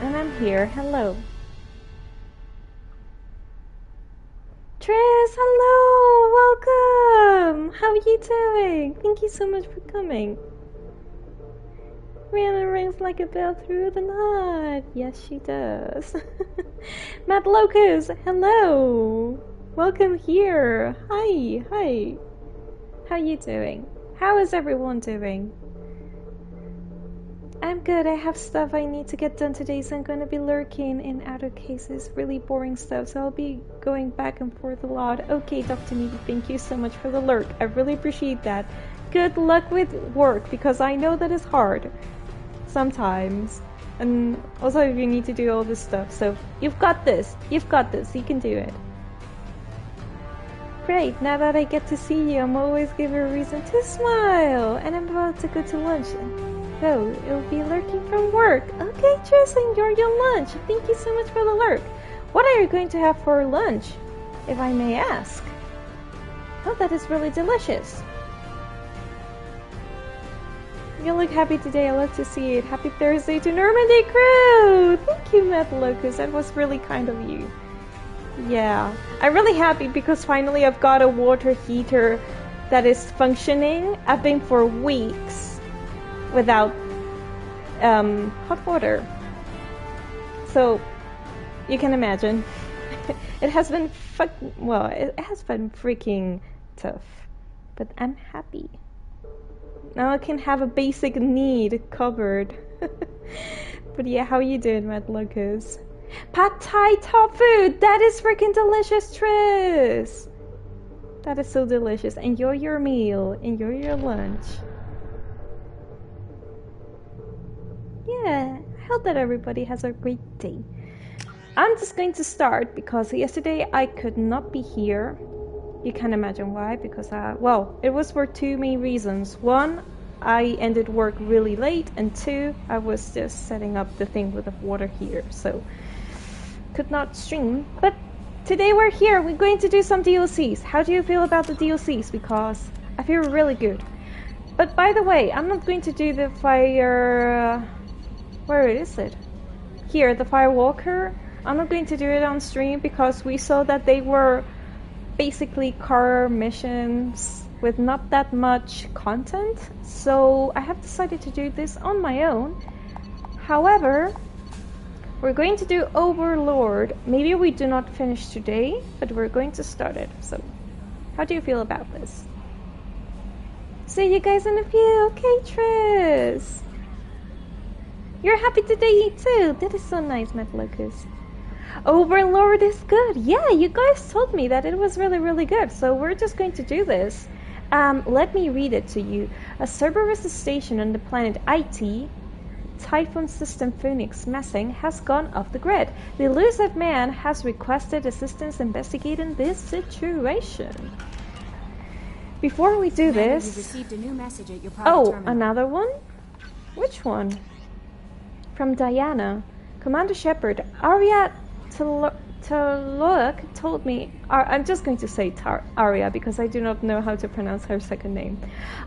And I'm here. Hello. Tris, hello! Welcome! How are you doing? Thank you so much for coming. Rihanna rings like a bell through the night. Yes, she does. Matt Locus, hello! Welcome here. Hi, hi. How you doing? How is everyone doing? I'm good. I have stuff I need to get done today, so I'm going to be lurking in outer cases, really boring stuff, so I'll be going back and forth a lot. Okay, Dr. Needy, thank you so much for the lurk. I really appreciate that. Good luck with work, because I know that is hard sometimes. And also if you need to do all this stuff, so you've got this. You've got this. You can do it. Great, now that I get to see you, I'm always given a reason to smile. And I'm about to go to lunch. So, it'll be lurking from work. Okay, Tris, enjoy your lunch. Thank you so much for the lurk. What are you going to have for lunch, if I may ask? Oh, that is really delicious. You look happy today. I love to see it. Happy Thursday to Normandy crew! Thank you, Matt Locus. That was really kind of you. Yeah, I'm really happy because finally I've got a water heater that is functioning. I've been for weeks without hot water, so you can imagine it has been it has been freaking tough, but I'm happy now. I can have a basic need covered. But yeah, how you doing, Matt Lucas? Pad Thai tofu, that is freaking delicious, Tris. That is so delicious. Enjoy your meal, enjoy your lunch. Yeah, I hope that everybody has a great day. I'm just going to start because yesterday I could not be here. You can imagine why, because it was for two main reasons. One, I ended work really late, and two, I was just setting up the thing with the water heater, so could not stream. But today we're here, we're going to do some DLCs. How do you feel about the DLCs? Because I feel really good. But by the way, I'm not going to do the fire... where is it? Here, the Firewalker. I'm not going to do it on stream because we saw that they were basically car missions with not that much content. So I have decided to do this on my own. However, we're going to do Overlord. Maybe we do not finish today, but we're going to start it. So, how do you feel about this? See you guys in a few. Okay, Tris. You're happy today too. That is so nice, Matt Lucas. Overlord is good. Yeah, you guys told me that it was really, really good. So we're just going to do this. Let me read it to you. A Cerberus station on the planet IT, Typhon System Phoenix Messing, has gone off the grid. The elusive man has requested assistance investigating this situation. Before we do this... You received a new message at your terminal. Another one? Which one? From Diana. Commander Shepard, Arya Taloak told me... I'm just going to say Arya because I do not know how to pronounce her second name.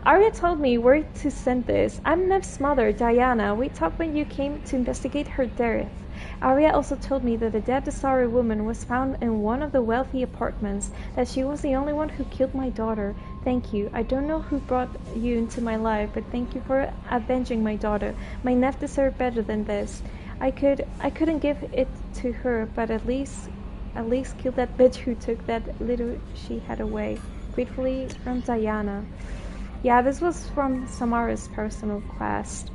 Arya told me where to send this. I'm Nev's mother, Diana. We talked when you came to investigate her death. Arya also told me that a dead Asari woman was found in one of the wealthy apartments, that she was the only one who killed my daughter. Thank you. I don't know who brought you into my life, but thank you for avenging my daughter. My Nev deserved better than this. I couldn't give it to her, but at least kill that bitch who took that little she had away. Gratefully, from Diana. Yeah, this was from Samara's personal quest.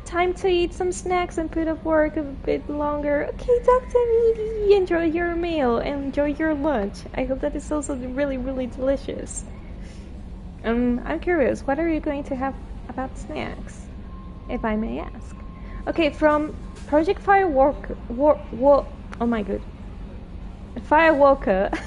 Time to eat some snacks and put off work a bit longer. Okay, Dr. Needy, enjoy your meal and enjoy your lunch. I hope that it's also really, really delicious. I'm curious, what are you going to have about snacks, if I may ask? Okay, from Project Firewalker, oh my god, Firewalker.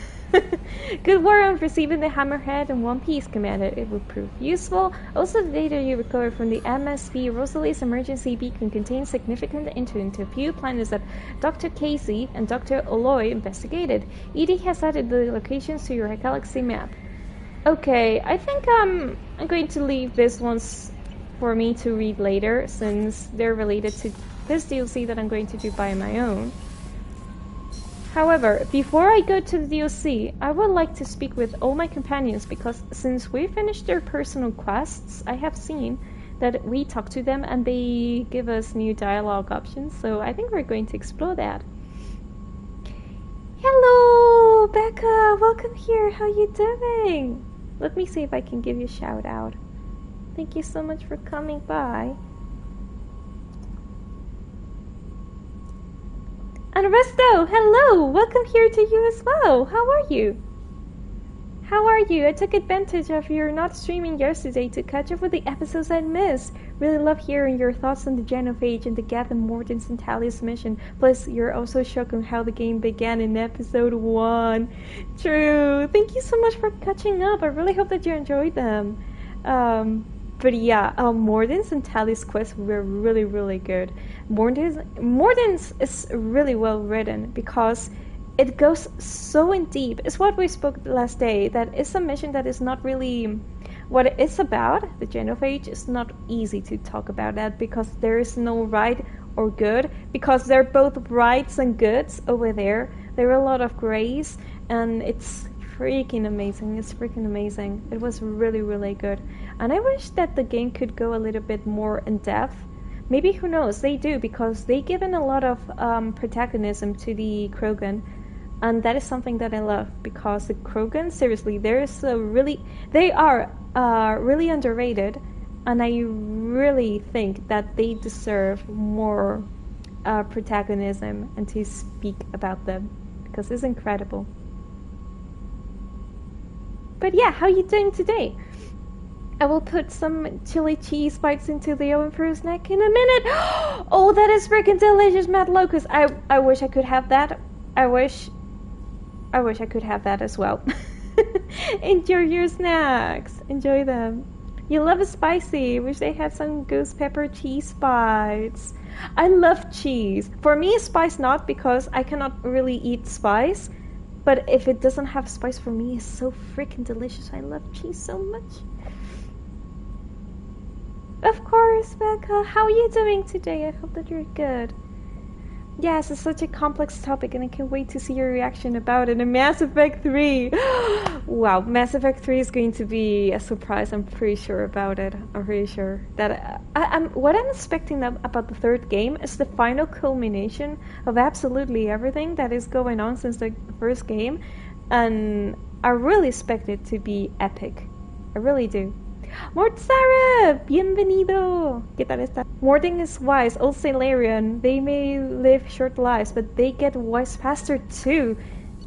Good work on receiving the Hammerhead in one piece, Commander. It will prove useful. Also, the data you recovered from the MSB Rosalie's emergency beacon contains significant into a few planets that Dr. Casey and Dr. Oloy investigated. Edie has added the locations to your galaxy map. Okay, I think I'm going to leave this ones for me to read later, since they're related to this DLC that I'm going to do by my own. However, before I go to the DLC, I would like to speak with all my companions because since we finished their personal quests, I have seen that we talk to them and they give us new dialogue options, so I think we're going to explore that. Hello, Becca! Welcome here! How you doing? Let me see if I can give you a shout out. Thank you so much for coming by. And Resto, hello! Welcome here to you as well. How are you? How are you? I took advantage of your not streaming yesterday to catch up with the episodes I missed. Really love hearing your thoughts on the Genophage and the Gath and Morden's and Tali's mission. Plus, you're also shocked on how the game began in episode 1. True. Thank you so much for catching up. I really hope that you enjoyed them. But yeah, Morden's and Tali's quests were really, really good. Morden's is really well written because it goes so in deep. It's what we spoke the last day, that it's a mission that is not really what it's about. The Genophage is not easy to talk about that because there is no right or good, because they're both rights and goods over there. There are a lot of grays, and it's freaking amazing. It's freaking amazing. It was really, really good. And I wish that the game could go a little bit more in depth. Maybe, who knows, they do, because they given a lot of protagonism to the Krogan. And that is something that I love, because the Krogan, seriously, they are really underrated. And I really think that they deserve more protagonism and to speak about them, because it's incredible. But yeah, how are you doing today? I will put some chili cheese bites into the oven for a snack in a minute. Oh, that is freaking delicious, Mad Locust. I wish I could have that. I wish I could have that as well. Enjoy your snacks. Enjoy them. You love it spicy. Wish they had some ghost pepper cheese bites. I love cheese. For me, spice not, because I cannot really eat spice. But if it doesn't have spice, for me, it's so freaking delicious. I love cheese so much. Of course, Becca. How are you doing today? I hope that you're good. Yes, it's such a complex topic, and I can't wait to see your reaction about it in Mass Effect 3. Wow, Mass Effect 3 is going to be a surprise. I'm pretty sure about it. I'm pretty sure that what I'm expecting about the third game is the final culmination of absolutely everything that is going on since the first game, and I really expect it to be epic. I really do. Mortzara, bienvenido. ¿Qué tal está? Morden is wise, old Salarian. They may live short lives, but they get wise faster too.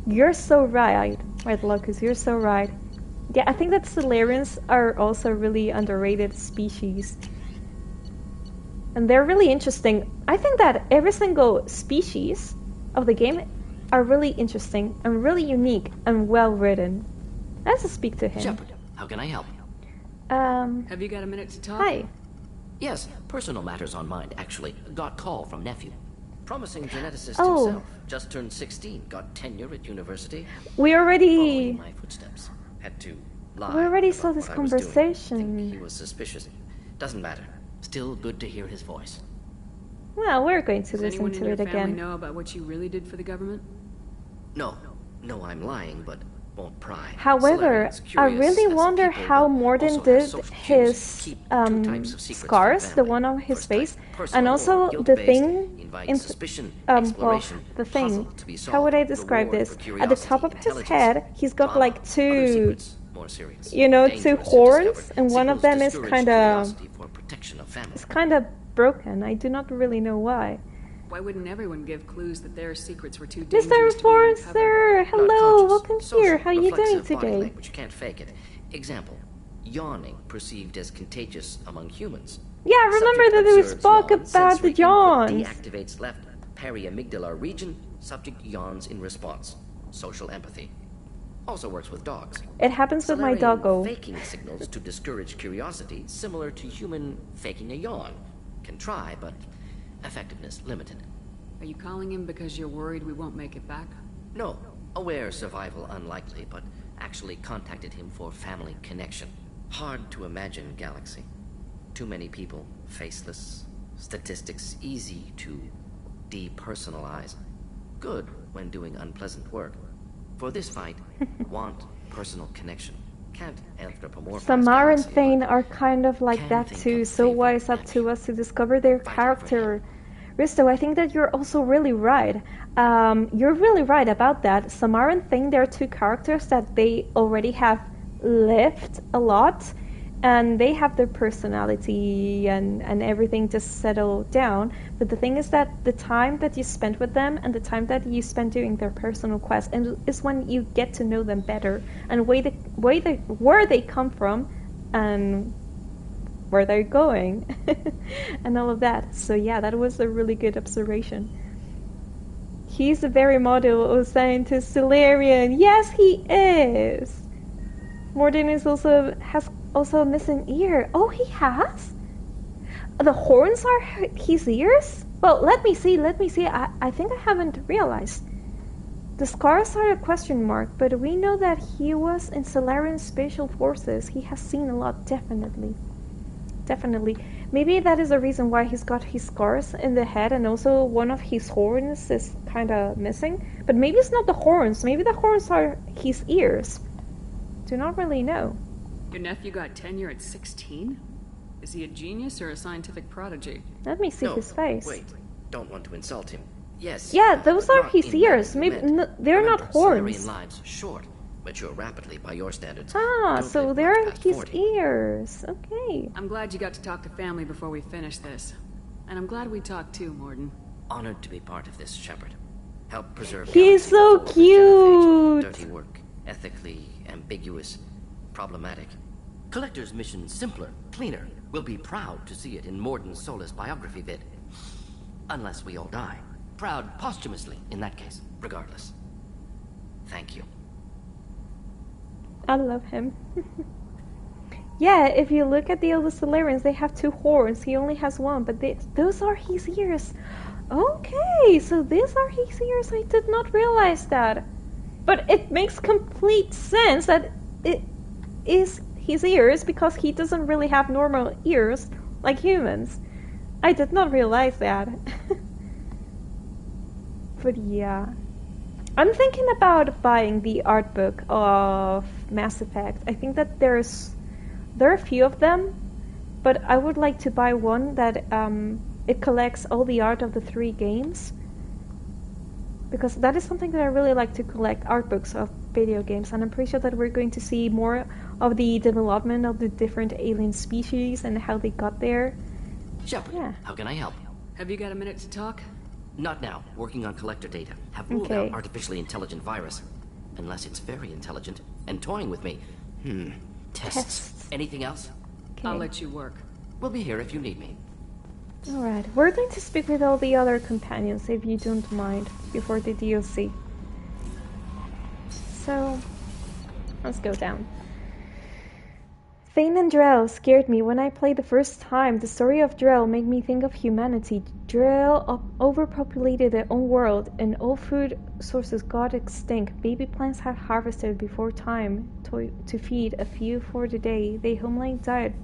You're so right, Red Locust. You're so right. Yeah, I think that Salarians are also really underrated species, and they're really interesting. I think that every single species of the game are really interesting and really unique and well written. Let's speak to him. Shepard, how can I help? Have you got a minute to talk? Hi. Yes, personal matters on mind, actually. Got call from nephew. Promising geneticist Oh. himself. Just turned 16. Got tenure at university. We already Following my footsteps. Had to lie. We already about saw this what I was doing. conversation. Think he was suspicious. Doesn't matter. Still good to hear his voice. Well, we're going to Does listen anyone in to your it family again. know about what you really did for the government? No, I'm lying, but won't pry. However, Solarian's I curious really as a wonder people, how but Morden also did has social cues. his Keep two types of secrets from scars, the family. one on his First type, face, personal and also or the guilt-based, thing inviting suspicion, well, exploration, the thing. puzzle to be solved, How would I describe reward this? for At the top of curiosity, his intelligence, head, he's got drama, like other two, secrets, more serious, you know, two dangerous to horns, discover, and one of signals them is discourage kind of, curiosity for protection of family. it's kind of broken. I do not really know why. Why wouldn't everyone give clues that their secrets were too Mr. dangerous to be uncovered? Enforcer, Not hello, conscious, welcome social, here. How are you doing reflexive body today? language, can't fake it. Example, yawning perceived as contagious among humans. Yeah, I remember Subject that we observes spoke yawn, about sensory the input yawns. Deactivates left periamygdalar region. Subject yawns in response. Social empathy. Also works with dogs. It happens with my Solarian doggo. faking signals to discourage curiosity, similar to human faking a yawn. Can try, but effectiveness limited. Are you calling him because you're worried we won't make it back? No, aware survival unlikely, but actually contacted him for family connection. Hard to imagine galaxy. Too many people, faceless, Statistics easy to depersonalize. Good when doing unpleasant work. For this fight, want personal connection. Can't anthropomorphize. Samar and galaxy, Thane but are kind of like can that think too, of so favor why it's up and to us to discover their fighting for character. him. Risto, I think that you're also really right. You're really right about that. Samar and Thane, they're two characters that they already have lived a lot, and they have their personality and everything just settled down. But the thing is that the time that you spend with them and the time that you spend doing their personal quests and is when you get to know them better and where they come from and where they're going and all of that. So yeah, that was a really good observation. He's the very model of scientist Solarian. Yes, he is. Morden has also a missing ear. Oh, he has? The horns are his ears? Well, let me see. I think I haven't realized. The scars are a question mark, but we know that he was in Solarian Special Forces. He has seen a lot, definitely. Maybe that is the reason why he's got his scars in the head, and also one of his horns is kind of missing. But maybe it's not the horns. Maybe the horns are his ears. Do not really know. Your nephew got tenure at 16? Is he a genius or a scientific prodigy? Let me see his face. Wait, don't want to insult him. Yes. Yeah, those are not his in ears. that Maybe event. they're not Remember, horns. Solarian lives short, mature rapidly by your standards. Ah, Don't so live they're much past his 40. ears. Okay. I'm glad you got to talk to family before we finish this. And I'm glad we talked too, Morden. Honored to be part of this, Shepard. Help preserve. He's galaxy so before the genophage. cute. Dirty work, ethically ambiguous, problematic. Collector's mission simpler, cleaner. We'll be proud to see it in Morden's Solus biography vid. Unless we all die. Proud posthumously, in that case, regardless. Thank you. I love him. Yeah, if you look at the other Solarians, they have two horns. He only has one, but those are his ears. Okay, so these are his ears. I did not realize that. But it makes complete sense that it is his ears because he doesn't really have normal ears like humans. I did not realize that. But yeah. I'm thinking about buying the art book of Mass Effect. I think that there are a few of them, but I would like to buy one that it collects all the art of the 3 games. Because that is something that I really like to collect, art books of video games, and I'm pretty sure that we're going to see more of the development of the different alien species and how they got there. Shepard, Yeah. how can I help? Have you got a minute to talk? Not now. Working on collector data. Have ruled Okay. out artificially intelligent virus. Unless it's very intelligent and toying with me. Tests. Anything else? Okay. I'll let you work. We'll be here if you need me. Alright, we're going to speak with all the other companions if you don't mind before the DLC. So, let's go down. Thane and Drell scared me when I played the first time. The story of Drell made me think of humanity. Drell overpopulated their own world and all food sources got extinct. Baby plants had harvested before time to feed a few for the day. They homeland died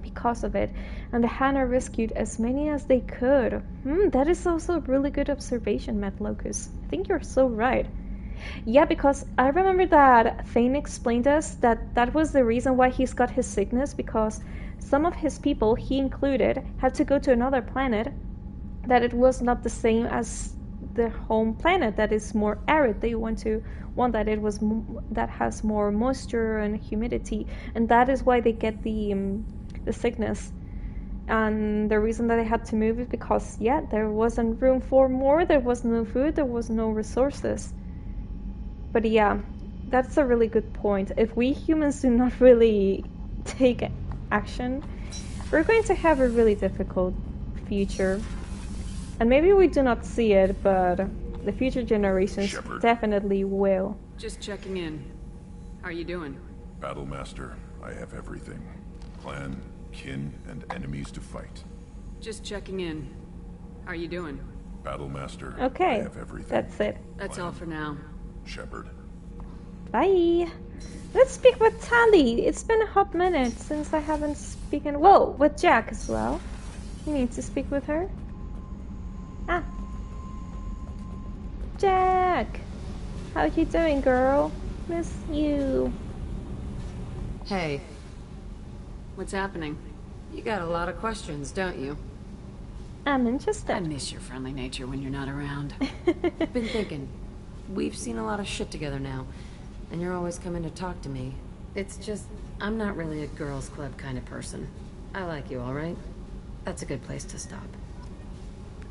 because of it, and the Hannah rescued as many as they could. That is also a really good observation, Matt Locus. I think you're so right. Yeah, because I remember that Thane explained us that was the reason why he's got his sickness, because some of his people, he included, had to go to another planet that it was not the same as the home planet that is more arid. They went to one that that has more moisture and humidity, and that is why they get the sickness. And the reason that they had to move is because, yeah, there wasn't room for more, there was no food, there was no resources. But yeah, that's a really good point. If we humans do not really take action, we're going to have a really difficult future. And maybe we do not see it, but the future generations Shepard. definitely will. Just checking in. How are you doing? Battlemaster, I have everything. Clan, kin, and enemies to fight. Just checking in. How are you doing? Battlemaster, Okay, I have everything. that's it. That's all for now. Shepard. Bye! Let's speak with Tali. It's been a hot minute since I haven't spoken. Whoa, with Jack as well. You need to speak with her? Ah. Jack! How you doing, girl? Miss you. Hey, What's happening? you got a lot of questions, don't you? I'm interested. I miss your friendly nature when you're not around. Been thinking. We've seen a lot of shit together now, and you're always coming to talk to me. It's just, I'm not really a girls' club kind of person. I like you, all right? That's a good place to stop.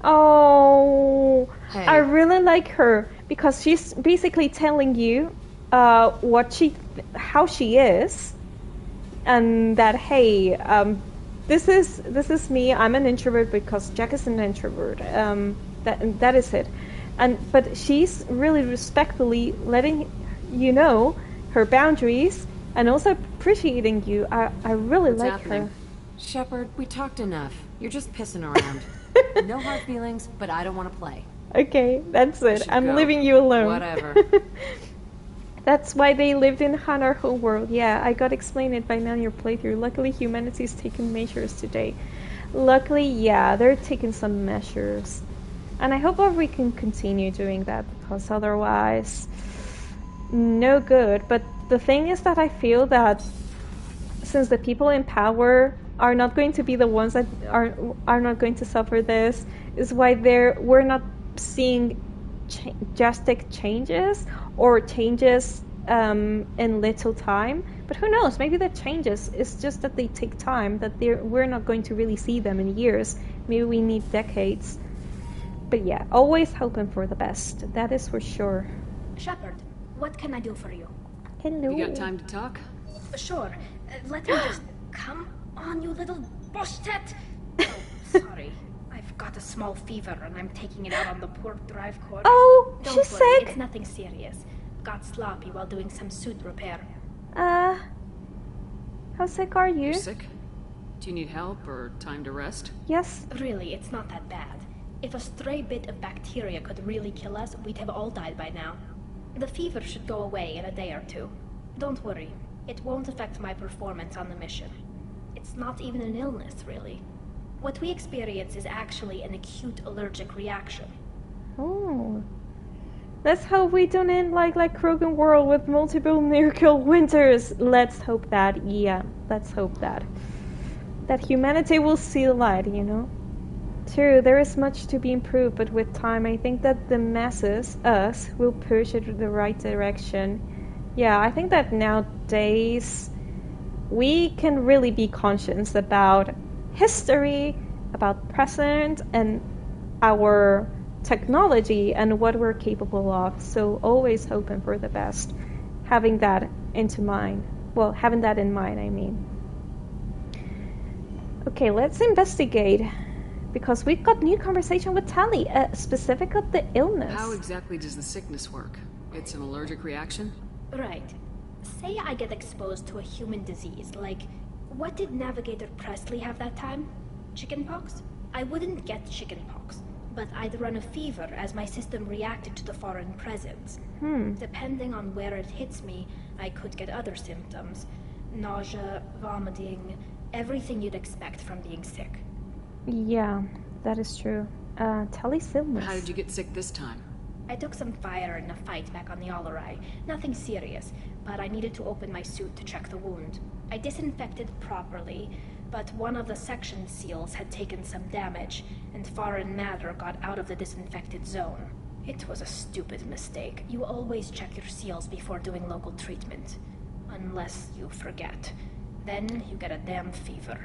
Oh, Hey. I really like her because she's basically telling you how she is, and that hey, this is me. I'm an introvert because Jack is an introvert. That is it, but she's really respectfully letting you know her boundaries and also appreciating you. I really What's like happening? her. Shepard, we talked enough. You're just pissing around. No hard feelings, but I don't want to play. Okay, that's it. should I'm go. leaving you alone. Whatever. That's why they lived in our whole world. Yeah, I got explained it by now in your playthrough. Luckily, humanity's taking measures today. Luckily, yeah, they're taking some measures. And I hope that we can continue doing that, because otherwise, no good. But the thing is that I feel that since the people in power are not going to be the ones that are not going to suffer this, is why we're not seeing drastic changes or changes in little time. But who knows? Maybe the changes is just that they take time. That we're not going to really see them in years. Maybe we need decades. But yeah, always hoping for the best. That is for sure. Shepard, what can I do for you? Hello. You got time to talk? Sure. Let me just... Come on, you little bushtet! Oh, sorry. I've got a small fever and I'm taking it out on the port drive cord. Oh, Don't she's worry, sick. it's nothing serious. Got sloppy while doing some suit repair. How sick are you? You're sick? Do you need help or time to rest? Yes. Really, it's not that bad. If a stray bit of bacteria could really kill us, we'd have all died by now. The fever should go away in a day or two. Don't worry. It won't affect my performance on the mission. It's not even an illness, really. What we experience is actually an acute allergic reaction. Oh. Let's hope we don't end like Krogan World with multiple miracle winters. Let's hope that, yeah. Let's hope that. That humanity will see the light, you know? True, there is much to be improved, but with time I think that the masses, us, will push it in the right direction. Yeah, I think that nowadays we can really be conscious about history, about present, and our technology and what we're capable of. So always hoping for the best. Having that into mind. Well, having that in mind, I mean. Okay, let's investigate. Because we've got new conversation with Tali, specific of the illness. How exactly does the sickness work? It's an allergic reaction? Right. Say I get exposed to a human disease, like, what did Navigator Presley have that time? Chickenpox? I wouldn't get chickenpox, but I'd run a fever as my system reacted to the foreign presence. Depending on where it hits me, I could get other symptoms. Nausea, vomiting, everything you'd expect from being sick. Yeah, that is true. Tali's illness. How did you get sick this time? I took some fire in a fight back on the Allerai. Nothing serious, but I needed to open my suit to check the wound. I disinfected properly, but one of the section seals had taken some damage, and foreign matter got out of the disinfected zone. It was a stupid mistake. You always check your seals before doing local treatment. Unless you forget. Then you get a damn fever.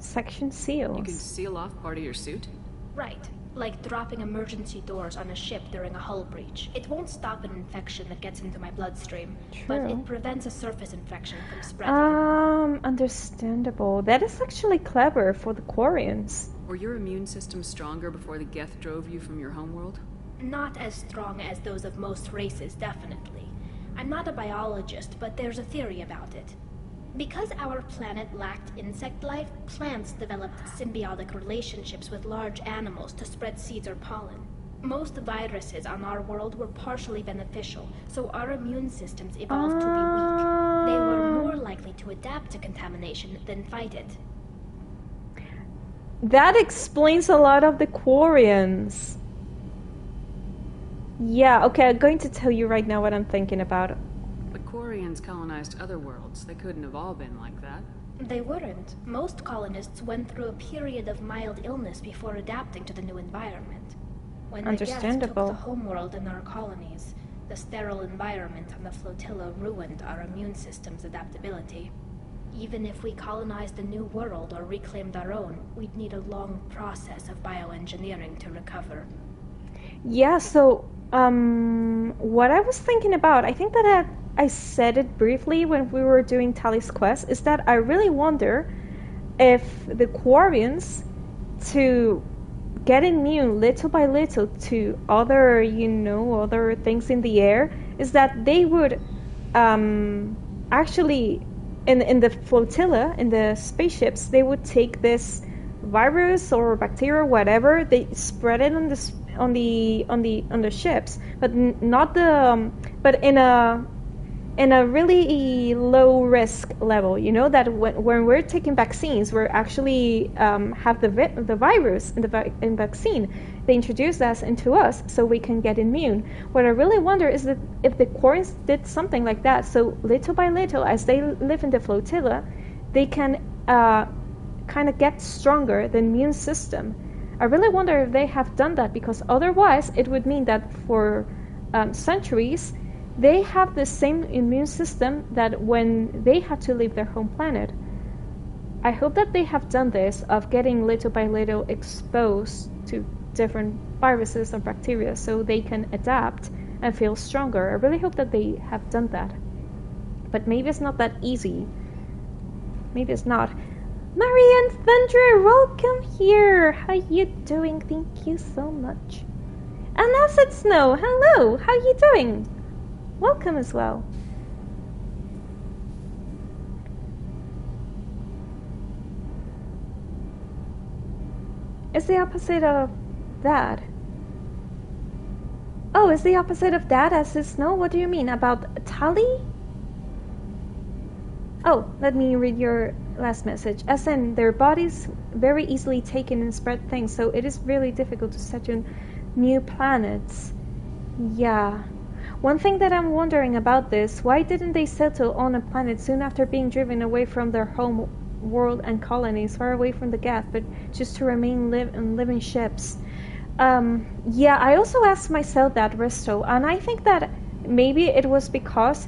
Section seals. You can seal off part of your suit? Right. Like dropping emergency doors on a ship during a hull breach. It won't stop an infection that gets into my bloodstream, but True. it prevents a surface infection from spreading. Understandable. That is actually clever for the Quarians. Were your immune system stronger before the Geth drove you from your homeworld? Not as strong as those of most races, definitely. I'm not a biologist, but there's a theory about it. Because our planet lacked insect life, plants developed symbiotic relationships with large animals to spread seeds or pollen. Most viruses on our world were partially beneficial, so our immune systems evolved to be weak. They were more likely to adapt to contamination than fight it. That explains a lot of the Quarians. Yeah, okay, I'm going to tell you right now what I'm thinking about. The Quarians colonized other worlds. They couldn't have all been like that. They weren't. Most colonists went through a period of mild illness before adapting to the new environment. When the Geth took the homeworld in our colonies, the sterile environment on the flotilla ruined our immune system's adaptability. Even if we colonized a new world or reclaimed our own, we'd need a long process of bioengineering to recover. Yeah, so, what I was thinking about, I think that I said it briefly when we were doing Tali's quest, is that I really wonder if the Quarians, to get immune little by little to other, other things in the air, is that they would actually, in the flotilla, in the spaceships, they would take this virus or bacteria or whatever, they spread it on the ships, but not the but in a really low risk level, that when we're taking vaccines, we're actually have the virus in vaccine. They introduce that into us so we can get immune. What I really wonder is that if the Quarians did something like that, so little by little, as they live in the flotilla, they can kind of get stronger, the immune system. I really wonder if they have done that, because otherwise it would mean that for centuries they have the same immune system that when they had to leave their home planet. I hope that they have done this, of getting little by little exposed to different viruses or bacteria so they can adapt and feel stronger. I really hope that they have done that. But maybe it's not that easy. Maybe it's not. Marianne Thunder, welcome here. How you doing? Thank you so much. And Acid Snow, hello. How you doing? Welcome as well. It's the opposite of that. Oh, it's the opposite of that, Acid Snow? What do you mean? About Tali? Oh, let me read your last message. As in, their bodies very easily taken and spread things, so it is really difficult to settle new planets. Yeah. One thing that I'm wondering about this, why didn't they settle on a planet soon after being driven away from their home world and colonies, far away from the Geth, but just to remain in living ships? Yeah, I also asked myself that, Risto, and I think that maybe it was because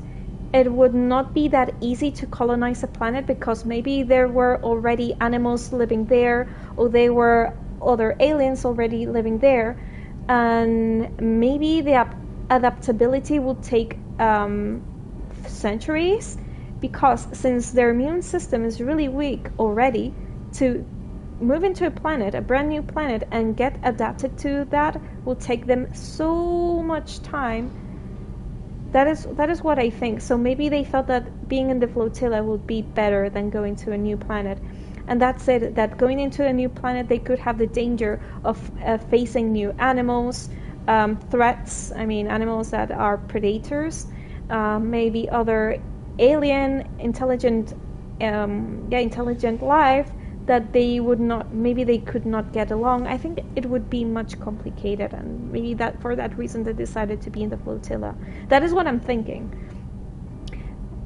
it would not be that easy to colonize a planet, because maybe there were already animals living there, or there were other aliens already living there, and maybe the adaptability would take centuries, because since their immune system is really weak already, to move into a brand new planet, and get adapted to that will take them so much time. That is what I think. So maybe they thought that being in the flotilla would be better than going to a new planet. And that's it, that going into a new planet, they could have the danger of facing new animals, threats, animals that are predators, maybe other alien, intelligent life that they would not, maybe they could not get along. I think it would be much complicated, and maybe that for that reason they decided to be in the flotilla. That is what I'm thinking.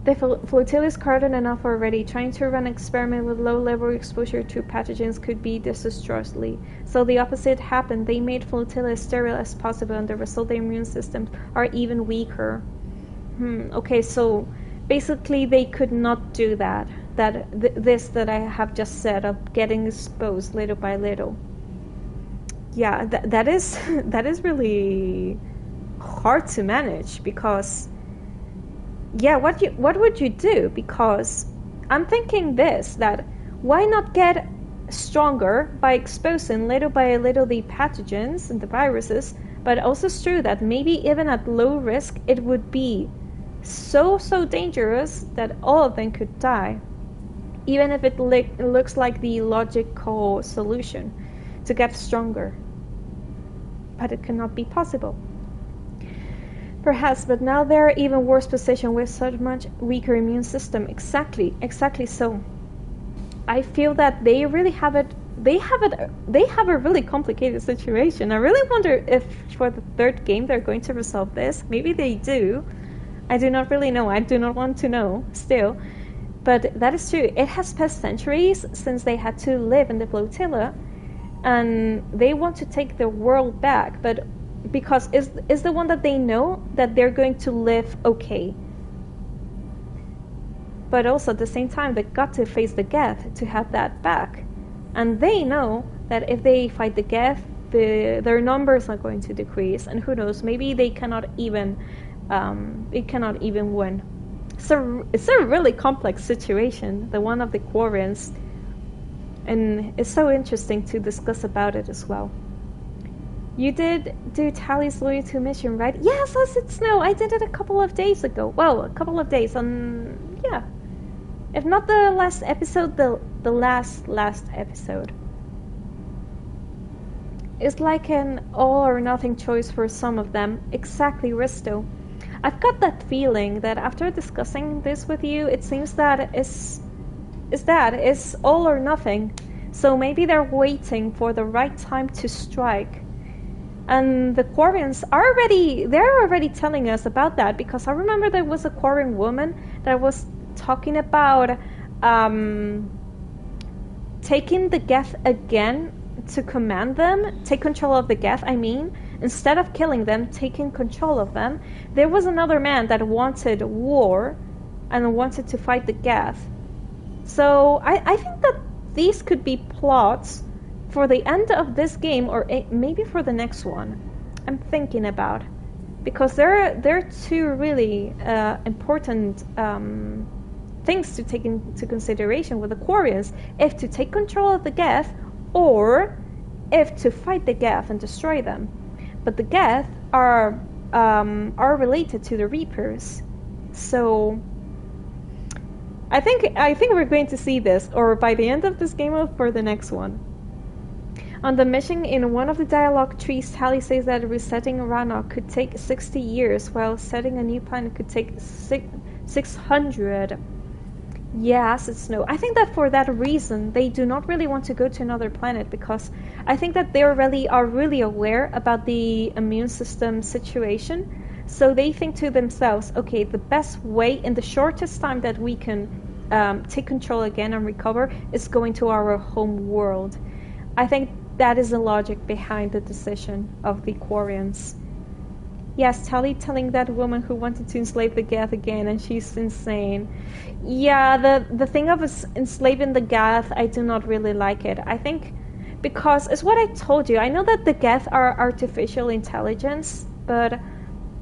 The flotilla is crowded enough already. Trying to run an experiment with low-level exposure to pathogens could be disastrously. So the opposite happened. They made flotilla as sterile as possible, and the result, their immune systems are even weaker. Okay, so basically they could not do that. This that I have just said, of getting exposed little by little. Yeah, that is really hard to manage, because yeah, what would you do? Because I'm thinking that why not get stronger by exposing little by little the pathogens and the viruses, but also it's true that maybe even at low risk it would be so dangerous that all of them could die. Even if it looks like the logical solution to get stronger. But it cannot be possible. Perhaps, but now they're even worse position with such much weaker immune system. Exactly so. I feel that they really have it they have a really complicated situation. I really wonder if for the third game they're going to resolve this. Maybe they do. I do not really know. I do not want to know still. But that is true. It has passed centuries since they had to live in the flotilla, and they want to take the world back, but because is the one that they know that they're going to live okay. But also at the same time, they got to face the Geth to have that back. And they know that if they fight the Geth, their numbers are going to decrease, and who knows, maybe they cannot even win. So it's a really complex situation, the one of the Quarians, and it's so interesting to discuss about it as well. You did do Tali's Loyalty mission, right? Yes, Acid Snow, I did it a couple of days ago. Well, a couple of days, yeah. If not the last episode, the last episode. It's like an all or nothing choice for some of them. Exactly, Risto. I've got that feeling that after discussing this with you, it seems that it's all or nothing. So maybe they're waiting for the right time to strike. And the Quarians they're already telling us about that, because I remember there was a Quarian woman that was talking about taking the Geth again to command them, take control of the Geth, instead of killing them, taking control of them. There was another man that wanted war and wanted to fight the Geth. So I think that these could be plots for the end of this game, or maybe for the next one. I'm thinking about, because they're two really important things to take into consideration with the Quarians, if to take control of the Geth or if to fight the Geth and destroy them. But the Geth are related to the Reapers, so I think we're going to see this, or by the end of this game or for the next one. On the mission, in one of the dialogue trees, Tali says that resetting Rannoch could take 60 years, while setting a new planet could take 600. Yes, it's no. I think that for that reason, they do not really want to go to another planet, because I think that they are really aware about the immune system situation. So they think to themselves, okay, the best way in the shortest time that we can take control again and recover is going to our home world. I think that is the logic behind the decision of the Quarians. Yes, Tali telling that woman who wanted to enslave the Geth again, and she's insane. Yeah, the thing of enslaving the Geth, I do not really like it. I think because it's what I told you. I know that the Geth are artificial intelligence, but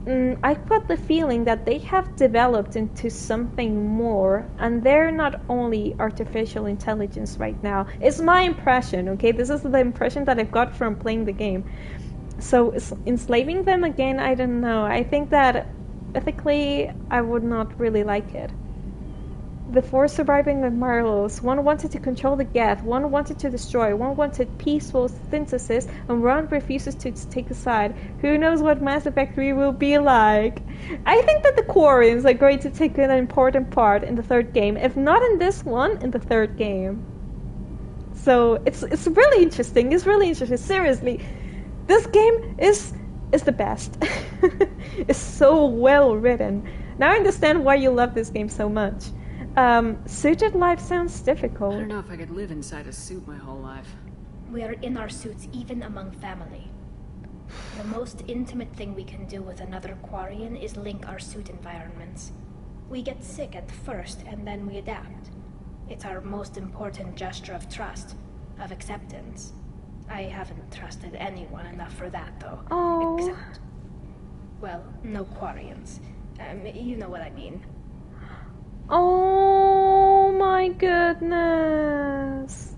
I've got the feeling that they have developed into something more, and they're not only artificial intelligence right now. It's my impression, okay? This is the impression that I've got from playing the game. So enslaving them again, I don't know. I think that ethically, I would not really like it. The four surviving Marlos, one wanted to control the Geth, one wanted to destroy, one wanted peaceful synthesis, and one refuses to take a side. Who knows what Mass Effect 3 will be like? I think that the Quarians are going to take an important part in the third game, if not in this one, in the third game. So it's really interesting. It's really interesting. Seriously, this game is the best. It's so well written. Now I understand why you love this game so much. Suited life sounds difficult. I don't know if I could live inside a suit my whole life. We are in our suits even among family. The most intimate thing we can do with another Quarian is link our suit environments. We get sick at first and then we adapt. It's our most important gesture of trust, of acceptance. I haven't trusted anyone enough for that, though. Oh. Except, well, no Quarians. You know what I mean. Oh my goodness.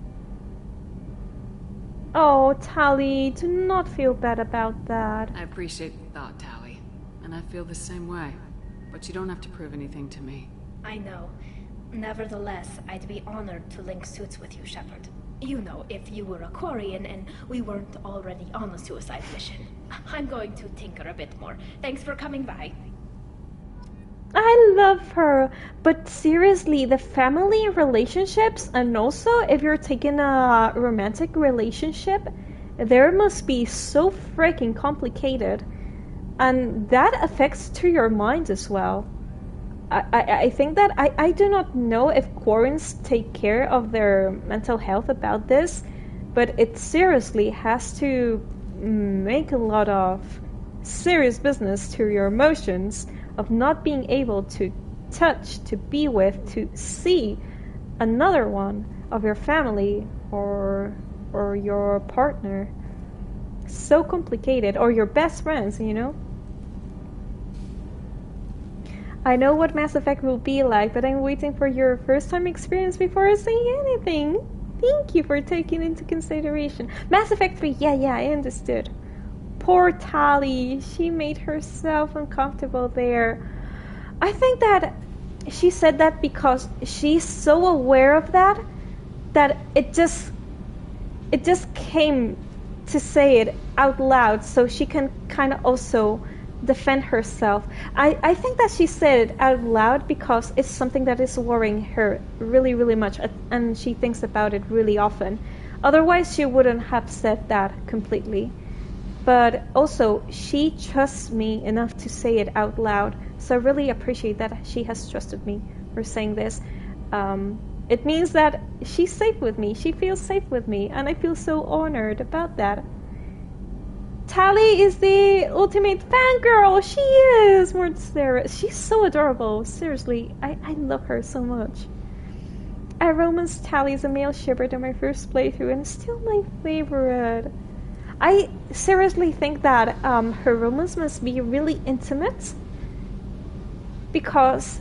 Oh, Tali, do not feel bad about that. I appreciate the thought, Tali. And I feel the same way. But you don't have to prove anything to me. I know. Nevertheless, I'd be honored to link suits with you, Shepard. You know, if you were a Quarian and we weren't already on a suicide mission. I'm going to tinker a bit more. Thanks for coming by. I love her, but seriously, the family relationships, and also if you're taking a romantic relationship, there must be so freaking complicated, and that affects to your mind as well. I think that I do not know if Quarians take care of their mental health about this, but it seriously has to make a lot of serious business to your emotions of not being able to touch, to be with, to see another one of your family or your partner. So complicated, or your best friends, you know? I know what Mass Effect will be like, but I'm waiting for your first time experience before I say anything. Thank you for taking into consideration. Mass Effect 3, yeah, I understood. Poor Tali, she made herself uncomfortable there. I think that she said that because she's so aware of that it just came to say it out loud so she can kind of also defend herself. I think that she said it out loud because it's something that is worrying her really, really much, and she thinks about it really often. Otherwise, she wouldn't have said that completely. But also, she trusts me enough to say it out loud, so I really appreciate that she has trusted me for saying this. It means that she's safe with me, she feels safe with me, and I feel so honored about that. Tali is the ultimate fangirl. She is, more Sarah. She's so adorable. Seriously, I love her so much. I romanced Tali as a male Shepard in my first playthrough, and still my favorite. I seriously think that her romance must be really intimate, because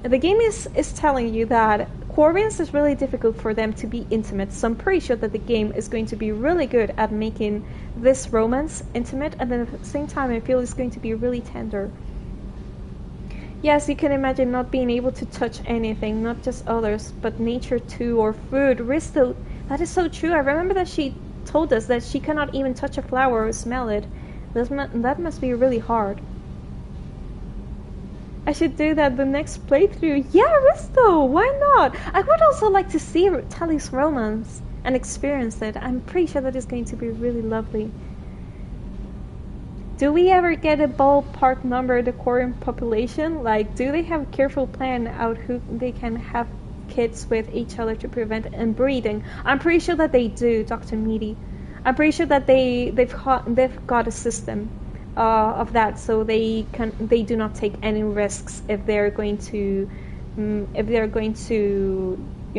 the game is telling you that Quarians is really difficult for them to be intimate, so I'm pretty sure that the game is going to be really good at making this romance intimate, and then at the same time I feel it's going to be really tender. Yes, you can imagine not being able to touch anything, not just others, but nature too, or food. Risto, that is so true. I remember that she told us that she cannot even touch a flower or smell it. That must be really hard. I should do that the next playthrough. Yeah, Risto, why not? I would also like to see Tali's romance and experience it. I'm pretty sure that is going to be really lovely. Do we ever get a ballpark number of the Quarian population? Like, do they have a careful plan out who they can have kids with each other to prevent inbreeding? I'm pretty sure that they do, Dr. Meaty. I'm pretty sure that they've got a system of that, so they do not take any risks if they're going to you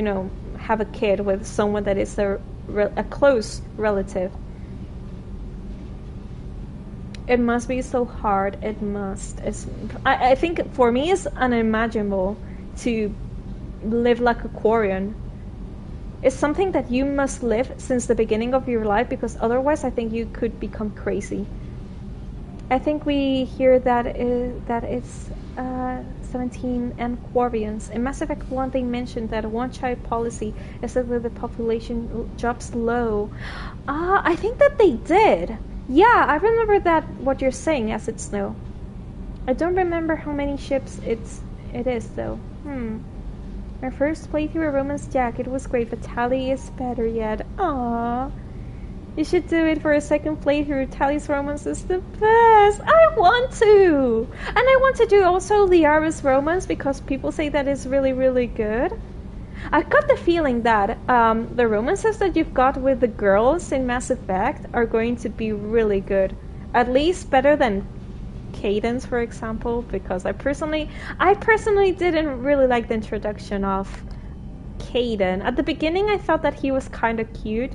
know, have a kid with someone that is a close relative. It must be so hard. It must. I think for me it's unimaginable to live like a Quarian. It's something that you must live since the beginning of your life, because otherwise I think you could become crazy. I think we hear that it's 17 and Quarians. In Mass Effect 1 they mentioned that a one-child policy is that the population drops low. I think that they did. Yeah, I remember that, what you're saying, Acid Snow. I don't remember how many ships it is though. My first playthrough of Romance Jack, it was great, but Tali is better yet. Aww. You should do it for a second playthrough. Tali's romance is the best. I want to! And I want to do also Liara's romance, because people say that is really, really good. I've got the feeling that the romances that you've got with the girls in Mass Effect are going to be really good. At least better than Cadence, for example, because I personally didn't really like the introduction of Caden. At the beginning I thought that he was kind of cute,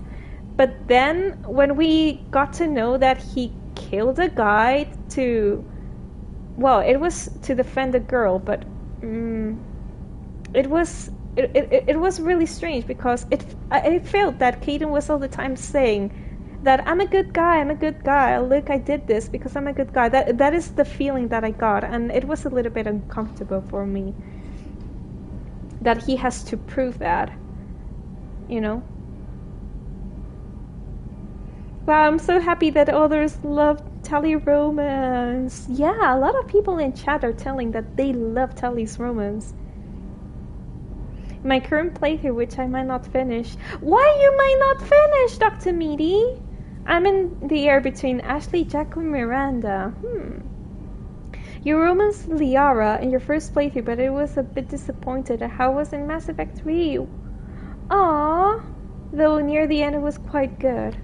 but then when we got to know that he killed a guy it was to defend a girl, but it was really strange, because I felt that Caden was all the time saying that I'm a good guy, look, I did this because I'm a good guy. That is the feeling that I got, and it was a little bit uncomfortable for me that he has to prove that, you know. Wow, I'm so happy that others love Tali romance. Yeah, a lot of people in chat are telling that they love Tali's romance. My current playthrough, which I might not finish. Why you might not finish, Dr. Meaty? I'm in the air between Ashley, Jack, and Miranda. You romanced Liara in your first playthrough, but it was a bit disappointed at how it was in Mass Effect 3. Aww. Though near the end it was quite good.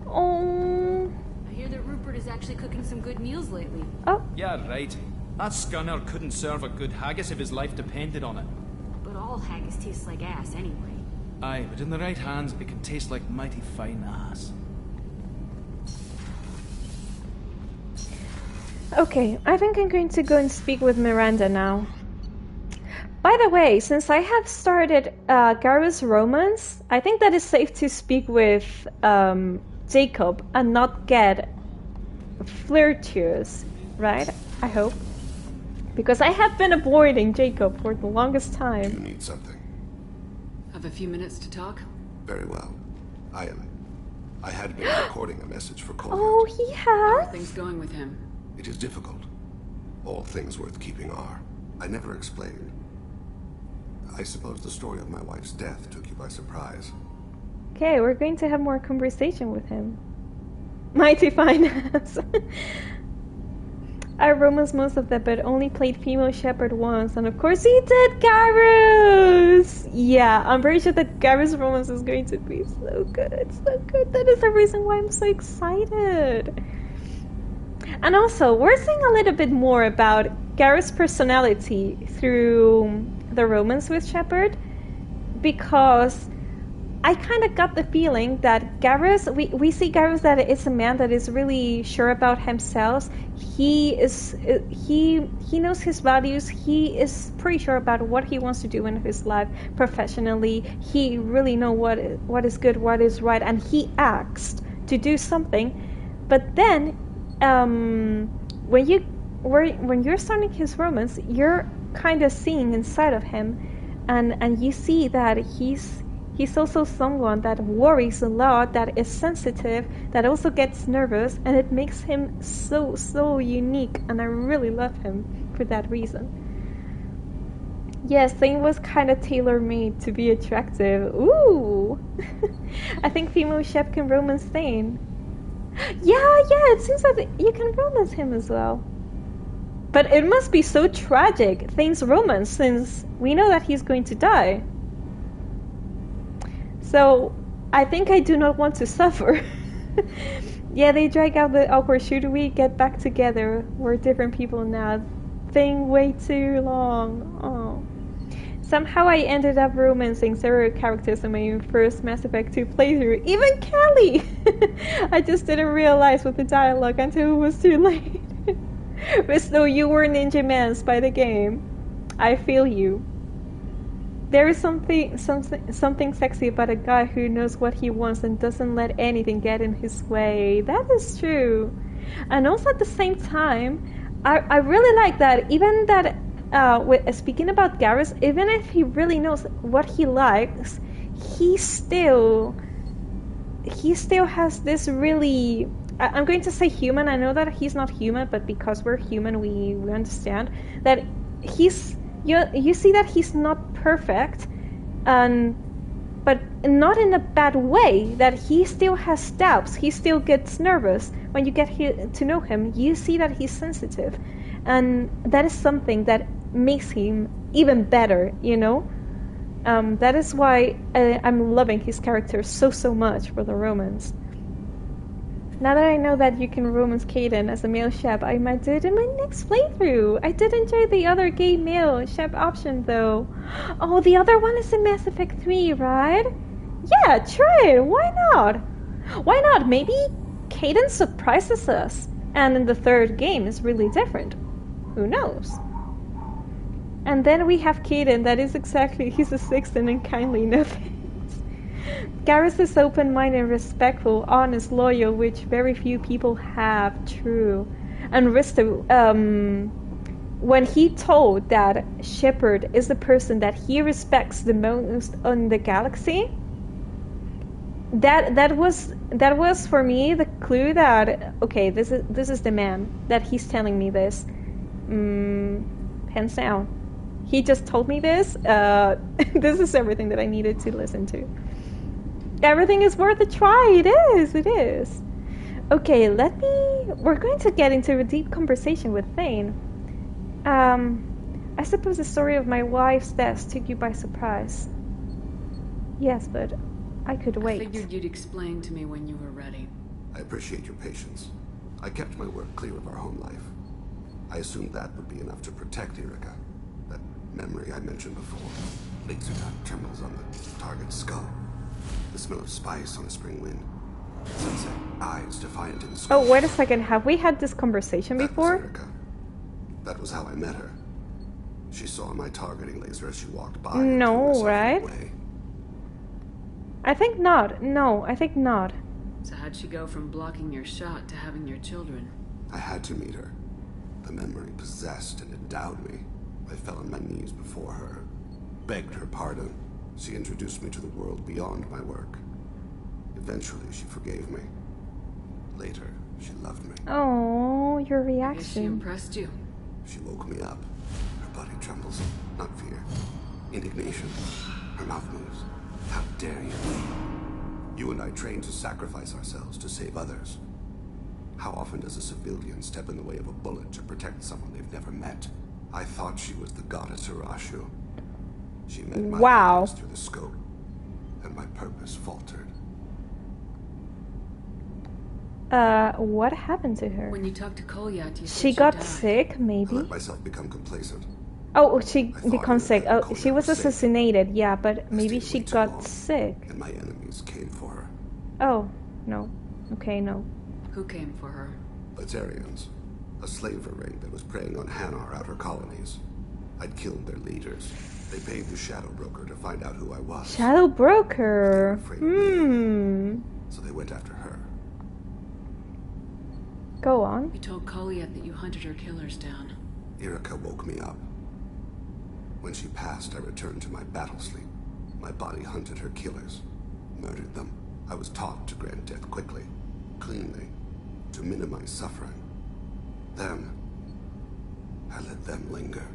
Oh. I hear that Rupert is actually cooking some good meals lately. Oh. Yeah, right. That scunner couldn't serve a good haggis if his life depended on it. But all haggis tastes like ass anyway. Aye, but in the right hands, it can taste like mighty fine ass. Okay, I think I'm going to go and speak with Miranda now. By the way, since I have started Garrus romance, I think that it's safe to speak with Jacob and not get flirtatious, right? I hope. Because I have been avoiding Jacob for the longest time. Do you need something? Have a few minutes to talk? Very well. I had been recording a message for Quarian. Oh, he How are has? things going with him? It is difficult. All things worth keeping are. I never explained. I suppose the story of my wife's death took you by surprise. Okay, we're going to have more conversation with him. Mighty finance. I romanced most of them, but only played female Shepard once, and of course he did Garrus! Yeah, I'm pretty sure that Garrus romance is going to be so good, so good. That is the reason why I'm so excited. And also, we're seeing a little bit more about Garrus' personality through the romance with Shepard, because I kind of got the feeling that Garrus, we see Garrus that it's a man that is really sure about himself. He knows his values. He is pretty sure about what he wants to do in his life professionally. He really knows what is good, what is right, and he acts to do something. But then, when you're starting his romance, you're kind of seeing inside of him, and you see that he's also someone that worries a lot, that is sensitive, that also gets nervous, and it makes him so unique, and I really love him for that reason. Yes, Thane was kind of tailor-made to be attractive. Ooh! I think female Shep can romance Thane. Yeah, it seems that you can romance him as well. But it must be so tragic, Thane's romance, since we know that he's going to die. So, I think I do not want to suffer. Yeah, they drag out the awkward should we get back together? We're different people now. Thing way too long. Oh. Somehow I ended up romancing several characters in my first Mass Effect 2 playthrough. Even Kelly! I just didn't realize with the dialogue until it was too late. But though you were Ninja Mans by the game, I feel you. There is something sexy about a guy who knows what he wants and doesn't let anything get in his way. That is true. And also at the same time, I really like that, even that, speaking about Garrus, even if he really knows what he likes, he still has this really, I'm going to say human, I know that he's not human, but because we're human, we understand that you see that he's not perfect, but not in a bad way, that he still has doubts, he still gets nervous. When you get to know him, you see that he's sensitive, and that is something that makes him even better, you know? That is why I'm loving his character so much for the romance. Now that I know that you can romance Kaidan as a male Shep, I might do it in my next playthrough. I did enjoy the other gay male Shep option though. Oh, the other one is in Mass Effect 3, right? Yeah, try it. Why not? Why not? Maybe Kaidan surprises us, and in the third game is really different. Who knows? And then we have Kaidan that is exactly, he's a Sixten and kindly nothing. Garrus is open-minded, respectful, honest, loyal, which very few people have. True. And Risto, when he told that Shepard is the person that he respects the most on the galaxy, that was for me the clue that okay, this is the man that he's telling me this. Hands down, he just told me this. This is everything that I needed to listen to. Everything is worth a try. It is. Okay, we're going to get into a deep conversation with Thane. I suppose the story of my wife's death took you by surprise. Yes, but I could wait. I figured you'd explain to me when you were ready. I appreciate your patience. I kept my work clear of our home life. I assumed that would be enough to protect Erica. That memory I mentioned before. Laser dot trembles on the target's skull. The smell of spice on a spring wind. Sunset eyes defiant in the sky. Oh, wait a second. Have we had this conversation before? That was Erica. That was how I met her. She saw my targeting laser as she walked by. No, right? I think not. No, I think not. So how'd she go from blocking your shot to having your children? I had to meet her. The memory possessed and endowed me. I fell on my knees before her, begged her pardon. She introduced me to the world beyond my work. Eventually, she forgave me. Later, she loved me. Oh, your I guess she reaction. impressed you. She woke me up. Her body trembles. Not fear. Indignation. Her mouth moves. How dare you? You and I trained to sacrifice ourselves to save others. How often does a civilian step in the way of a bullet to protect someone they've never met? I thought she was the goddess Arashu. She met my eyes through the scope, and my purpose faltered. What happened to her? When you talked to Kolyat, you said She got died. sick, maybe? I let myself become complacent. Oh, she I thought becomes sick. Erica Oh, and she Kolyat was were safe. assassinated, yeah, but I maybe stayed she way too got long, sick. And my enemies came for her. Oh, no. Okay, no. Who came for her? Azarians, a slaver ring that was preying on Hanar outer colonies. I'd killed their leaders. They paid the Shadow Broker to find out who I was. Shadow Broker. Afraid of me. So they went after her. Go on. You told Kolyat that you hunted her killers down. Erica woke me up. When she passed, I returned to my battle sleep. My body hunted her killers, murdered them. I was taught to grant death quickly, cleanly, to minimize suffering. Then, I let them linger.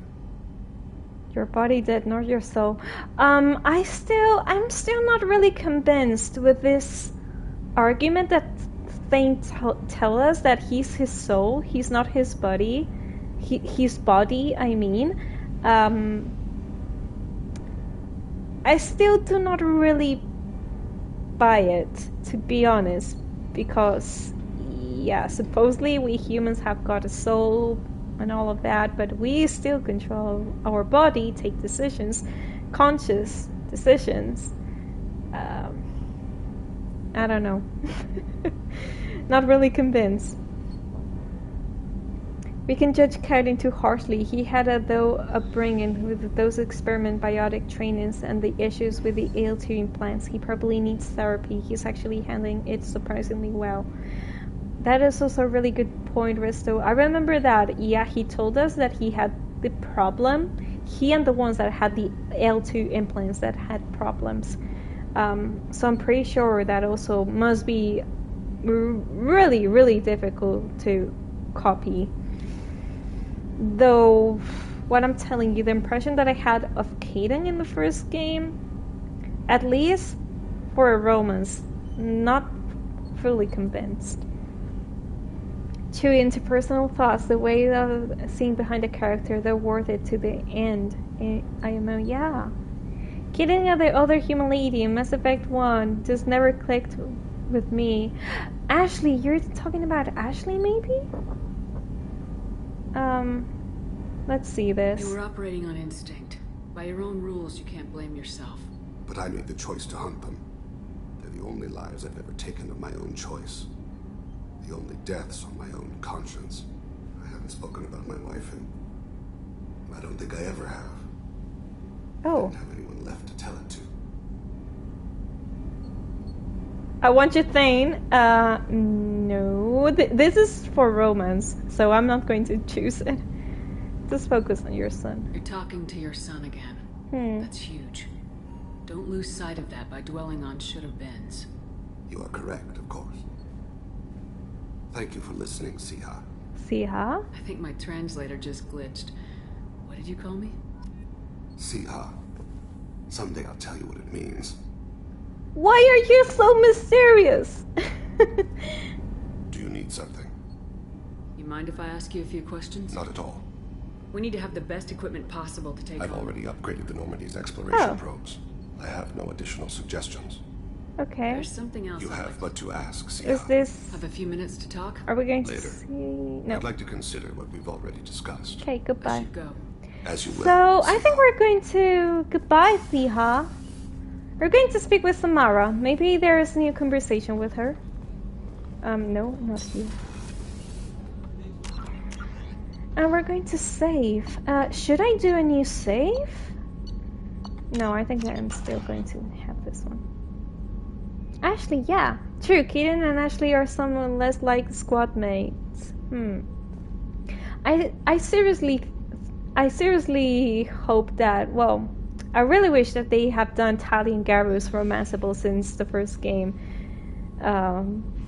Your body dead, not your soul. I'm still not really convinced with this argument that Thane tell us that he's his soul, he's not his body. His body, I mean. I still do not really buy it, to be honest, because yeah, supposedly we humans have got a soul and all of that, but we still control our body, take decisions, conscious decisions. I don't know. Not really convinced. We can judge Quarian too harshly. He had a upbringing with those experiment biotic trainings and the issues with the AL2 implants. He probably needs therapy. He's actually handling it surprisingly well. That is also a really good point, Risto. I remember that, yeah, he told us that he had the problem. He and the ones that had the L2 implants that had problems. So I'm pretty sure that also must be really, really difficult to copy. Though, what I'm telling you, the impression that I had of Caden in the first game, at least for a romance, not fully convinced. True interpersonal thoughts, the way of seeing behind a character, they're worth it to the end. I am, yeah. Caden and the other human lady in Mass Effect 1 just never clicked with me. Ashley, you're talking about Ashley, maybe? Let's see this. You were operating on instinct. By your own rules, you can't blame yourself. But I made the choice to hunt them. They're the only lives I've ever taken of my own choice. The only deaths on my own conscience. I haven't spoken about my wife, and I don't think I ever have. Oh. I don't have anyone left to tell it to. I want you, Thane. No. This is for romance, so I'm not going to choose it. Just focus on your son. You're talking to your son again. That's huge. Don't lose sight of that by dwelling on should-have-beens. You are correct, of course. Thank you for listening, Siha. Siha? I think my translator just glitched. What did you call me? Siha. Someday I'll tell you what it means. Why are you so mysterious? Do you need something? You mind if I ask you a few questions? Not at all. We need to have the best equipment possible to take I've on. already upgraded the Normandy's exploration probes. I have no additional suggestions. Okay. There's something else. You have but to ask, Siha. Is this... Have a few minutes to talk? Are we going to Later. see... No. I'd like to consider what we've already discussed. Okay, I goodbye. should go. As you will. So, I Siha. think we're going to... Goodbye, Siha. We're going to speak with Samara. Maybe there is a new conversation with her. No, not you. And we're going to save. Should I do a new save? No, I think I'm still going to have this one. Actually, yeah. True, Keaton and Ashley are someone less like squad mates. I seriously hope that, well, I really wish that they have done Tali and Garrus romanceable since the first game.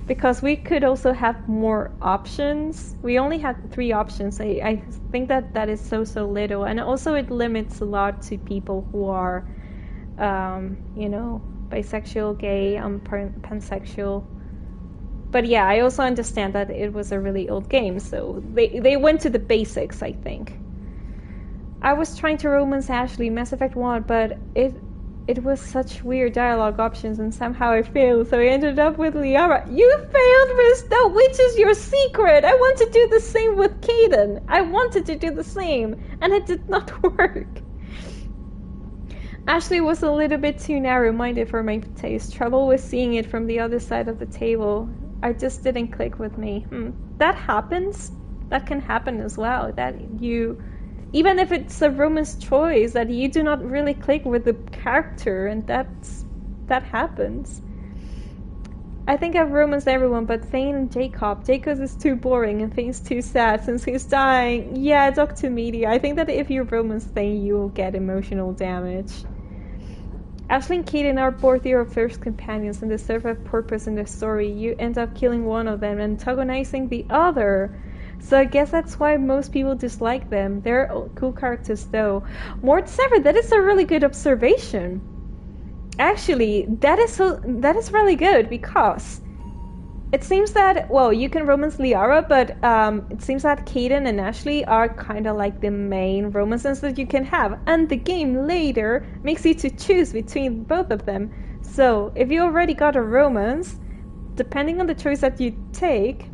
Because we could also have more options. We only had 3 options. I think that is so little. And also it limits a lot to people who are, you know, bisexual, gay, pansexual. But yeah, I also understand that it was a really old game, so they went to the basics, I think. I was trying to romance Ashley, Mass Effect 1, but it was such weird dialogue options and somehow I failed, so I ended up with Liara. You failed, Rista! Which is your secret? I want to do the same with Kaden. I wanted to do the same, and it did not work. Ashley was a little bit too narrow-minded for my taste. Trouble with seeing it from the other side of the table. I just didn't click with me. That happens. That can happen as well. That you... Even if it's a romance choice, that you do not really click with the character, and that happens. I think I've romanced everyone but Thane and Jacob. Jacob is too boring and Thane's too sad since he's dying. Yeah, Dr. Media. I think that if you romance Thane, you will get emotional damage. Ashley and Kaden are both your first companions and they serve a purpose in the story. You end up killing one of them and antagonizing the other. So I guess that's why most people dislike them. They're cool characters though. Mort Sever, that is a really good observation. Actually, that is really good because it seems that, well, you can romance Liara, but it seems that Kaden and Ashley are kind of like the main romances that you can have. And the game later makes you to choose between both of them. So if you already got a romance, depending on the choice that you take,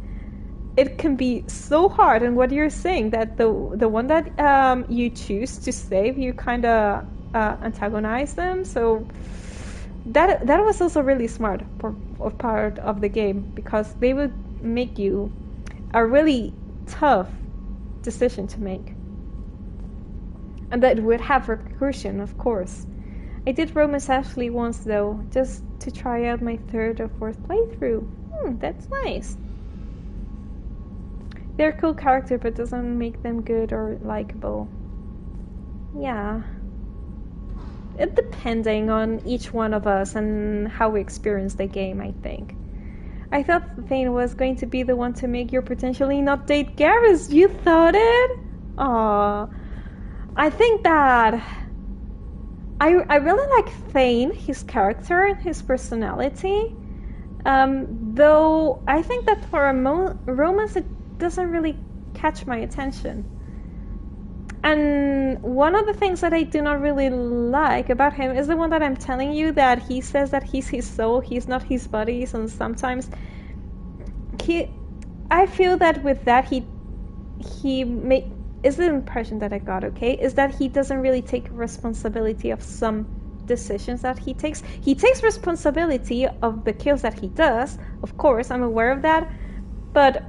it can be so hard. And what you're saying, that the one that you choose to save, you kind of antagonize them. So that was also really smart for part of the game, because they would make you a really tough decision to make. And that would have repercussion, of course. I did romance Ashley once though, just to try out my 3rd or 4th playthrough. That's nice. They're a cool character, but doesn't make them good or likable. Yeah. It depending on each one of us and how we experience the game, I think. I thought Thane was going to be the one to make you potentially not date Garrus. You thought it? Aww. I think that... I really like Thane, his character, his personality. Though I think that for a romance it doesn't really catch my attention. And one of the things that I do not really like about him is the one that I'm telling you, that he says that he's his soul, he's not his body, and sometimes I feel that with that is the impression that I got, okay, is that he doesn't really take responsibility of some decisions that he takes. He takes responsibility of the kills that he does, of course, I'm aware of that, but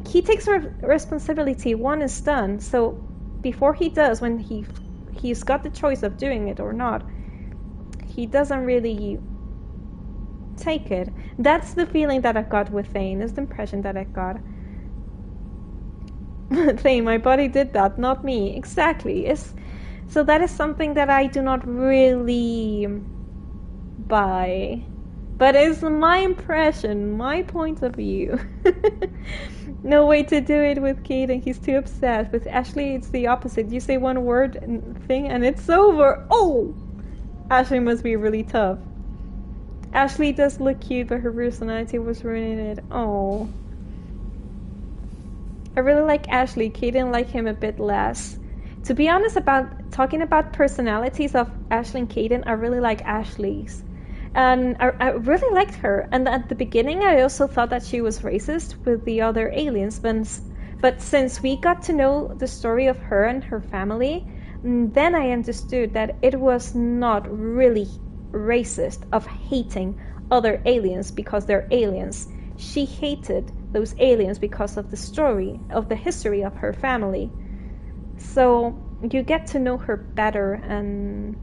he takes responsibility, one is done, so before he does, when he's got the choice of doing it or not, he doesn't really take it. That's the feeling that I got with Thane, is the impression that I got. Thane, my body did that, not me. Exactly. So that is something that I do not really buy. but it's my impression, my point of view. No way to do it with Caden, he's too obsessed. With Ashley, it's the opposite. You say one word thing and it's over. Oh! Ashley must be really tough. Ashley does look cute, but her personality was ruining it. Oh. I really like Ashley. Caden like him a bit less. To be honest, about talking about personalities of Ashley and Caden, I really like Ashley's. And I really liked her. And at the beginning, I also thought that she was racist with the other aliens. But since we got to know the story of her and her family, then I understood that it was not really racist of hating other aliens because they're aliens. She hated those aliens because of the story, of the history of her family. So you get to know her better, and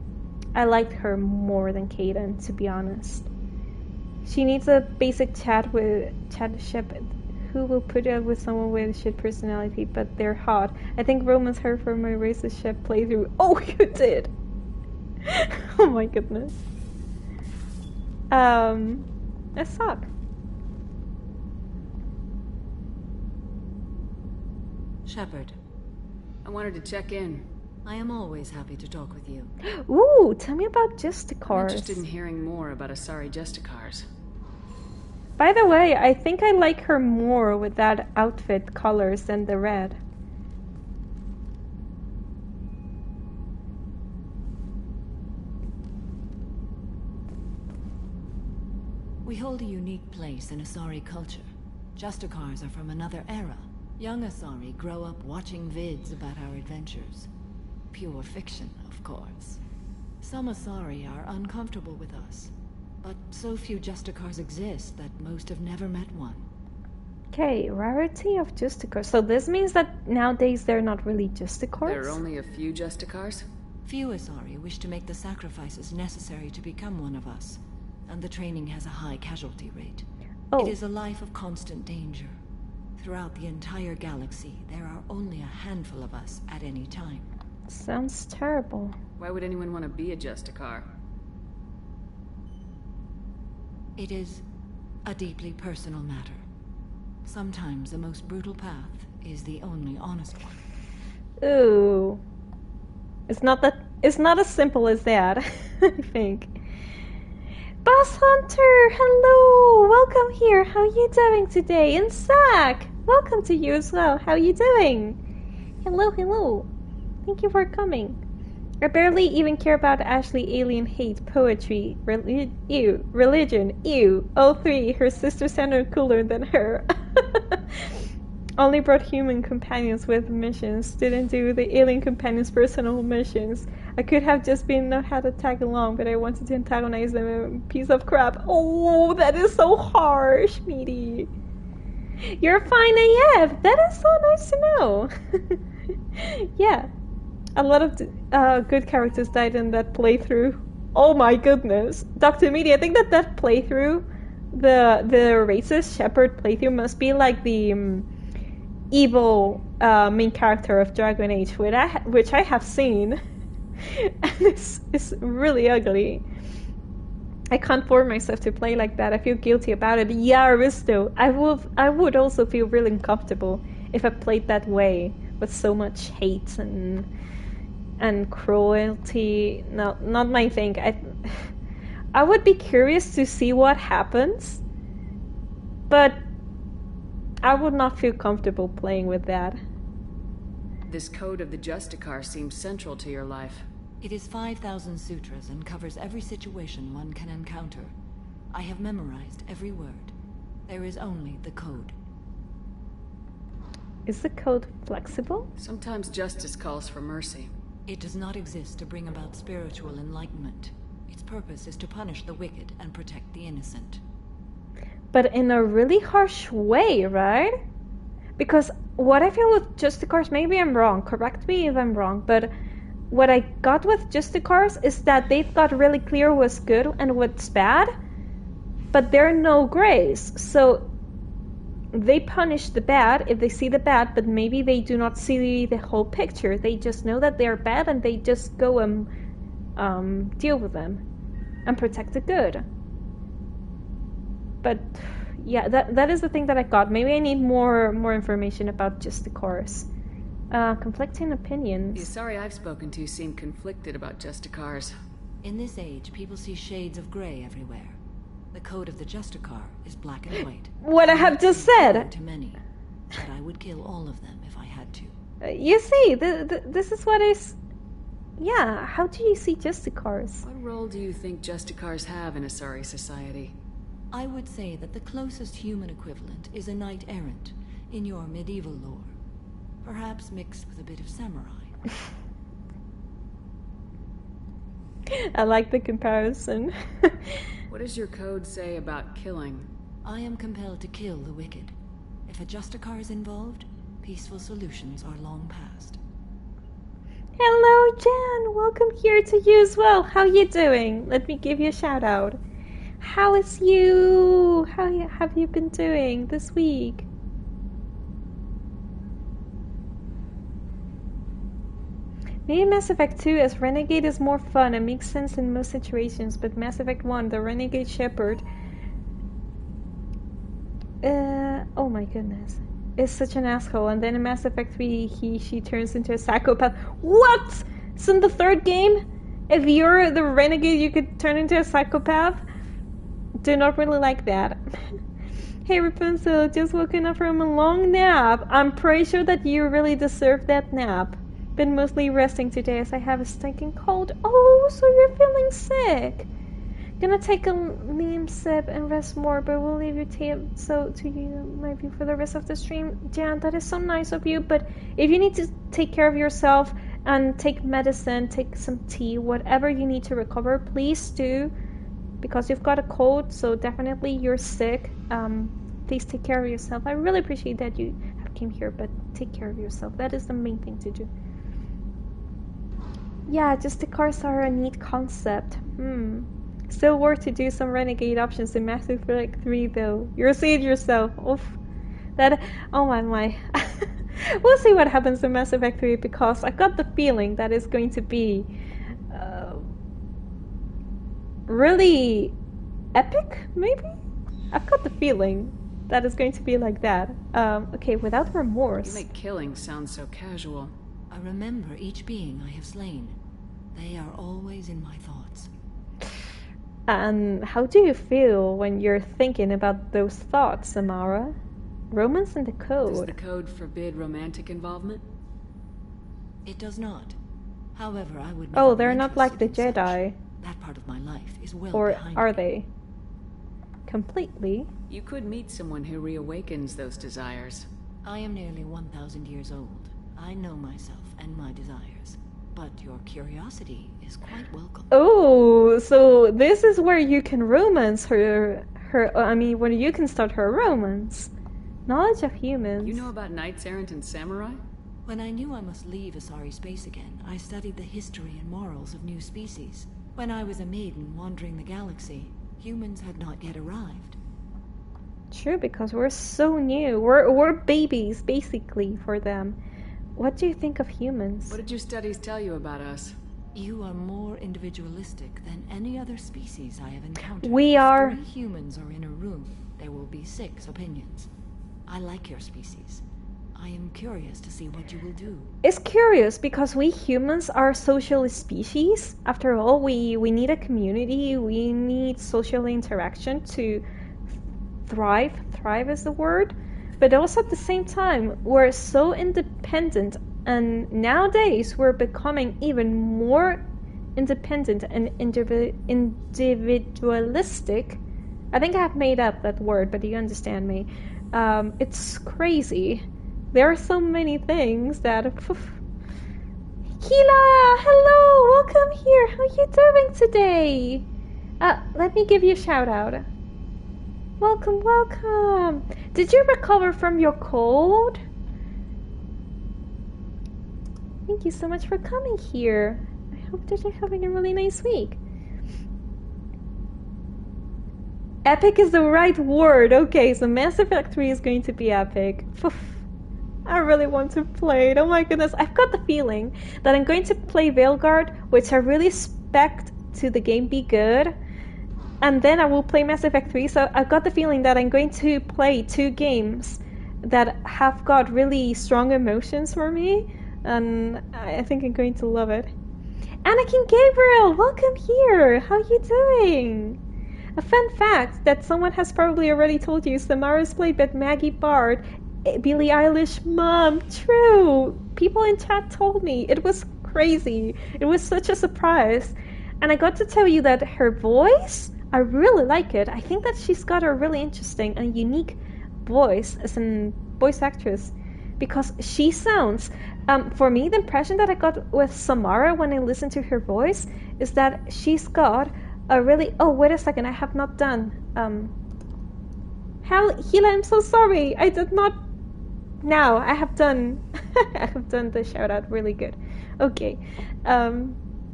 I liked her more than Caden, to be honest. She needs a basic chat Shepard. Who will put up with someone with shit personality, but they're hot. I think Roman's her for my racist Shep playthrough. Oh, you did! Oh my goodness. That suck. Shepard. I wanted to check in. I am always happy to talk with you. Ooh, tell me about Justicars. I'm interested in hearing more about Asari Justicars. By the way, I think I like her more with that outfit colors than the red. We hold a unique place in Asari culture. Justicars are from another era. Young Asari grow up watching vids about our adventures. Pure fiction, of course. Some Asari are uncomfortable with us, but so few Justicars exist that most have never met one. Okay, rarity of Justicars. So this means that nowadays they're not really Justicars? There are only a few Justicars? Few Asari wish to make the sacrifices necessary to become one of us, and the training has a high casualty rate. Oh. It is a life of constant danger. Throughout the entire galaxy, there are only a handful of us at any time. Sounds terrible. Why would anyone want to be a Justicar? It is a deeply personal matter. Sometimes the most brutal path is the only honest one. Ooh. It's not as simple as that, I think. Boss Hunter, hello! Welcome here. How are you doing today? And Zach, welcome to you as well. How are you doing? Hello, hello. Thank you for coming. I barely even care about Ashley, alien hate, poetry, religion, ew. All three, her sister sounded cooler than her. Only brought human companions with missions, didn't do the alien companions' personal missions. I could have just been not had to tag along, but I wanted to antagonize them. Piece of crap. Oh, that is so harsh, Meaty. You're fine AF. That is so nice to know. Yeah. A lot of good characters died in that playthrough. Oh my goodness. Dr. Meaty, I think that playthrough, the racist Shepard playthrough must be like the evil main character of Dragon Age, which I have seen. And it's really ugly. I can't force myself to play like that. I feel guilty about it. Yeah, Aristo, I would also feel really uncomfortable if I played that way with so much hate and cruelty. No, not my thing. I would be curious to see what happens, but I would not feel comfortable playing with that. This code of the Justicar seems central to your life. It is 5,000 sutras and covers every situation one can encounter. I have memorized every word. There is only the code. Is the code flexible? Sometimes justice calls for mercy. It does not exist to bring about spiritual enlightenment. Its purpose is to punish the wicked and protect the innocent. But in a really harsh way, right? Because what I feel with Justicars, maybe I'm wrong, correct me if I'm wrong, but what I got with Justicars is that they've got really clear what's good and what's bad, but there are no grays. So they punish the bad if they see the bad, but maybe they do not see the whole picture. They just know that they're bad and they just go and deal with them and protect the good. But yeah, that is the thing that I got. Maybe I need more information about Justicars. Conflicting opinions. The Asari I've spoken to seem conflicted about Justicars. In this age, people see shades of gray everywhere. The code of the Justicar is black and white. What I have just said! To many, but I would kill all of them if I had to. You see, this is what is... Yeah, how do you see Justicars? What role do you think Justicars have in Asari society? I would say that the closest human equivalent is a knight-errant in your medieval lore. Perhaps mixed with a bit of samurai. I like the comparison. What does your code say about killing? I am compelled to kill the wicked. If a Justicar is involved, peaceful solutions are long past. Hello, Jan! Welcome here to you as well. How you doing? Let me give you a shout out. How is you? How have you been doing this week? Maybe Mass Effect 2 as Renegade is more fun and makes sense in most situations, but Mass Effect 1, the Renegade Shepard, oh my goodness, is such an asshole. And then in Mass Effect 3, she turns into a psychopath. What? So in the third game, if you're the Renegade, you could turn into a psychopath? Do not really like that. Hey Rapunzel, just woken up from a long nap. I'm pretty sure that you really deserve that nap. Been mostly resting today as I have a stinking cold. Oh, so you're feeling sick. Gonna take a neem sip and rest more, but we'll leave your tea so to you, my view, for the rest of the stream. Jan, that is so nice of you, but if you need to take care of yourself and take medicine, take some tea, whatever you need to recover, please do, because you've got a cold, so definitely you're sick. Please take care of yourself. I really appreciate that you have came here, but take care of yourself. That is the main thing to do. Yeah, Justicars are a neat concept. Still worth to do some Renegade options in Mass Effect 3 though. You're seeing yourself. Oof. That, oh my. We'll see what happens in Mass Effect 3 because I got the feeling that it's going to be really epic, maybe? I've got the feeling that it's going to be like that. Okay, without remorse. You make killing sound so casual. I remember each being I have slain. They are always in my thoughts. And how do you feel when you're thinking about those thoughts, Samara? Romance in the code. Does the code forbid romantic involvement? It does not. However, I would. Oh, they're not like the Jedi. That part of my life is well or behind are me. They? Completely. You could meet someone who reawakens those desires. I am nearly 1,000 years old. I know myself and my desires. But your curiosity is quite welcome. Oh, so this is where you can romance her. I mean, where you can start her romance. Knowledge of humans. You know about knights errant and samurai? When I knew I must leave Asari space again, I studied the history and morals of new species. When I was a maiden wandering the galaxy, humans had not yet arrived. True, because we're so new. We're babies, basically, for them. What do you think of humans? What did your studies tell you about us? You are more individualistic than any other species I have encountered. We are. If 3 humans are in a room, there will be 6 opinions. I like your species. I am curious to see what you will do. It's curious because we humans are a social species. After all, we need a community. We need social interaction to thrive. Thrive is the word. But also at the same time, we're so independent, and nowadays we're becoming even more independent and individualistic. I think I've made up that word, but you understand me. It's crazy. There are so many things that... Kila! Hello! Welcome here! How are you doing today? Let me give you a shout out. Welcome, welcome! Did you recover from your cold? Thank you so much for coming here. I hope that you're having a really nice week. Epic is the right word. Okay, so Mass Effect 3 is going to be epic. I really want to play it. Oh my goodness. I've got the feeling that I'm going to play Veilguard, which I really expect to the game be good. and then I will play Mass Effect 3. So I've got the feeling that I'm going to play 2 games that have got really strong emotions for me, and I think I'm going to love it. Anakin Gabriel, welcome here. How are you doing? A fun fact that someone has probably already told you: Samara's played by Maggie Bard, Billie Eilish mom. True. People in chat told me. It was crazy. It was such a surprise. And I got to tell you that her voice, I really like it. I think that she's got a really interesting and unique voice as a voice actress, because she sounds, for me, the impression that I got with Samara when I listened to her voice is that she's got a really, oh, wait a second, I have not done, Hila, I'm so sorry, I did not, now, I have done, I have done the shout out really good. Okay,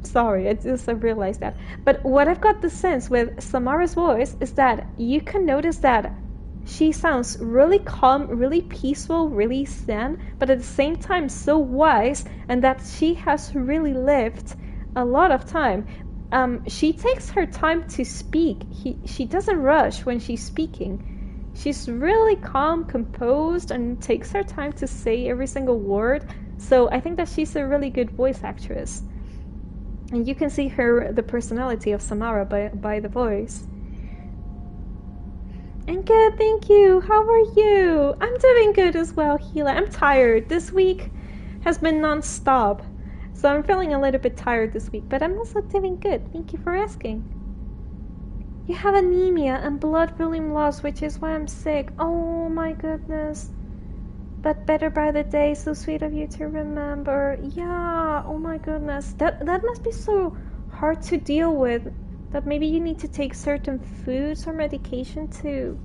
sorry, I realized that. But what I've got the sense with Samara's voice is that you can notice that she sounds really calm, really peaceful, really zen, but at the same time so wise, and that she has really lived a lot of time. She takes her time to speak. She doesn't rush when she's speaking. She's really calm, composed, and takes her time to say every single word. So I think that she's a really good voice actress. And you can see the personality of Samara by the voice. I'm good, thank you. How are you? I'm doing good as well, Hila. I'm tired. This week has been non-stop. So I'm feeling a little bit tired this week, but I'm also doing good. Thank you for asking. You have anemia and blood volume loss, which is why I'm sick. Oh my goodness. But better by the day. So sweet of you to remember. Yeah, oh my goodness. That must be so hard to deal with. That maybe you need to take certain foods or medication to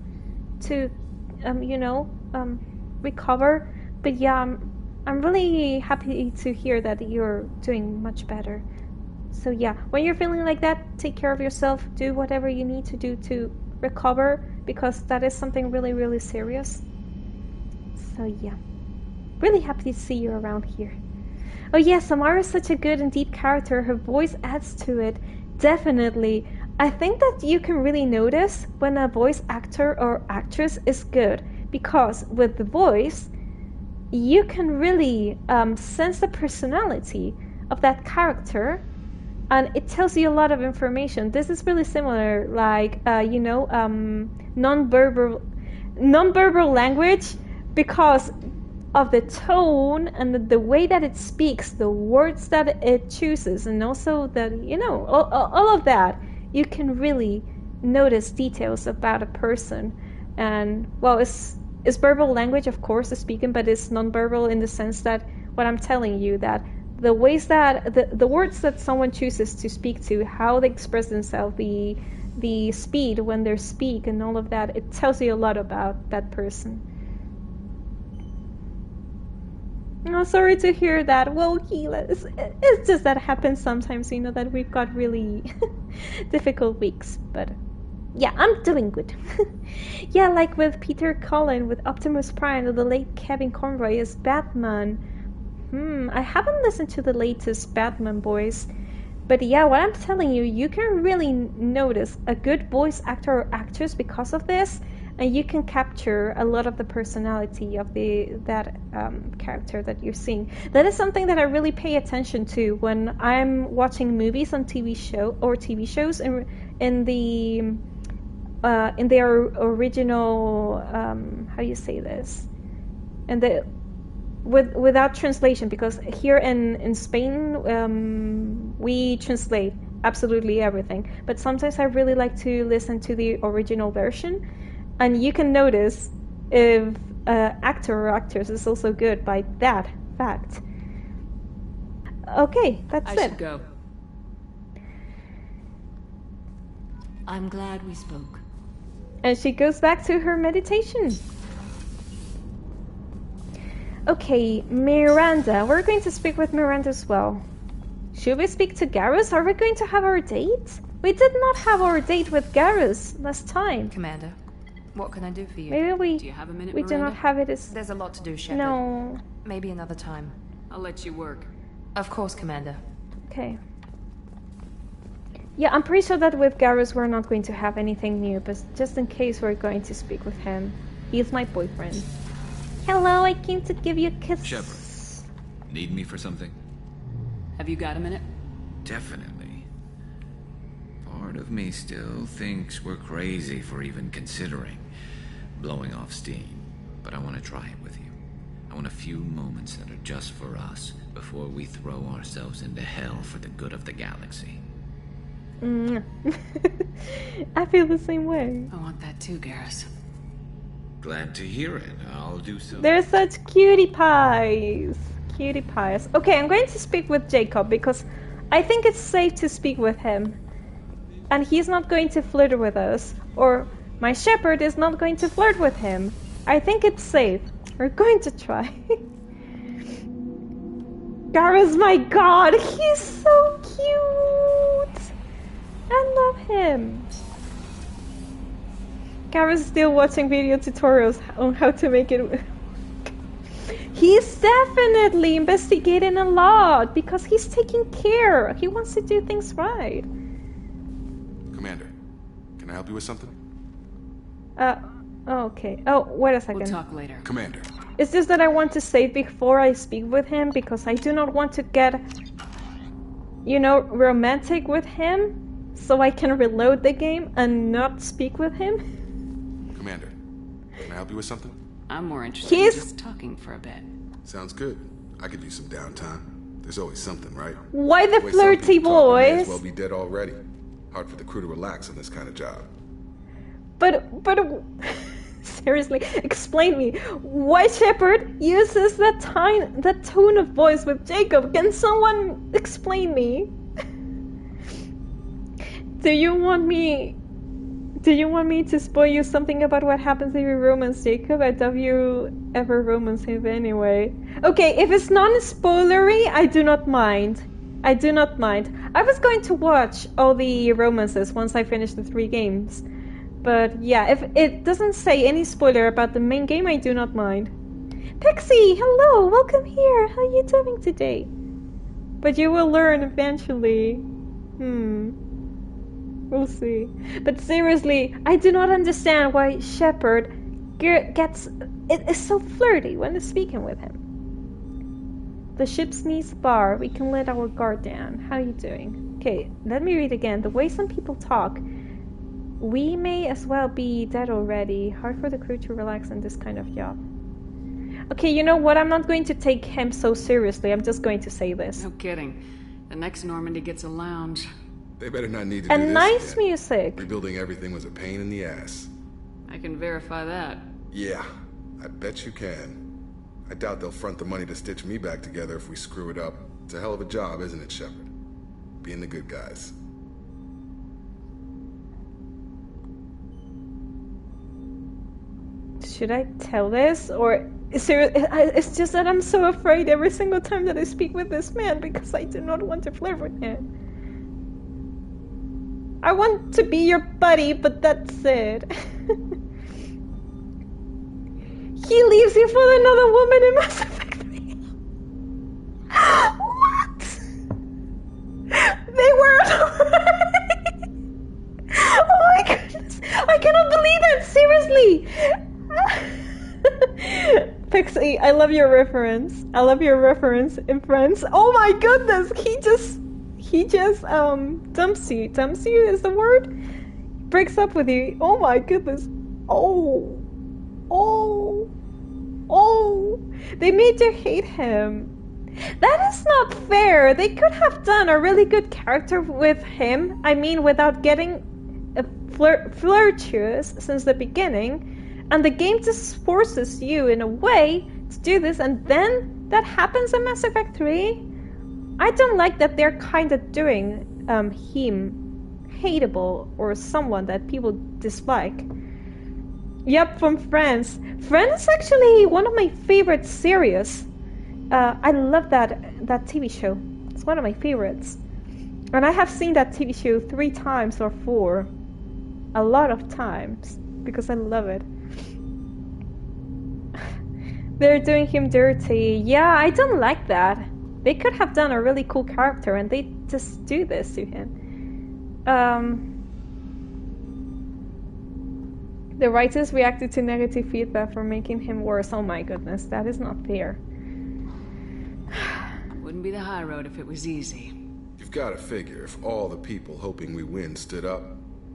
recover. But yeah, I'm really happy to hear that you're doing much better. So yeah, when you're feeling like that, take care of yourself. Do whatever you need to do to recover, because that is something really, really serious. So yeah, really happy to see you around here. Oh yeah, Samara is such a good and deep character. Her voice adds to it. Definitely. I think that you can really notice when a voice actor or actress is good, because with the voice, you can really sense the personality of that character, and it tells you a lot of information. This is really similar, like non-verbal language, because of the tone and the way that it speaks, the words that it chooses, and also that, all of that, you can really notice details about a person. And well, it's verbal language, of course, is speaking, but it's non-verbal in the sense that what I'm telling you, that the ways that the words that someone chooses to speak to, how they express themselves, the speed when they speak, and all of that, it tells you a lot about that person. Oh, sorry to hear that. Well, it's just that happens sometimes, that we've got really difficult weeks. But yeah, I'm doing good. Yeah, like with Peter Cullen, with Optimus Prime, or the late Kevin Conroy as Batman. I haven't listened to the latest Batman voice. But yeah, what I'm telling you, you can really notice a good voice actor or actress because of this. And you can capture a lot of the personality of that character that you're seeing. That is something that I really pay attention to when I'm watching movies on TV shows in their original, how do you say this? And without translation, because here in Spain we translate absolutely everything. But sometimes I really like to listen to the original version. And you can notice if an actor or actress is also good by that fact. Okay, that's it. I should go. I'm glad we spoke. And she goes back to her meditation. Okay, Miranda. We're going to speak with Miranda as well. Should we speak to Garrus? Are we going to have our date? We did not have our date with Garrus last time. Commander. What can I do for you? Maybe Do you have a minute, we do Miranda? not have it as... There's a lot to do, Shepard. No. Maybe another time. I'll let you work. Of course, Commander. Okay. Yeah, I'm pretty sure that with Garrus we're not going to have anything new, but just in case we're going to speak with him. He's my boyfriend. Hello, I came to give you a kiss. Shepard, need me for something? Have you got a minute? Definitely. Part of me still thinks we're crazy for even considering blowing off steam, but I want to try it with you. I want a few moments that are just for us before we throw ourselves into hell for the good of the galaxy. I feel the same way. I want that too, Garrus. Glad to hear it. I'll do so. They're such cutie pies. Cutie pies. Okay, I'm going to speak with Jacob because I think it's safe to speak with him. And he's not going to flirt with us. Or my Shepard is not going to flirt with him. I think it's safe. We're going to try. Garrus, my god, he's so cute. I love him. Garrus is still watching video tutorials on how to make it. He's definitely investigating a lot because he's taking care. He wants to do things right. Commander, can I help you with something? Okay. Oh, wait a second. We'll talk later. Commander. It's just that I want to save before I speak with him because I do not want to get, you know, romantic with him so I can reload the game and not speak with him. Commander, can I help you with something? I'm more interested in just talking for a bit. Sounds good. I could use some downtime. There's always something, right? Why the flirty voice? May as well be dead already. Hard for the crew to relax on this kind of job. But seriously, explain me why Shepard uses that tone of voice with Jacob. Can someone explain me? Do you want me to spoil you something about what happens if you romance Jacob? I doubt you ever romance him anyway. Okay, if it's non-spoilery, I do not mind. I was going to watch all the romances once I finish the 3 games. But yeah, if it doesn't say any spoiler about the main game, I do not mind. Pixie, hello, welcome here. How are you doing today? But you will learn eventually. We'll see. But seriously, I do not understand why Shepard is so flirty when speaking with him. The ship needs a bar. We can let our guard down. How are you doing? Okay, let me read again. The way some people talk. We may as well be dead already. Hard for the crew to relax in this kind of job. Okay, you know what? I'm not going to take him so seriously. I'm just going to say this. No kidding. The next Normandy gets a lounge. They better not need to do this. And nice music. Rebuilding everything was a pain in the ass. I can verify that. Yeah, I bet you can. I doubt they'll front the money to stitch me back together if we screw it up. It's a hell of a job, isn't it, Shepard? Being the good guys. Should I tell this? Or it's just that I'm so afraid every single time that I speak with this man because I do not want to flirt with him. I want to be your buddy, but that's it. He leaves you for another woman in Mass Effect 3. What? They weren't alright. Oh my goodness. I cannot believe it. Seriously. Pixie, I love your reference. In Friends. Oh my goodness. He just dumps you. Dumps you is the word? Breaks up with you. Oh my goodness. Oh. They made you hate him. That is not fair. They could have done a really good character with him. I mean, without getting flirtatious since the beginning. And the game just forces you in a way to do this, and then that happens in Mass Effect 3. I don't like that they're kind of doing him hateable or someone that people dislike. Yep, from Friends. Friends is actually one of my favorite series. I love that TV show. It's one of my favorites. And I have seen that TV show 3 times or 4. A lot of times. Because I love it. They're doing him dirty. Yeah, I don't like that. They could have done a really cool character and they just do this to him. The writers reacted to negative feedback for making him worse. Oh my goodness, that is not fair. Wouldn't be the high road if it was easy. You've got to figure if all the people hoping we win stood up,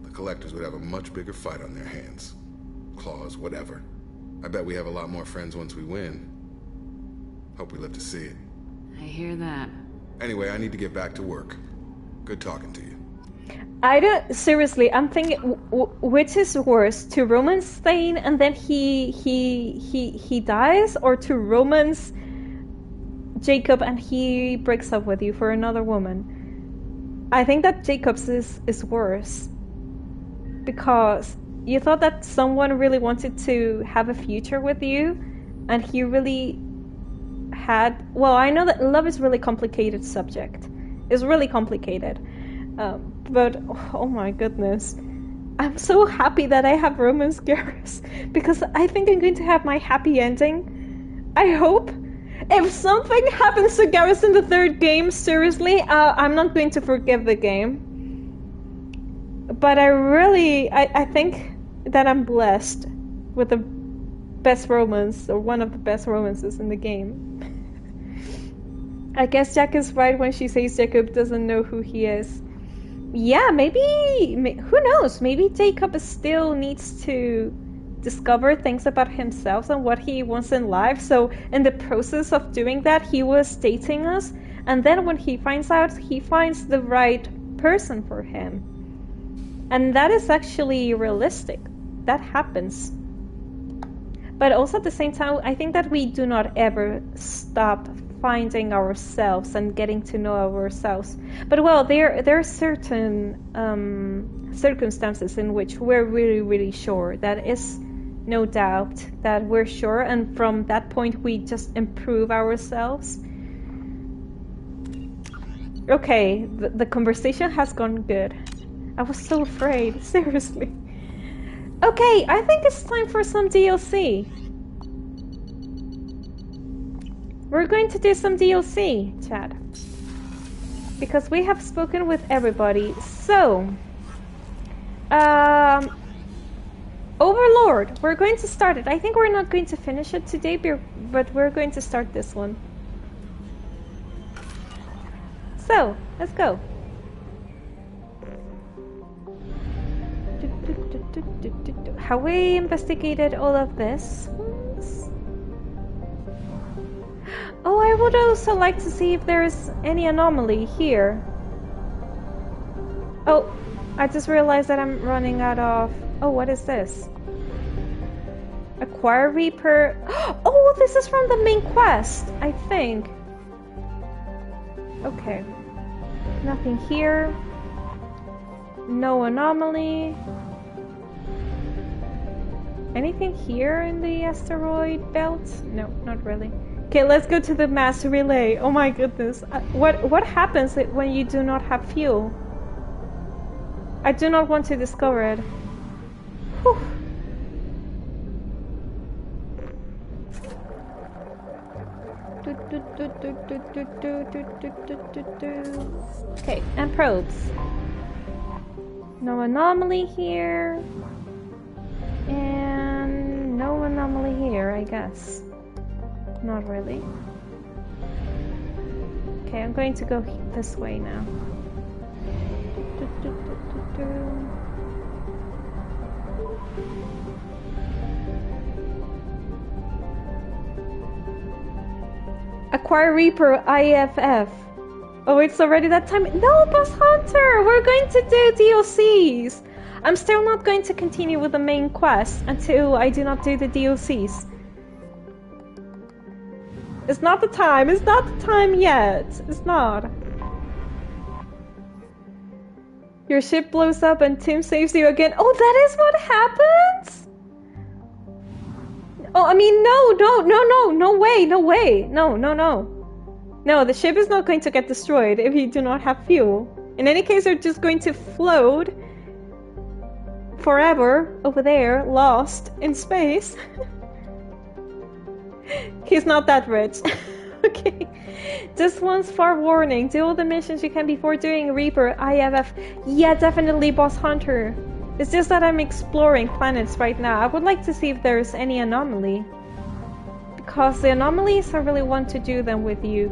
the collectors would have a much bigger fight on their hands. Claws, whatever. I bet we have a lot more friends once we win. Hope we live to see it. I hear that. Anyway, I need to get back to work. Good talking to you. I don't, seriously, I'm thinking, which is worse, to romance Thane and then he dies, or to romance Jacob and he breaks up with you for another woman? I think that Jacob's is worse, because you thought that someone really wanted to have a future with you, and he really had, well, I know that love is a really complicated subject. It's really complicated. But, oh my goodness. I'm so happy that I have romance Garrus, because I think I'm going to have my happy ending. I hope. If something happens to Garrus in the third game, seriously, I'm not going to forgive the game. But I think that I'm blessed with the best romance, or one of the best romances in the game. I guess Jack is right when she says Jacob doesn't know who he is. Yeah, maybe, who knows, maybe Jacob still needs to discover things about himself and what he wants in life, so in the process of doing that he was dating us, and then when he finds out, he finds the right person for him. And that is actually realistic. That happens. But also at the same time, I think that we do not ever stop finding ourselves and getting to know ourselves. But well, there are certain circumstances in which we're really, really sure. That is no doubt that we're sure, and from that point we just improve ourselves. Okay, the conversation has gone good. I was so afraid, seriously. Okay, I think it's time for some DLC. We're going to do some DLC, Chad. Because we have spoken with everybody. So, Overlord, we're going to start it. I think we're not going to finish it today, but we're going to start this one. So, let's go. Have we investigated all of this? Oh, I would also like to see if there's any anomaly here. Oh, I just realized that I'm running out of... Oh, what is this? Acquire Reaper... Oh, this is from the main quest, I think. Okay. Nothing here. No anomaly. Anything here in the asteroid belt? No, not really. Okay, let's go to the mass relay. Oh my goodness. What happens when you do not have fuel? I do not want to discover it. Whew. Okay, and probes. No anomaly here. And no anomaly here, I guess. Not really. Okay, I'm going to go this way now. Acquire Reaper IFF. Oh, it's already that time. No, Boss Hunter! We're going to do DLCs! I'm still not going to continue with the main quest until I do not do the DLCs. It's not the time. It's not the time yet. It's not. Your ship blows up and Tim saves you again. Oh, that is what happens? Oh, I mean, no way, no, the ship is not going to get destroyed if you do not have fuel. In any case, you're just going to float forever over there, lost in space. He's not that rich. Okay. Just once far warning. Do all the missions you can before doing Reaper, IFF. Yeah, definitely Boss Hunter. It's just that I'm exploring planets right now. I would like to see if there's any anomaly. Because the anomalies, I really want to do them with you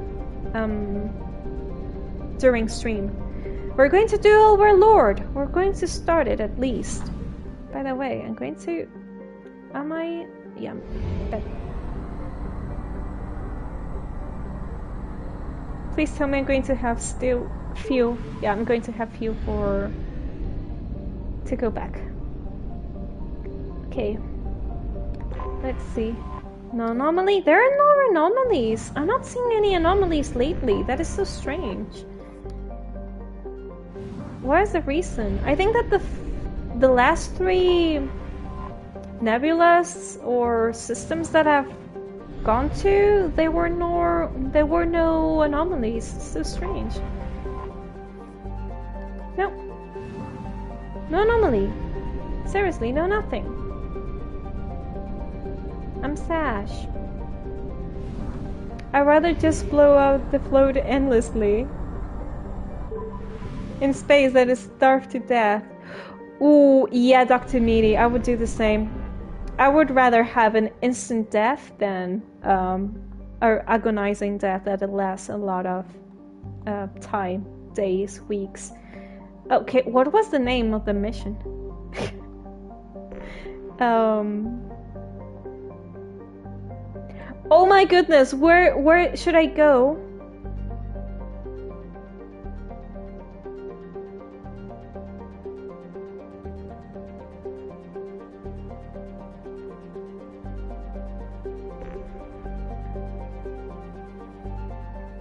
during stream. We're going to do Overlord. We're going to start it at least. By the way, I'm going to... Am I... Yeah. But... Please tell me I'm going to have still fuel. Yeah, I'm going to have fuel for... to go back. Okay. Let's see. No anomaly? There are no anomalies. I'm not seeing any anomalies lately. That is so strange. What is the reason? I think that the last 3 nebulas or systems that I've gone to, there were no anomalies. It's so strange. No. No anomaly. Seriously, no nothing. I'm sash. I'd rather just blow out the float endlessly. In space that is starved to death. Ooh, yeah, Dr. Meaty, I would do the same. I would rather have an instant death than or agonizing death that lasts a lot of time, days, weeks. Okay, what was the name of the mission? Oh my goodness, where should I go?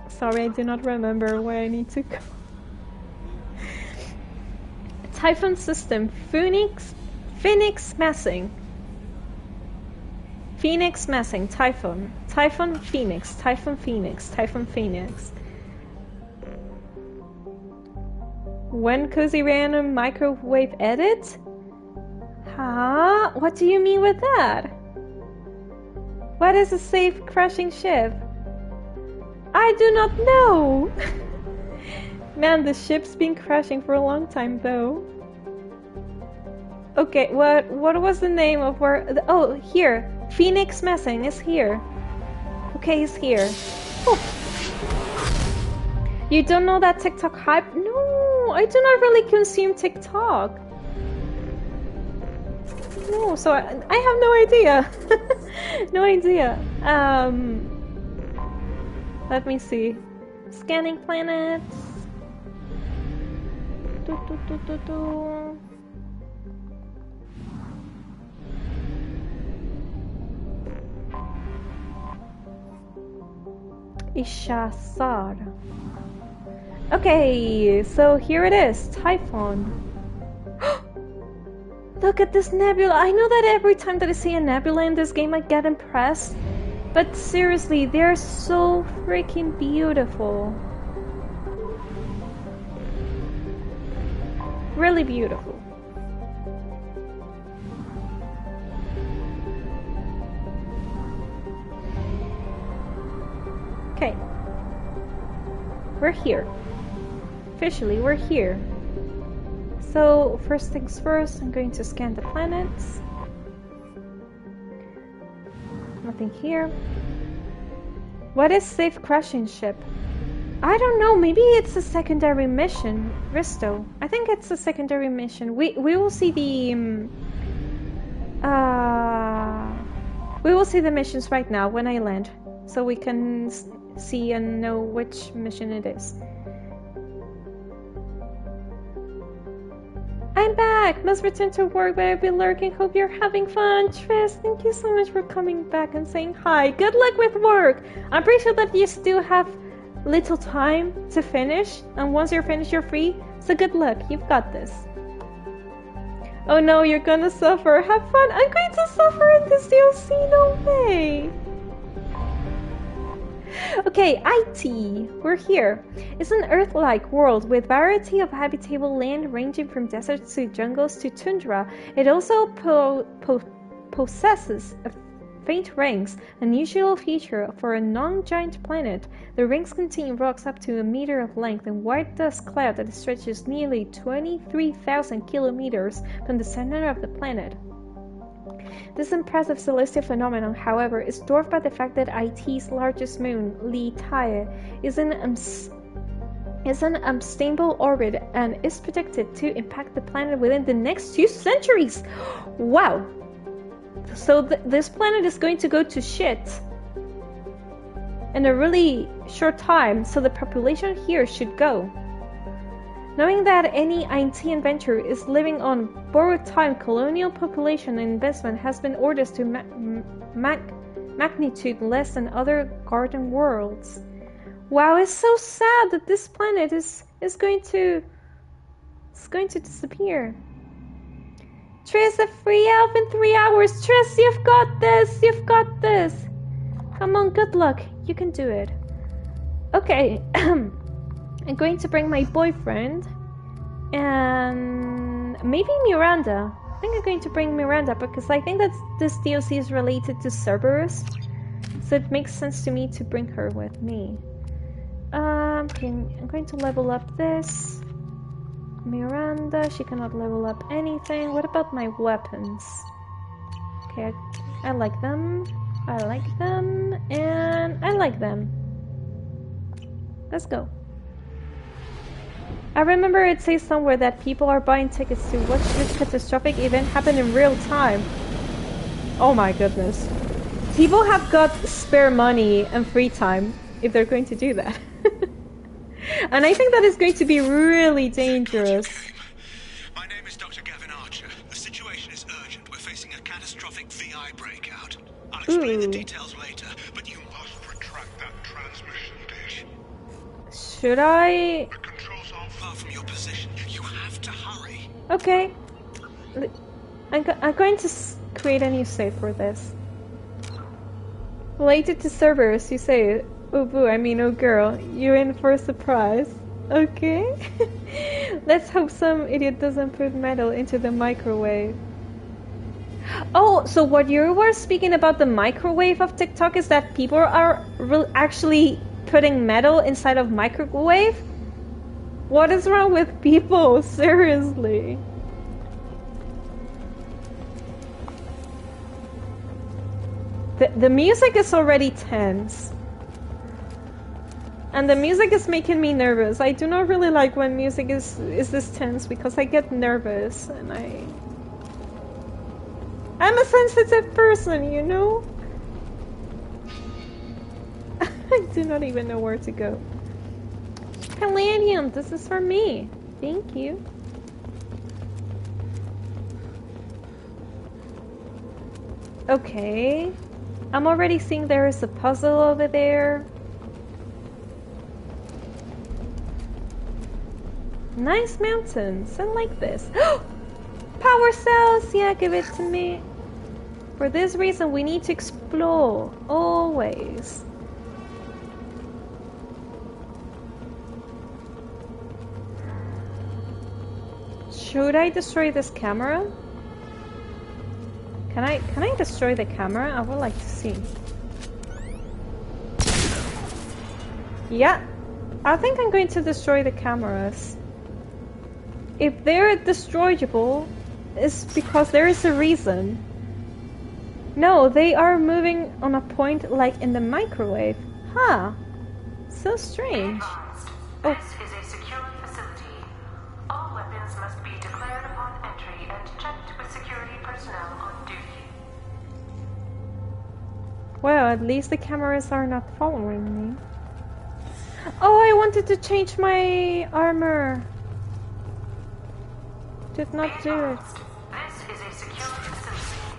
Sorry, I do not remember where I need to go. Typhon system, Phoenix Messing. Phoenix Messing, Typhon. Typhon Phoenix, Typhon Phoenix, Typhon Phoenix. When Cozy Random microwave edit? Huh? What do you mean with that? What is a safe crashing ship? I do not know! Man, the ship's been crashing for a long time though. Okay, what was the name of where... Oh, here! Phoenix Messing is here. Okay, he's here. Oh. You don't know that TikTok hype? No, I do not really consume TikTok. No, so I have no idea. No idea. Let me see. Scanning planets. Ishasar. Okay, so here it is, Typhon. Look at this nebula. I know that every time that I see a nebula in this game I get impressed, but seriously, they're so freaking beautiful. Really beautiful. Okay. We're here. Officially, we're here. So, first things first, I'm going to scan the planets. Nothing here. What is safe crashing ship? I don't know, maybe it's a secondary mission. Risto. I think it's a secondary mission. We will see the we will see the missions right now when I land, so we can see and know which mission it is. I'm back! Must return to work, but I'll be lurking. Hope you're having fun. Triss, thank you so much for coming back and saying hi. Good luck with work! I'm pretty sure that you still have little time to finish, and once you're finished, you're free. So good luck, you've got this. Oh no, you're gonna suffer. Have fun! I'm going to suffer in this DLC, no way! Okay, IT, we're here. It's an Earth-like world with variety of habitable land ranging from deserts to jungles to tundra. It also possesses a faint rings, an unusual feature for a non-giant planet. The rings contain rocks up to 1 meter of length and white dust cloud that stretches nearly 23,000 kilometers from the center of the planet. This impressive celestial phenomenon, however, is dwarfed by the fact that IT's largest moon, Thae, is in an unstable orbit and is predicted to impact the planet within the next 2 centuries. Wow! So this planet is going to go to shit in a really short time, so the population here should go. Knowing that any IT adventurer is living on borrowed time, colonial population and investment has been orders to magnitude less than other garden worlds. Wow, it's so sad that this planet is going to disappear. Triss, a free elf in 3 hours. Triss, you've got this. You've got this. Come on, good luck. You can do it. Okay. I'm going to bring my boyfriend and maybe Miranda. I think I'm going to bring Miranda because I think that this DLC is related to Cerberus, so it makes sense to me to bring her with me. Okay, I'm going to level up this. Miranda, she cannot level up anything. What about my weapons? Okay, I like them. I like them. And I like them. Let's go. I remember it says somewhere that people are buying tickets to watch this catastrophic event happen in real time. Oh my goodness. People have got spare money and free time if they're going to do that. And I think that is going to be really dangerous. My name is Dr. Gavin Archer. The situation is urgent. We're facing a catastrophic VI breakout. I'll explain the details later, but you must retract that transmission dish. Should I? The controls aren't far from your position. You have to hurry. Okay. I'm going to create a new save for this. Related to servers, you say, oh boo, I mean oh girl, you're in for a surprise. Okay. Let's hope some idiot doesn't put metal into the microwave. Oh, so what you were speaking about the microwave of TikTok is that people are actually putting metal inside of microwave? What is wrong with people? Seriously. The music is already tense. And the music is making me nervous. I do not really like when music is this tense because I get nervous and I'm a sensitive person, you know? I do not even know where to go. Palladium, this is for me. Thank you. Okay. I'm already seeing there is a puzzle over there. Nice mountains. I like this. Power cells! Yeah, give it to me. For this reason, we need to explore. Always. Should I destroy this camera? Can I destroy the camera? I would like to see. Yeah. I think I'm going to destroy the cameras. If they're destroyable, it's because there is a reason. No, they are moving on a point like in the microwave. Huh. So strange. This is a secure facility. All weapons must be declared upon entry and checked with security personnel on duty. Well, at least the cameras are not following me. Oh, I wanted to change my armor. Did not do it. This is a secure facility.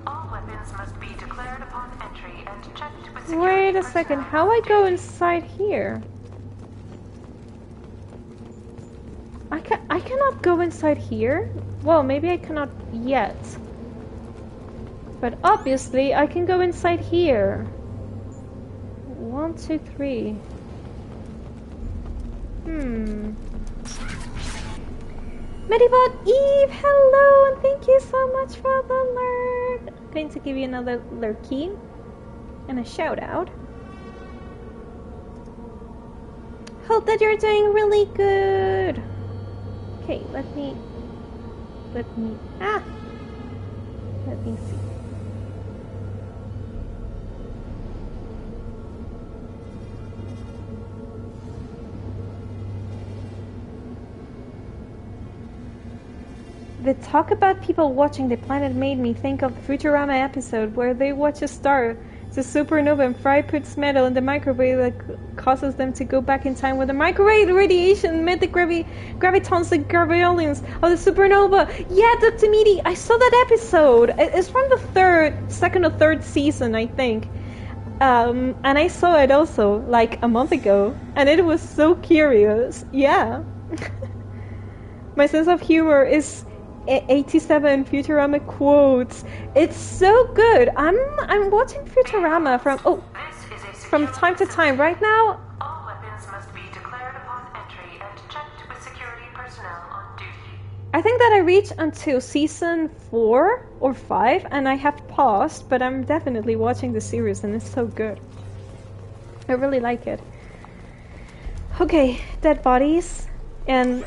All weapons must be declared upon entry and checked with security. Wait a second, how I go inside here? I cannot go inside here? Well, maybe I cannot yet. But obviously I can go inside here. 1, 2, 3. Medibot Eve, hello, and thank you so much for the alert. going to give you another lurkey and a shout out. Hope that you're doing really good. Okay, let me see. The talk about people watching the planet made me think of the Futurama episode where they watch a star, the supernova, and Fry puts metal in the microwave that causes them to go back in time with the microwave radiation met the gravitons and graviolians of the supernova. Yeah, Dr. Meaty, I saw that episode. It's from the second or third season, I think. And I saw it also like a month ago, and it was so curious. Yeah. My sense of humor is 87 Futurama quotes. It's so good. I'm watching Futurama from time to time. Right now, all weapons must be declared upon entry and checked with security personnel on duty. I think that I reached until season 4 or 5, and I have paused, but I'm definitely watching the series, and it's so good. I really like it. Okay, dead bodies, and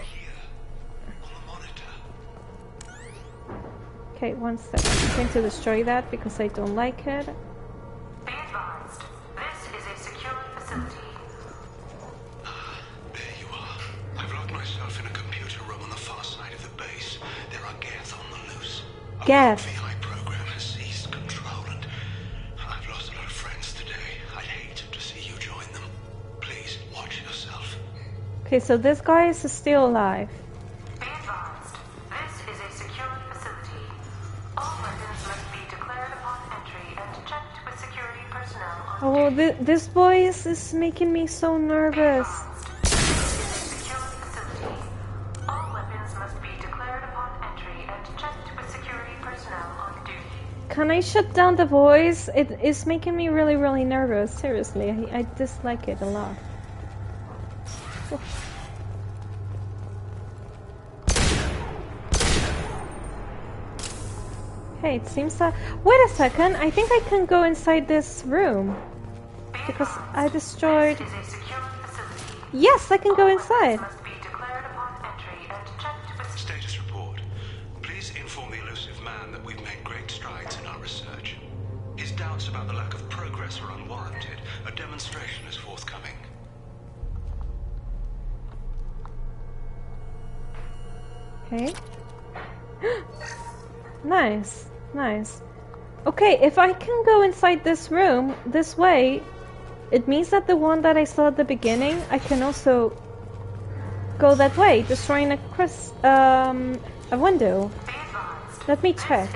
okay, one second. I'm going to destroy that because I don't like it. Be advised, this is a secure facility. There you are. I've locked myself in a computer room on the far side of the base. There are Geth on the loose. Geth. The VI program has seized control, and I've lost a lot of friends today. I'd hate to see you join them. Please watch yourself. Okay, so this guy is still alive. Be advised, this is a secure facility. All weapons must be declared upon entry and checked with security personnel on Oh, this voice is making me so nervous. All weapons must be declared upon entry and checked with security personnel on duty. Can I shut down the voice? It is making me really, really nervous. Seriously, I dislike it a lot. Oh. Hey, it seems that... Wait a second, I think I can go inside this room. Because I destroyed... Yes, I can go inside. Status report. Please inform the elusive man that we've made great strides in our research. His doubts about the lack of progress are unwarranted. A demonstration is forthcoming. Okay. Nice, nice. Okay, if I can go inside this room this way, it means that the one that I saw at the beginning, I can also go that way, destroying a window. Let me check.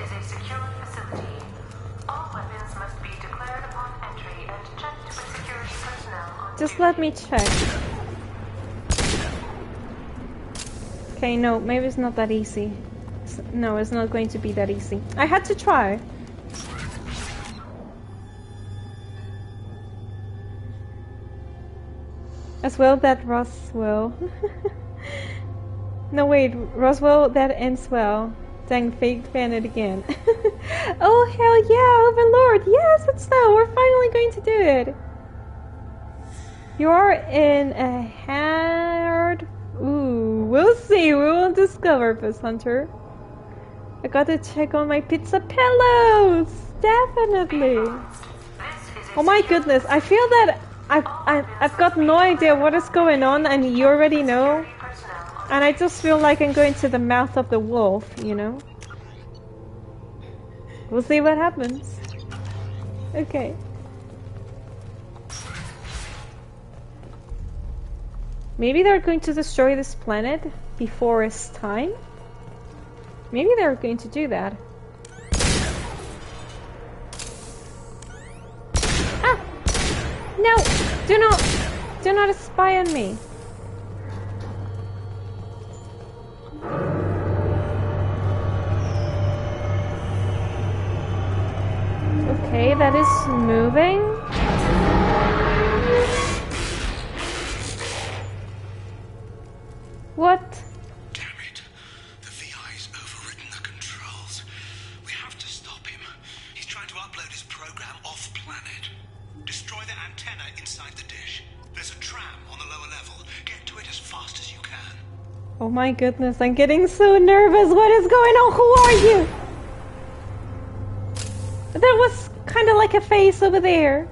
Just let me check. Okay, no, maybe it's not that easy. No, it's not going to be that easy. I had to try. As well, that Roswell. No, wait, Roswell, that ends well. Dang, fake fan it again. Oh, hell yeah, Overlord! Yes, it's so! We're finally going to do it! You are in a hard... Ooh, we'll see, we will discover, Fizz Hunter. I gotta check on my pizza pillows! Definitely! Oh my goodness, I feel that I've got no idea what is going on and you already know. And I just feel like I'm going to the mouth of the wolf, you know? We'll see what happens. Okay. Maybe they're going to destroy this planet before it's time? Maybe they're going to do that. Ah! No! Do not spy on me. Okay, that is moving. What? Damn it. The VI's overridden the controls. We have to stop him. He's Oh my goodness, I'm getting so nervous. What is going on? Who are you? There was kind of like a face over there.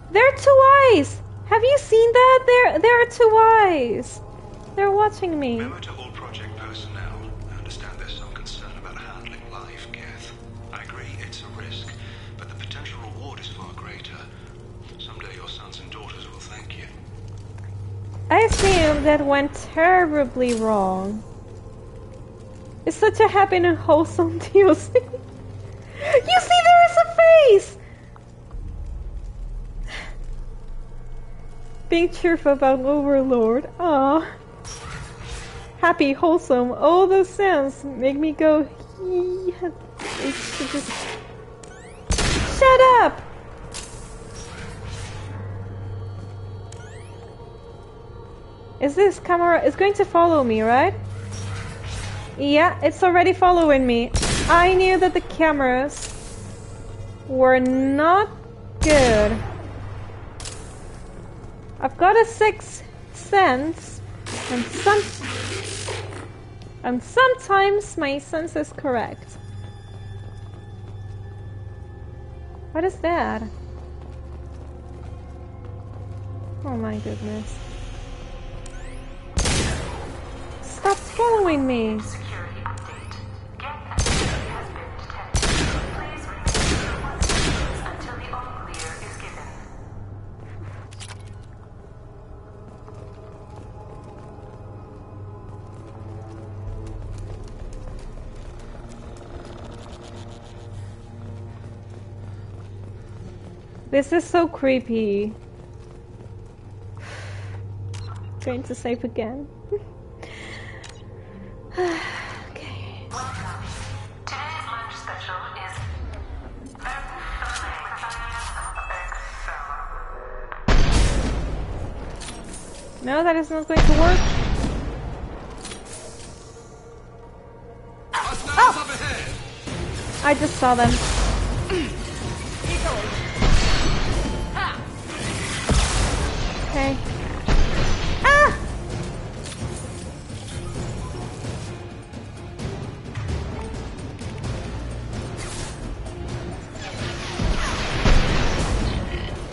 There are two eyes. Have you seen that? There are two eyes. They're watching me. Remember to all project personnel. I understand there's some concern about handling live Geth. I agree it's a risk, but the potential reward is far greater. Someday your sons and daughters will thank you. I assume that went terribly wrong. It's such a happy and wholesome DLC. You see, there is a face! Being cheerful about Overlord. Aww. Happy, wholesome, all those sounds make me go. Just... Shut up! Is this camera? It's going to follow me, right? Yeah, it's already following me. I knew that the cameras were not good. I've got a sixth sense, and sometimes my sense is correct. What is that? Oh my goodness. Stop following me! Security update. Geth activity has been detected. Please remain in your stations until the all clear is given. This is so creepy. Going to save again. Okay. Welcome. Today's lunch special is No, that is not going to work. Oh! I just saw them. Okay. Ah!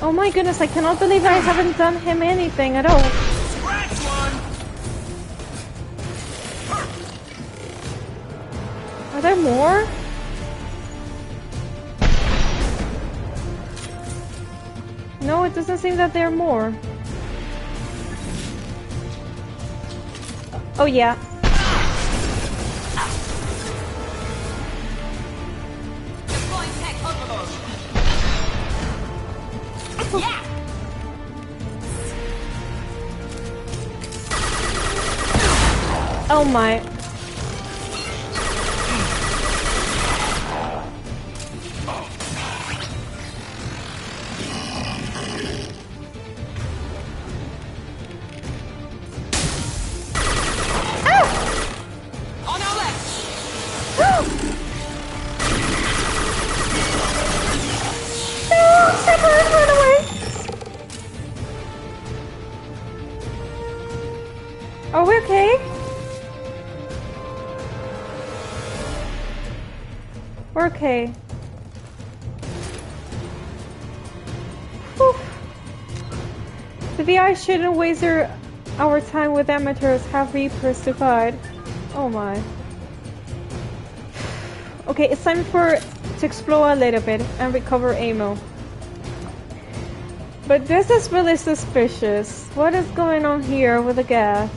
Oh my goodness, I cannot believe I haven't done him anything at all. Scratch one! Are there more? No, it doesn't seem that there are more. Oh yeah. Yeah! Oh my. On our left! No, Shepard, run away! Are we okay? We're okay. Whew. The VI shouldn't waste our time with amateurs. Have Reapers to fight. Oh my. Okay, it's time to explore a little bit and recover ammo. But this is really suspicious. What is going on here with the gas?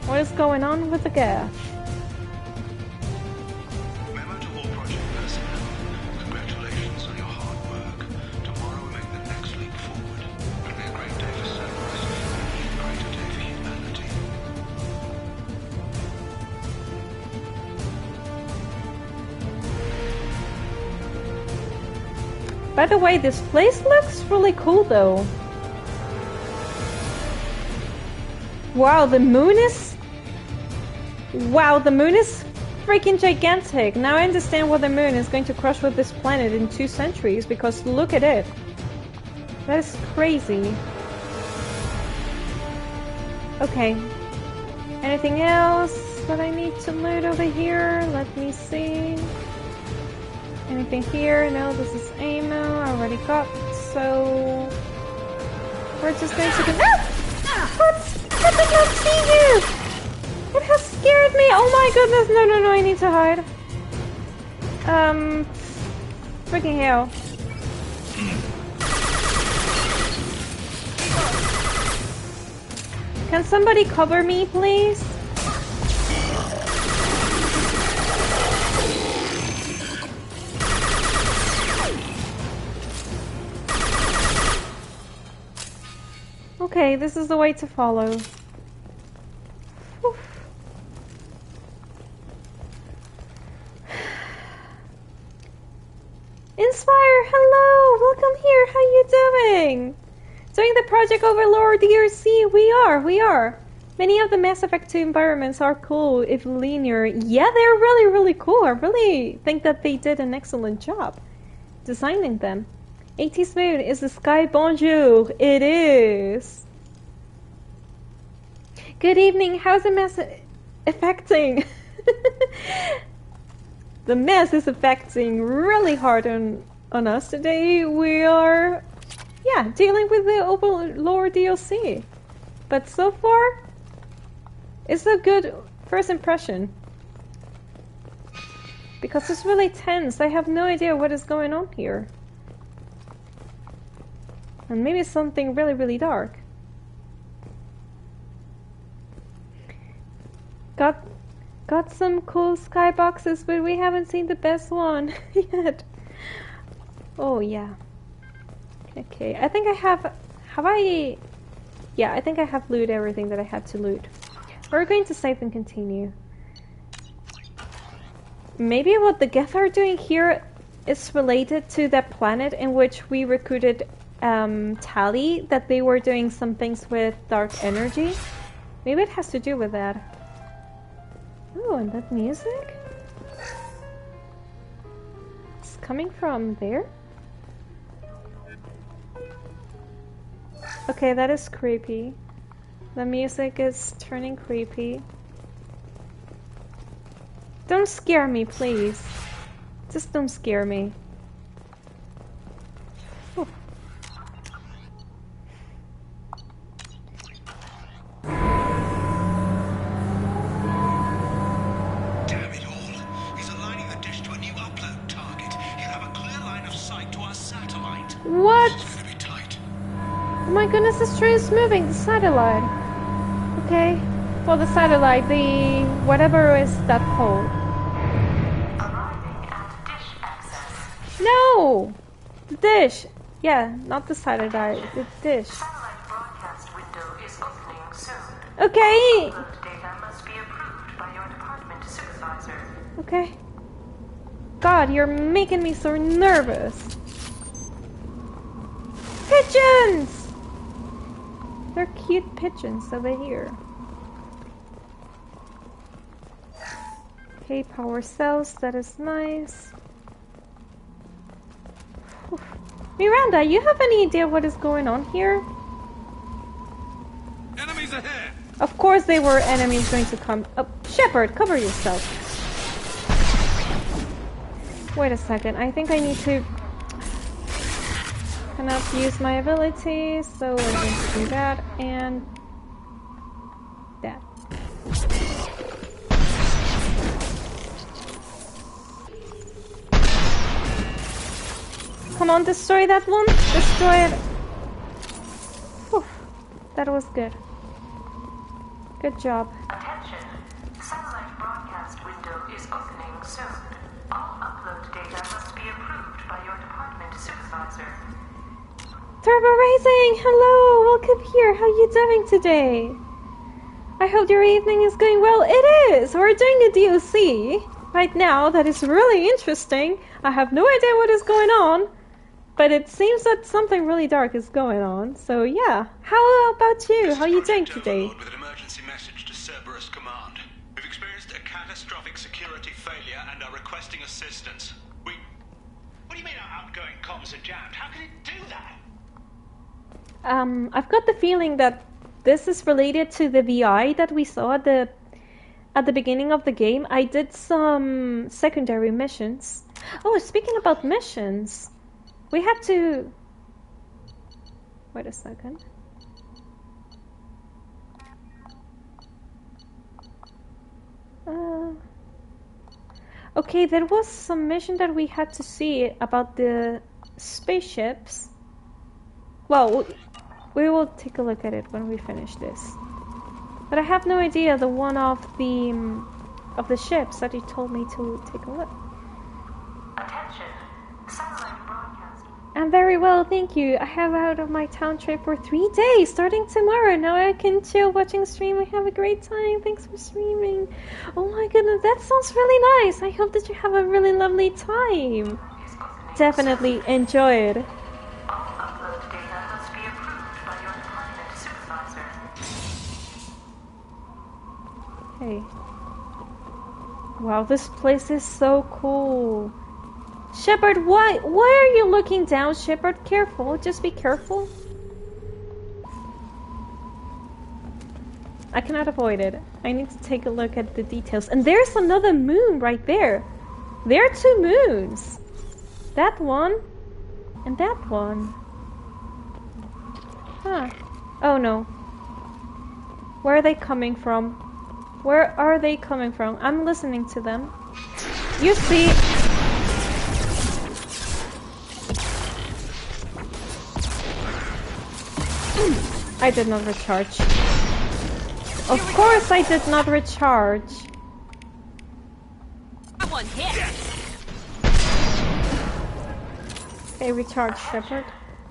What is going on with the gas? Memo to all project personnel. Congratulations on your hard work. Tomorrow we make the next leap forward. It'll be a great day for Cerberus, and an even greater day for humanity. By the way, this place looks really cool though. Wow, the moon is freaking gigantic. Now I understand what the moon is going to crush with this planet in 2 centuries, because look at it. That is crazy. Okay. Anything else that I need to loot over here? Let me see. Anything here? No, this is ammo. I already got, so... we're just going to go... Ah! What? I did not see you! It has scared me! Oh my goodness! No, no, no, I need to hide. Freaking hell. Can somebody cover me, please? Okay, this is the way to follow. Whew. Inspire, hello! Welcome here, how you doing? Doing the Project Overlord DLC, we are. Many of the Mass Effect 2 environments are cool if linear. Yeah, they're really, really cool. I really think that they did an excellent job designing them. 80's moon is the sky bonjour. It is. Good evening. How's the mess affecting? The mess is affecting really hard on us today. We are, yeah, dealing with the Overlord DLC. But so far, it's a good first impression. Because it's really tense. I have no idea what is going on here. And maybe something really, really dark. Got some cool skyboxes, but we haven't seen the best one yet. Oh yeah. Okay, I think I have I? Yeah, I think I have looted everything that I had to loot. We're going to save and continue. Maybe what the Geth are doing here is related to that planet in which we recruited Tali, that they were doing some things with dark energy. Maybe it has to do with that. Oh, and that music? It's coming from there? Okay, that is creepy. The music is turning creepy. Don't scare me, please. Just don't scare me. Ooh. Damn it all. He's aligning the dish to a new upload target. He'll have a clear line of sight to our satellite. What? It's gonna be tight. Oh my goodness, this train is moving. The satellite. Okay. Well, the satellite, the whatever is that called. No! The dish! Yeah, not the satellite, the dish. Satellite broadcast window is opening soon. Okay! Upload data must be approved by your department supervisor. Okay. God, you're making me so nervous. Pigeons! They're cute pigeons over here. Okay, power cells, that is nice. Miranda, you have any idea what is going on here? Enemies ahead! Of course they were enemies going to come. Oh, Shepard, cover yourself. Wait a second, I think I need to... cannot use my abilities, so we're going to do that and... that. Come on, destroy that one. Destroy it. Whew. That was good. Good job. Attention. Satellite broadcast window is opening soon. All upload data must be approved by your department supervisor. Turbo Racing! Hello! Welcome here. How you doing today? I hope your evening is going well. It is! We're doing a DLC right now that is really interesting. I have no idea what is going on. But it seems that something really dark is going on, so yeah. How about you? How are you doing today? With an emergency message to server Cerberus Command. We've experienced a catastrophic security failure and are requesting assistance. What do you mean our outgoing comms are jammed? How can it do that? I've got the feeling that this is related to the VI that we saw at the beginning of the game. I did some secondary missions. Oh, speaking about missions, we have to... Wait a second. Okay, there was some mission that we had to see about the spaceships. Well, we will take a look at it when we finish this. But I have no idea the one of the ships that he told me to take a look. Attention. Satellite broadcast. I'm very well, thank you. I have out of my town trip for 3 days, starting tomorrow. Now I can chill watching stream. I have a great time. Thanks for streaming. Oh my goodness, that sounds really nice. I hope that you have a really lovely time. Definitely enjoy it. All upload data must be approved by your department supervisor. Hey. Wow, this place is so cool. Shepard, why are you looking down, Shepard? Careful, just be careful. I cannot avoid it. I need to take a look at the details. And there's another moon right there. There are 2 moons. That one and that one. Huh. Oh no. Where are they coming from? Where are they coming from? I'm listening to them. You see... I did not recharge. Of course I did not recharge. One hit. Okay, recharge, Shepard.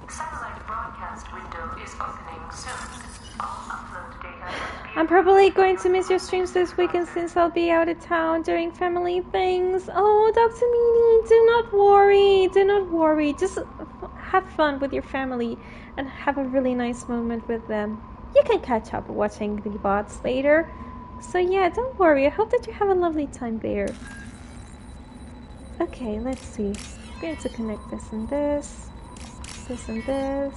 Satellite broadcast window is opening soon. All upload data must be I'm probably going to miss your streams this weekend since I'll be out of town during family things. Oh, Dr. Meanie, do not worry. Do not worry. Just have fun with your family and have a really nice moment with them. You can catch up watching the bots later. So yeah, don't worry. I hope that you have a lovely time there. Okay, let's see. I'm going to connect this and this. This and this.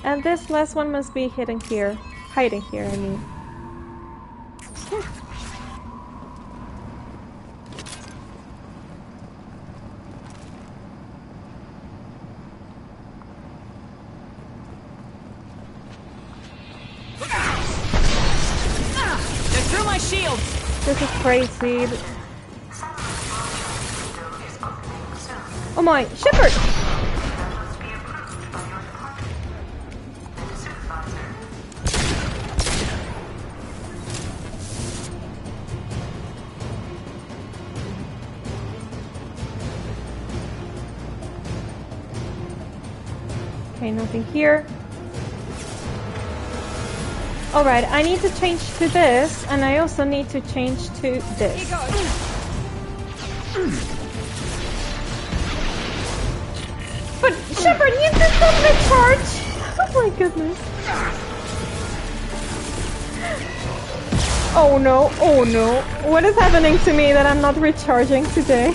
And this last one must be hidden here. Hiding here, I mean. Yeah. Through my shield. This is crazy. Oh my, Shepard! Okay, nothing here. Alright, I need to change to this, and I also need to change to this. But Shepard, you did not recharge! Oh my goodness. Oh no, oh no. What is happening to me that I'm not recharging today?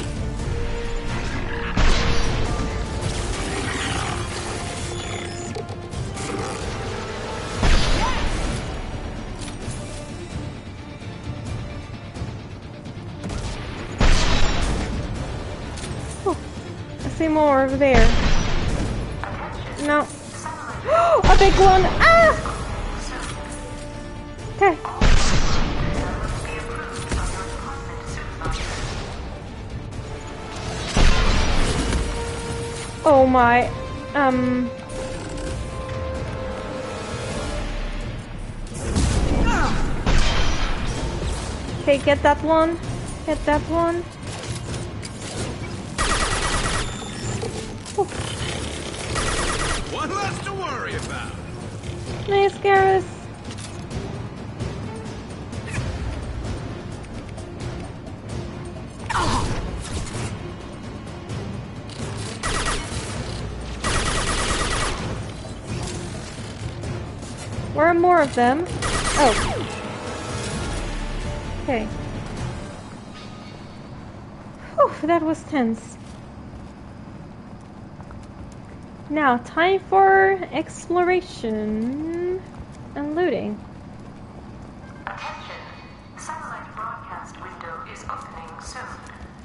More over there. No. A big one! Ah! Okay. Oh my. Okay, get that one. Get that one. One less to worry about. Nice, Garrus. Where are more of them? Oh. Okay. Whew, that was tense. Now, time for exploration and looting. Attention. Satellite broadcast window is opening soon.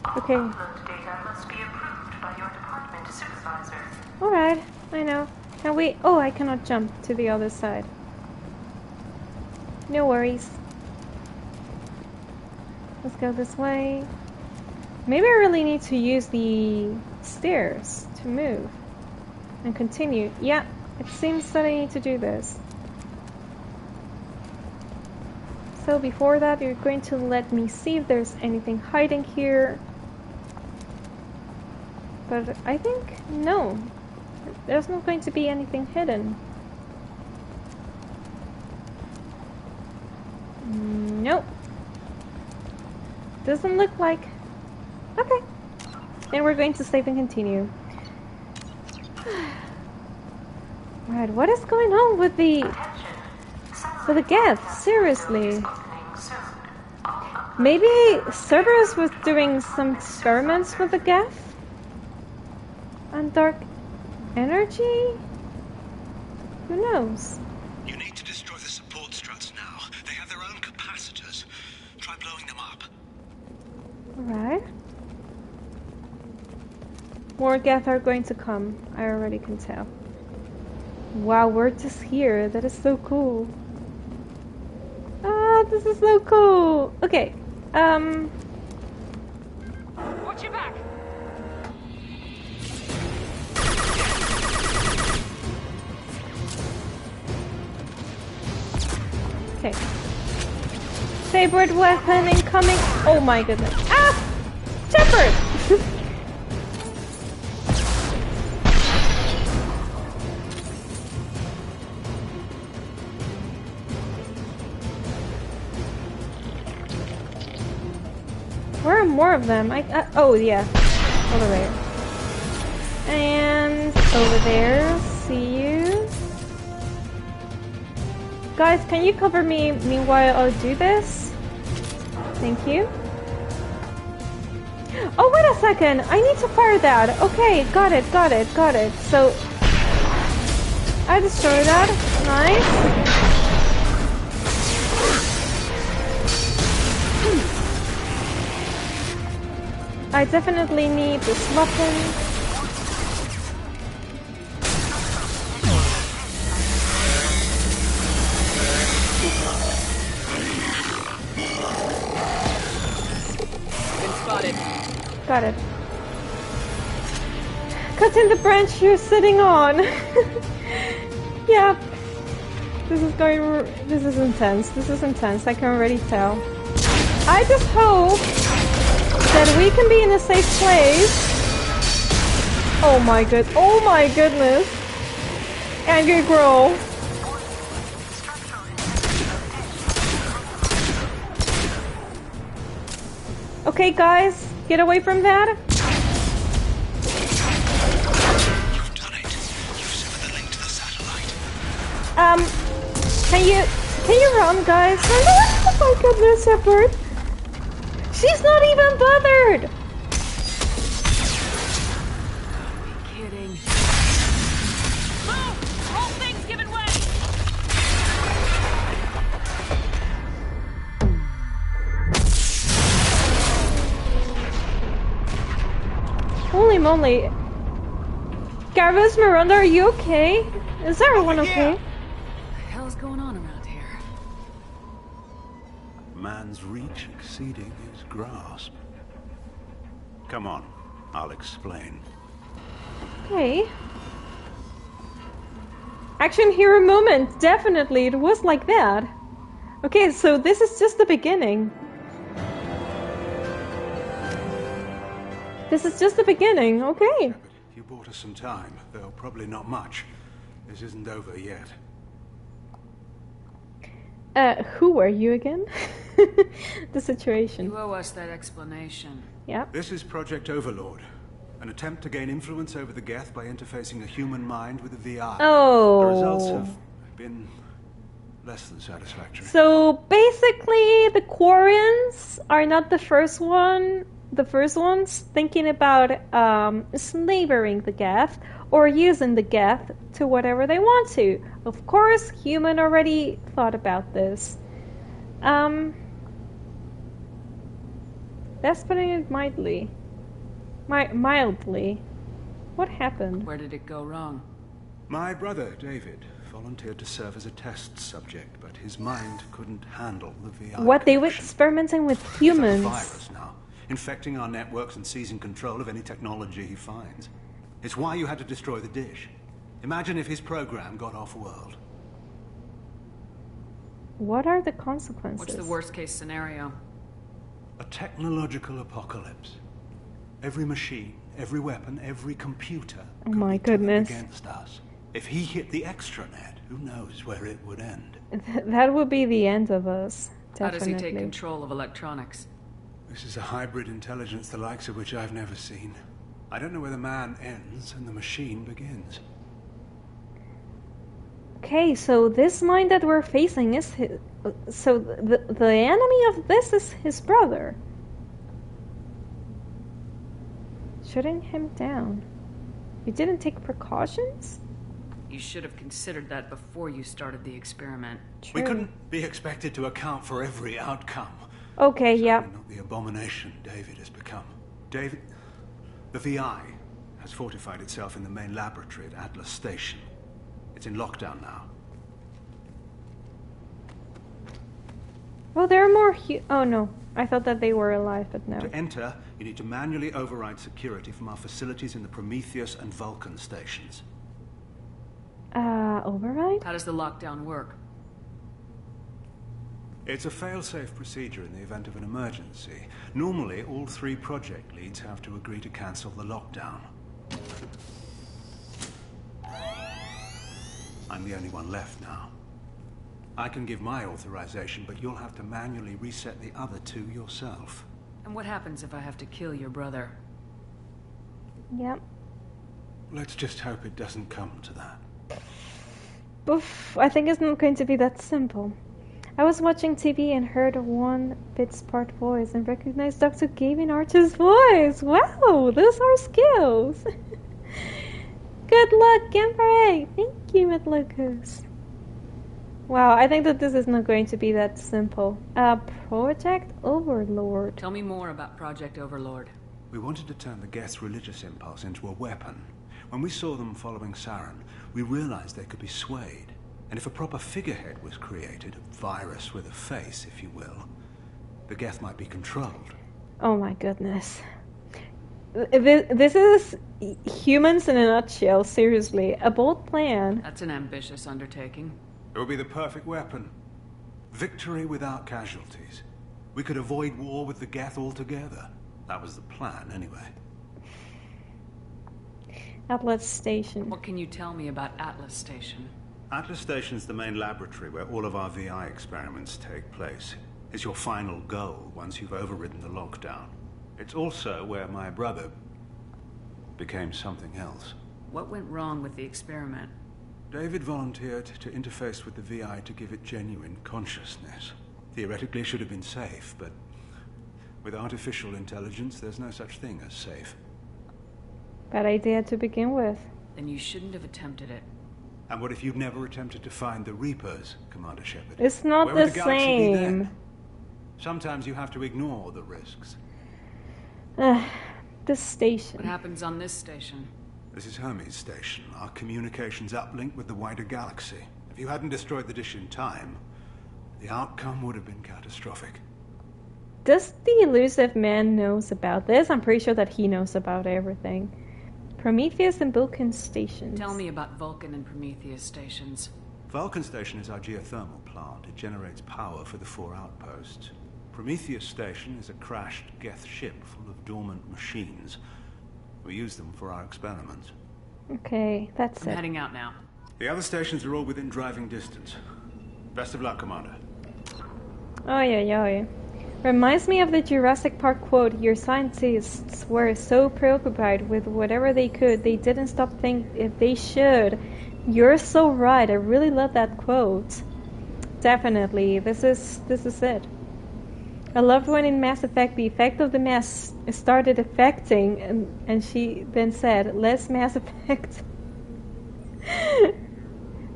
All Okay. upload data must be approved by your department supervisor. Alright, I know. Can we... Oh, I cannot jump to the other side. No worries. Let's go this way. Maybe I really need to use the stairs to move. And continue. Yeah, it seems that I need to do this. So before that, you're going to let me see if there's anything hiding here. But I think no. There's not going to be anything hidden. Nope. Doesn't look like... Okay. Then we're going to save and continue. Right, what is going on with the Geth? Seriously. Maybe Cerberus was doing some experiments with the Geth? And dark energy? Who knows? You need to destroy the support struts now. They have their own capacitors. Try blowing them up. Alright. More Geth are going to come. I already can tell. Wow, we're just here. That is so cool. Ah, this is so cool. Okay. Watch your back. Okay. Favorite weapon incoming. Oh my goodness. Ah! Shepard! Where are more of them? Oh yeah, over there. And over there. See you. Guys, can you cover me meanwhile I'll do this? Thank you. Oh, wait a second. I need to fire that. Okay, got it. So, I destroyed that. Nice. I definitely need this weapon. Got it. Cut in the branch you're sitting on. Yeah. This is intense. I can already tell. I just hope that we can be in a safe place. Oh my goodness. Angry girl. Okay, guys. Get away from that. You've done it. You've severed the link to the satellite. Can you run, guys? Oh my goodness, Shepard. She's not even bothered. Kidding. Move! Whole thing's giving way! Holy moly. Garrus, Miranda, are you okay? Is everyone okay? What the hell is going on around here? Man's reach exceeding his grasp. Come on, I'll explain. Okay. Action hero moment, definitely. It was like that. Okay, so this is just the beginning. This is just the beginning, okay. Shepard, you bought us some time, though probably not much. This isn't over yet. Who are you again? The situation. You owe us that explanation. Yeah. This is Project Overlord. An attempt to gain influence over the Geth by interfacing a human mind with a VI. Oh. The results have been less than satisfactory. So basically, the Quarians are not the first ones thinking about slavering the Geth or using the Geth to whatever they want to. Of course, human already thought about this. That's putting it mildly. Mildly. What happened? Where did it go wrong? My brother, David, volunteered to serve as a test subject, but his mind couldn't handle the VI. What, they were experimenting with humans? It's like a virus now, infecting our networks and seizing control of any technology he finds. It's why you had to destroy the dish. Imagine if his program got off-world. What are the consequences? What's the worst-case scenario? A technological apocalypse. Every machine, every weapon, every computer oh my goodness. against us. If he hit the extranet, who knows where it would end? That would be the end of us. Definitely. How does he take control of electronics? This is a hybrid intelligence the likes of which I've never seen. I don't know where the man ends and the machine begins. Okay, so this mind that we're facing is his... So the enemy of this is his brother. Shutting him down. You didn't take precautions? You should have considered that before you started the experiment. True. We couldn't be expected to account for every outcome. Okay, yeah. Not the abomination David has become. David... The VI has fortified itself in the main laboratory at Atlas Station. It's in lockdown now. Oh, there are more oh no. I thought that they were alive, but no. To enter, you need to manually override security from our facilities in the Prometheus and Vulcan stations. Override? How does the lockdown work? It's a fail-safe procedure in the event of an emergency. Normally, all 3 project leads have to agree to cancel the lockdown. I'm the only one left now. I can give my authorization, but you'll have to manually reset the other 2 yourself. And what happens if I have to kill your brother? Yep. Let's just hope it doesn't come to that. Oof, I think it's not going to be that simple. I was watching TV and heard a 1-bit part voice and recognized Dr. Gavin Archer's voice. Wow, those are skills. Good luck, Gameplay. Thank you, Midlocus. Wow, I think that this is not going to be that simple. Project Overlord. Tell me more about Project Overlord. We wanted to turn the Geth's religious impulse into a weapon. When we saw them following Saren, we realized they could be swayed. And if a proper figurehead was created, a virus with a face, if you will, the Geth might be controlled. Oh my goodness. This is humans in a nutshell, seriously. A bold plan. That's an ambitious undertaking. It would be the perfect weapon. Victory without casualties. We could avoid war with the Geth altogether. That was the plan, anyway. Atlas Station. What can you tell me about Atlas Station? Atlas Station's the main laboratory where all of our VI experiments take place. It's your final goal once you've overridden the lockdown. It's also where my brother became something else. What went wrong with the experiment? David volunteered to interface with the VI to give it genuine consciousness. Theoretically, it should have been safe, but with artificial intelligence, there's no such thing as safe. Bad idea to begin with. Then you shouldn't have attempted it. And what if you'd never attempted to find the Reapers, Commander Shepard? It's not Where the would the galaxy be same. then? Sometimes you have to ignore the risks. This station. What happens on this station? This is Hermes Station, our communications uplink with the wider galaxy. If you hadn't destroyed the dish in time, the outcome would have been catastrophic. Does the elusive man knows about this? I'm pretty sure that he knows about everything. Prometheus and Vulcan stations. Tell me about Vulcan and Prometheus stations. Vulcan Station is our geothermal plant. It generates power for the 4 outposts. Prometheus Station is a crashed Geth ship full of dormant machines. We use them for our experiments. Okay, that's I'm it. heading out now. The other stations are all within driving distance. Best of luck, Commander. Oh yeah. Reminds me of the Jurassic Park quote, your scientists were so preoccupied with whatever they could, they didn't stop thinking if they should. You're so right, I really love that quote. Definitely, this is it. I loved when in Mass Effect the effect of the mass started affecting, and she then said, less Mass Effect.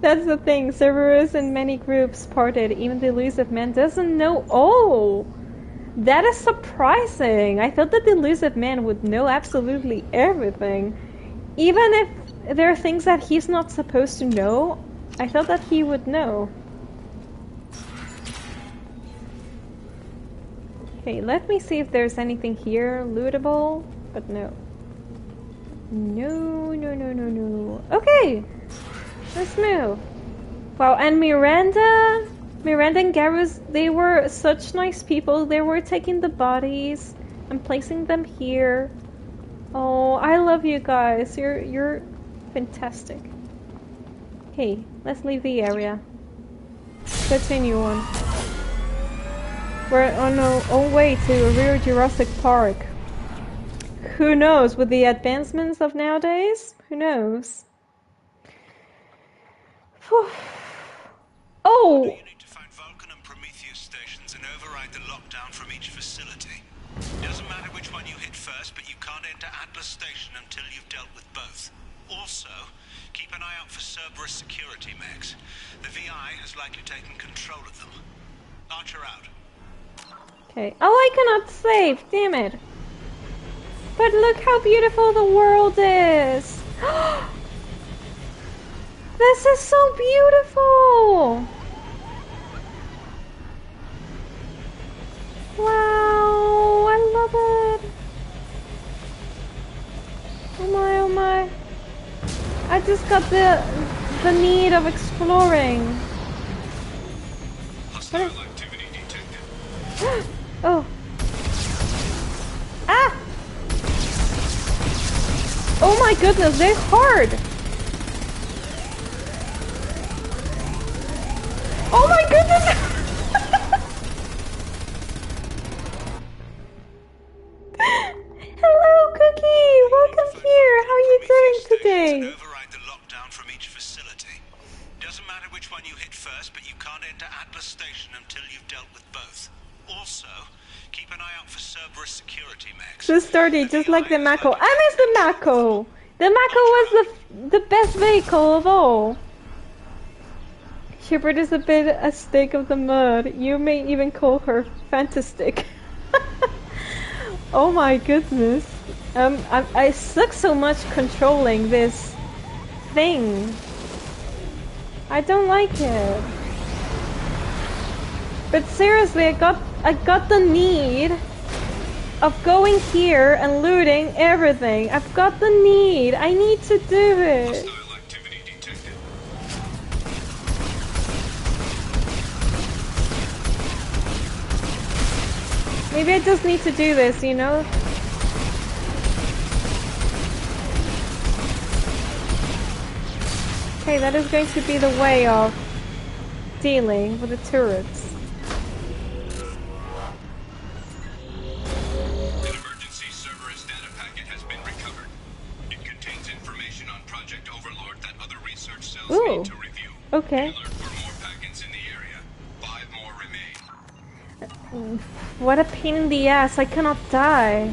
That's the thing, Cerberus and many groups parted, even the elusive man doesn't know. Oh! That is surprising! I thought that the elusive man would know absolutely everything. Even if there are things that he's not supposed to know, I thought that he would know. Okay, let me see if there's anything here lootable, but no. No. Okay! Let's move. Wow, and Miranda and Garrus, they were such nice people. They were taking the bodies and placing them here. Oh, I love you guys. You're fantastic. Okay, let's leave the area. Continue on. We're on our own way to a real Jurassic Park. Who knows? With the advancements of nowadays? Who knows? Oh! You need to find Vulcan and Prometheus stations and override the lockdown from each facility. Doesn't matter which one you hit first, but you can't enter Atlas Station until you've dealt with both. Also, keep an eye out for Cerberus security mechs. The VI has likely taken control of them. Archer out. Okay. Oh, I cannot save! Damn it! But look how beautiful the world is! This is so beautiful! Wow, I love it! Oh my. I just got the need of exploring. Hostile activity detected. Oh. Ah! Oh my goodness, they're hard! Oh my goodness! Hello, Cookie! Welcome here! How are you doing today? Override the lockdown from each facility. Doesn't matter which one you hit first, but you can't enter Atlas Station until you've dealt with both. Also, keep an eye out for Cerberus security mechs. So sturdy, just like the Mako. I miss the Mako! The Mako was the best vehicle of all. Shepard is a bit a stick of the mud. You may even call her fantastic. Oh my goodness. I suck so much controlling this thing. I don't like it. But seriously, I got the need of going here and looting everything. I've got the need. I need to do it. Maybe I just need to do this, you know? Okay, that is going to be the way of dealing with the turrets. An emergency Cerberus data packet has been recovered. It contains information on Project Overlord that other research cells need to review. Okay. Alert for more packets in the area. 5 more remain. What a pain in the ass, I cannot die.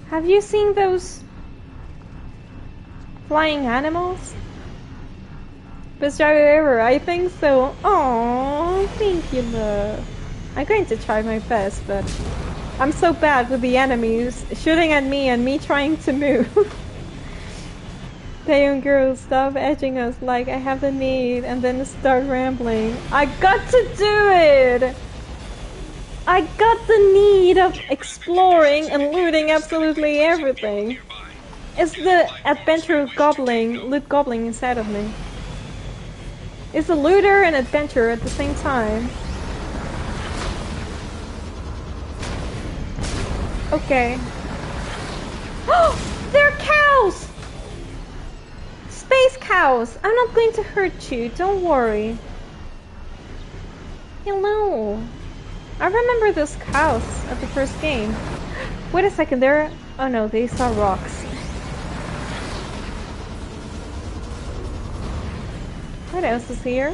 Have you seen those flying animals? Best driver ever, I think so. Oh, thank you, love. I'm going to try my best, but I'm so bad with the enemies shooting at me and me trying to move. They young girls, stop edging us like I have the need and then start rambling. I got to do it! I got the need of exploring and looting absolutely everything. It's the adventure gobbling, loot gobbling inside of me. It's a looter and adventure at the same time. Okay. Oh! They're cows! Space cows! I'm not going to hurt you, don't worry. Hello. I remember those cows at the first game. Wait a second, they're... Oh no, they saw rocks. What else is here?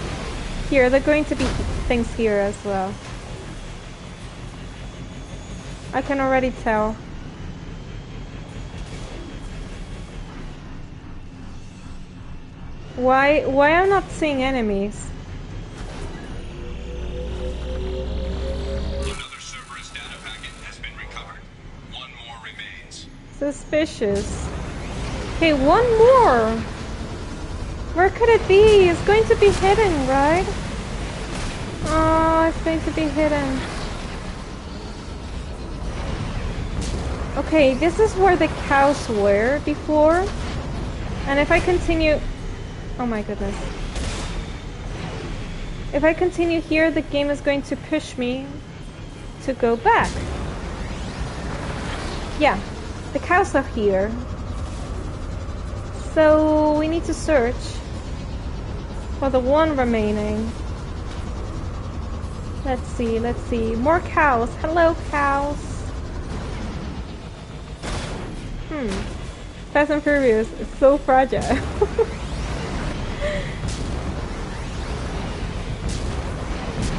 Here, there are going to be things here as well. I can already tell. Why I'm not seeing enemies? Another Cerberus data packet has been recovered. One more remains. Suspicious. Okay, one more. Where could it be? It's going to be hidden, right? Oh, it's going to be hidden. Okay, this is where the cows were before. And if I continue... Oh my goodness. If I continue here, the game is going to push me to go back. Yeah, the cows are here. So we need to search for the one remaining. Let's see, let's see. More cows. Hello, cows. Fast and Furious is so fragile.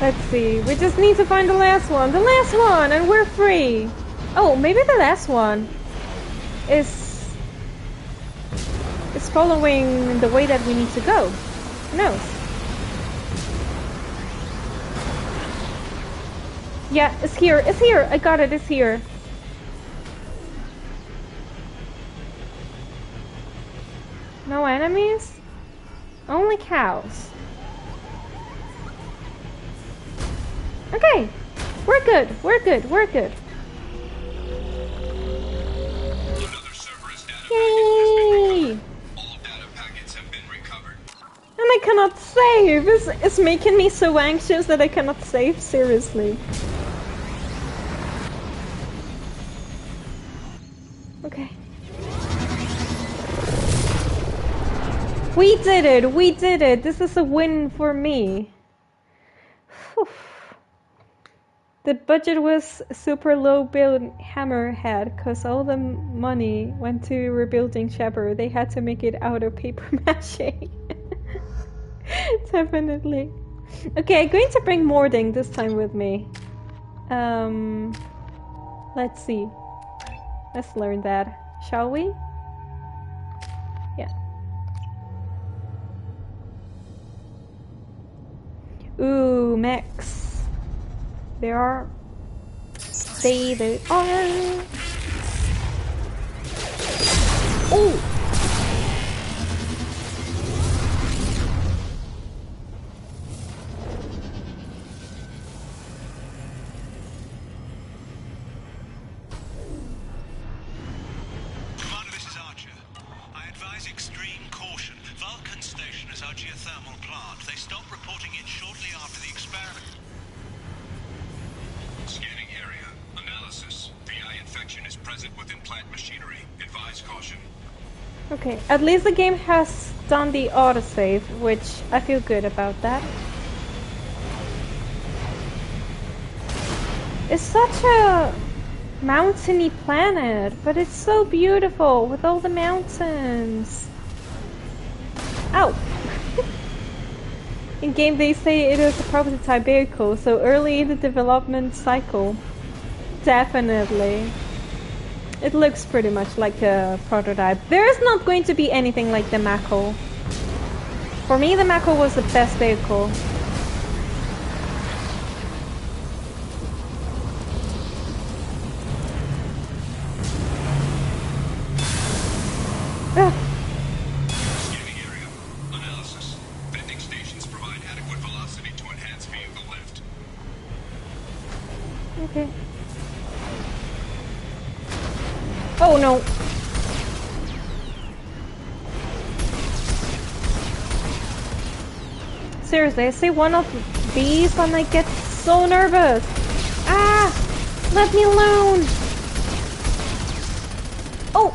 Let's see. We just need to find the last one. The last one, and we're free. Oh, maybe the last one is following the way that we need to go. Who knows? Yeah, it's here. It's here. I got it. It's here. No enemies? Only cows. Okay. We're good. We're good. We're good. Yay! And I cannot save! It's making me so anxious that I cannot save, seriously. Okay. We did it! We did it! This is a win for me. Whew. The budget was super low build Hammerhead because all the money went to rebuilding Shepard. They had to make it out of paper mache. Definitely. Okay, I'm going to bring Mording this time with me. Let's see. Let's learn that, shall we? Yeah. Ooh, mechs. There are. They are. Oh! Commander, this is Archer. I advise extreme caution. Vulcan Station is our geothermal plant. They stopped reporting in shortly after the experiment. Scanning area. Analysis. VI infection is present within plant machinery. Advise caution. Okay, at least the game has done the autosave, which I feel good about that. It's such a mountainy planet, but it's so beautiful with all the mountains. Ow! In game they say it is a prototype vehicle, so early in the development cycle. Definitely. It looks pretty much like a prototype. There is not going to be anything like the Mako. For me, the Mako was the best vehicle. Ugh. Scanning area. Analysis. Vending stations provide adequate velocity to enhance vehicle lift. Okay. Oh no. Seriously, I see one of these and I get so nervous. Ah! Let me alone! Oh!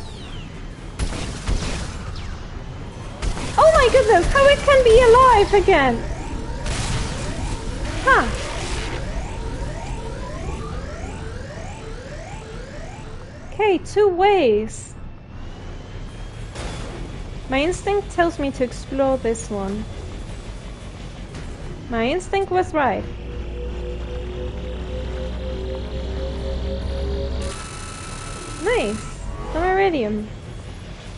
Oh my goodness, how it can be alive again! Huh. Okay, 2 ways. My instinct tells me to explore this one. My instinct was right. Nice. Some iridium.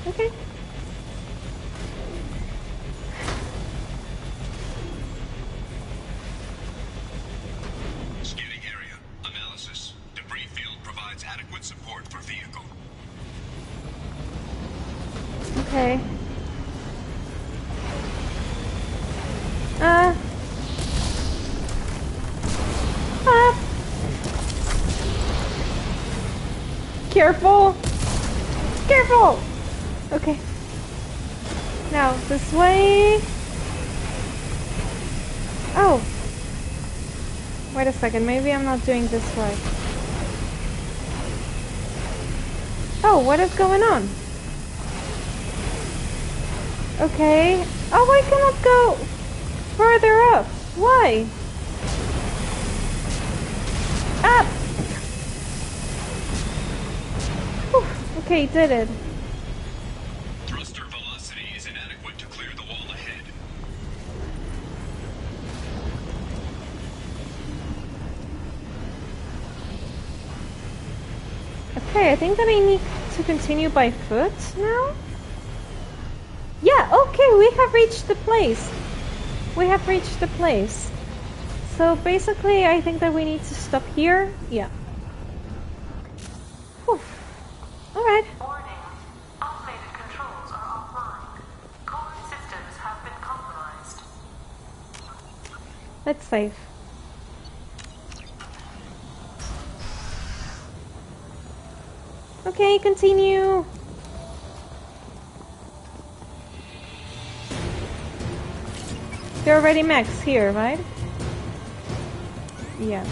Okay. Scanning area. Analysis. Debris field provides adequate support for vehicle. Okay. Careful! Careful! Okay. Now, this way. Oh! Wait a second, maybe I'm not doing this right. Oh, what is going on? Okay. Oh, I cannot go further up. Why? Up! Whew. Okay, did it. Thruster velocity is inadequate to clear the wall ahead. Okay, I think that I need to continue by foot now. Yeah, okay, we have reached the place. We have reached the place. So basically, I think that we need to stop here. Yeah. Whew. Alright. Warning. Automated controls are offline. Core systems have been compromised. Let's save. Okay, continue. There are already mechs here, right? Yeah.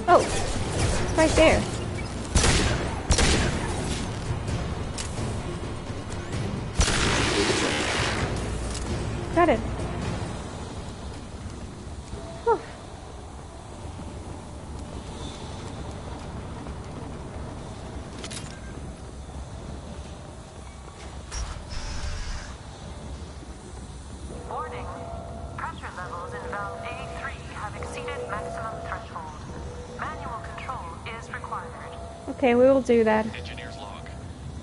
Oh, it's right there. Got it. Whew. Warning. Pressure levels in valve A3 have exceeded maximum threshold. Manual control is required. Okay, we will do that. Engineer's log.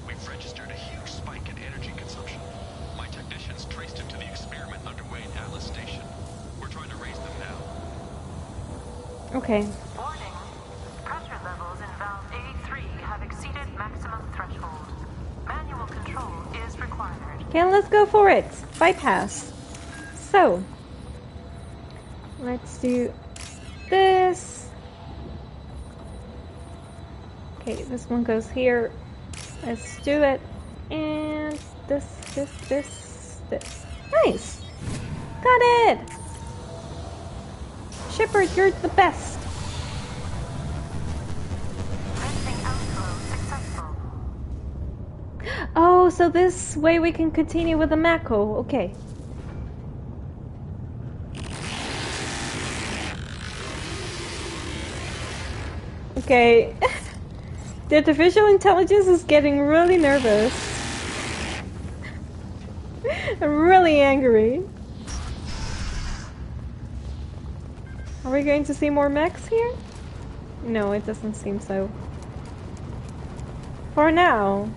We've registered a huge spike in energy consumption. My technicians traced it to the experiment underway at Atlas Station. We're trying to raise them now. Okay. Warning. Pressure levels in valve A3 have exceeded maximum threshold. Manual control is required. Okay, let's go for it. Bypass. So, let's do this. Okay, this one goes here. Let's do it. And this. Nice! Got it! Shepard, you're the best! Venting outflow successful. Oh, so this way we can continue with the Mako. Okay. Okay. The artificial intelligence is getting really nervous. I'm really angry. Are we going to see more mechs here? No, it doesn't seem so. For now.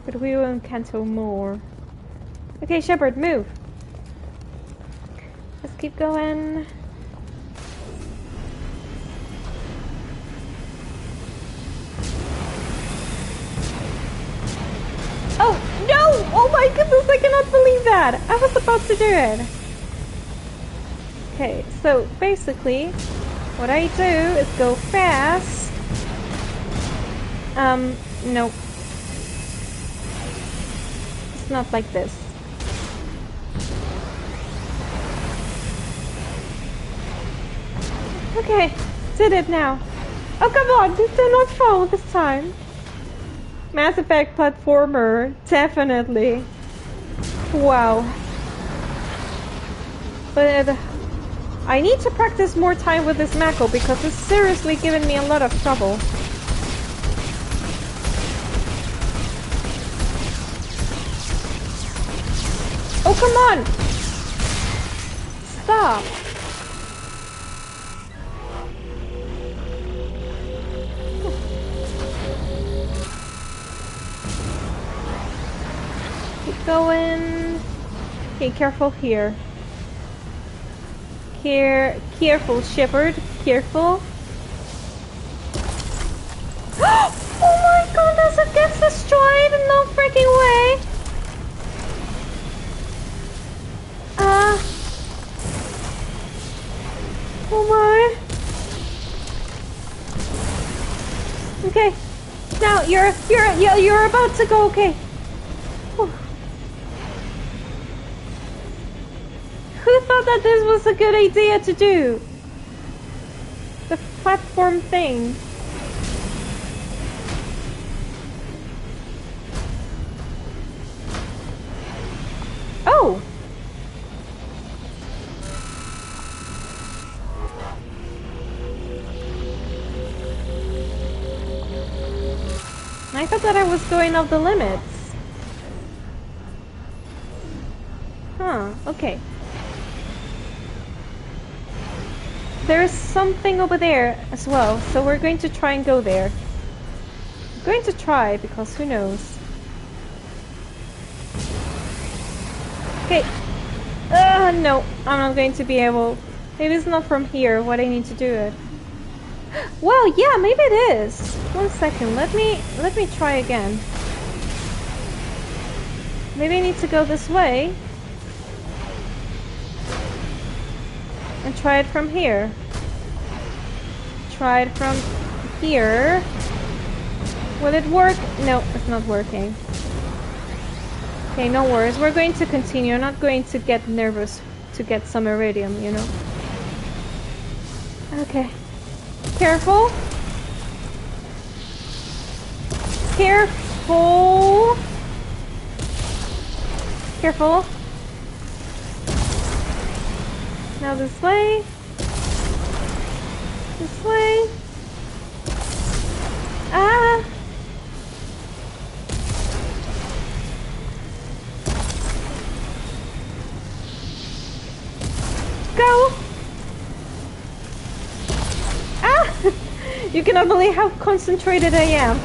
But we will encounter more. Okay, Shepard, move. Let's keep going. Oh, no! Oh my goodness, I cannot believe that! I was about to do it. Okay, so basically, what I do is go fast. Nope. It's not like this. Okay, did it now. Oh, come on, do not fall this time. Mass Effect platformer, definitely. Wow. But I need to practice more time with this Mako because it's seriously giving me a lot of trouble. Oh, come on! Stop! Keep going. Okay, careful here. Careful, Shepard. Careful. Oh my god, does it get destroyed? No freaking way! Oh my! Okay, now you're about to go. Okay. Whew. Who thought that this was a good idea to do? The platform thing. Oh! I thought that I was going off the limits. Huh, okay. There's something over there as well, so we're going to try and go there. I'm going to try, because who knows. Okay. No, I'm not going to be able. Maybe it's not from here what I need to do it. Well, yeah, maybe it is. 1 second, let me try again. Maybe I need to go this way. And try it from here. Try it from here. Will it work? No, it's not working. Okay, no worries. We're going to continue. I'm not going to get nervous to get some iridium, you know. Okay. Careful. Careful. Careful. Now this way. This way. Ah! Go! Ah! You cannot believe how concentrated I am.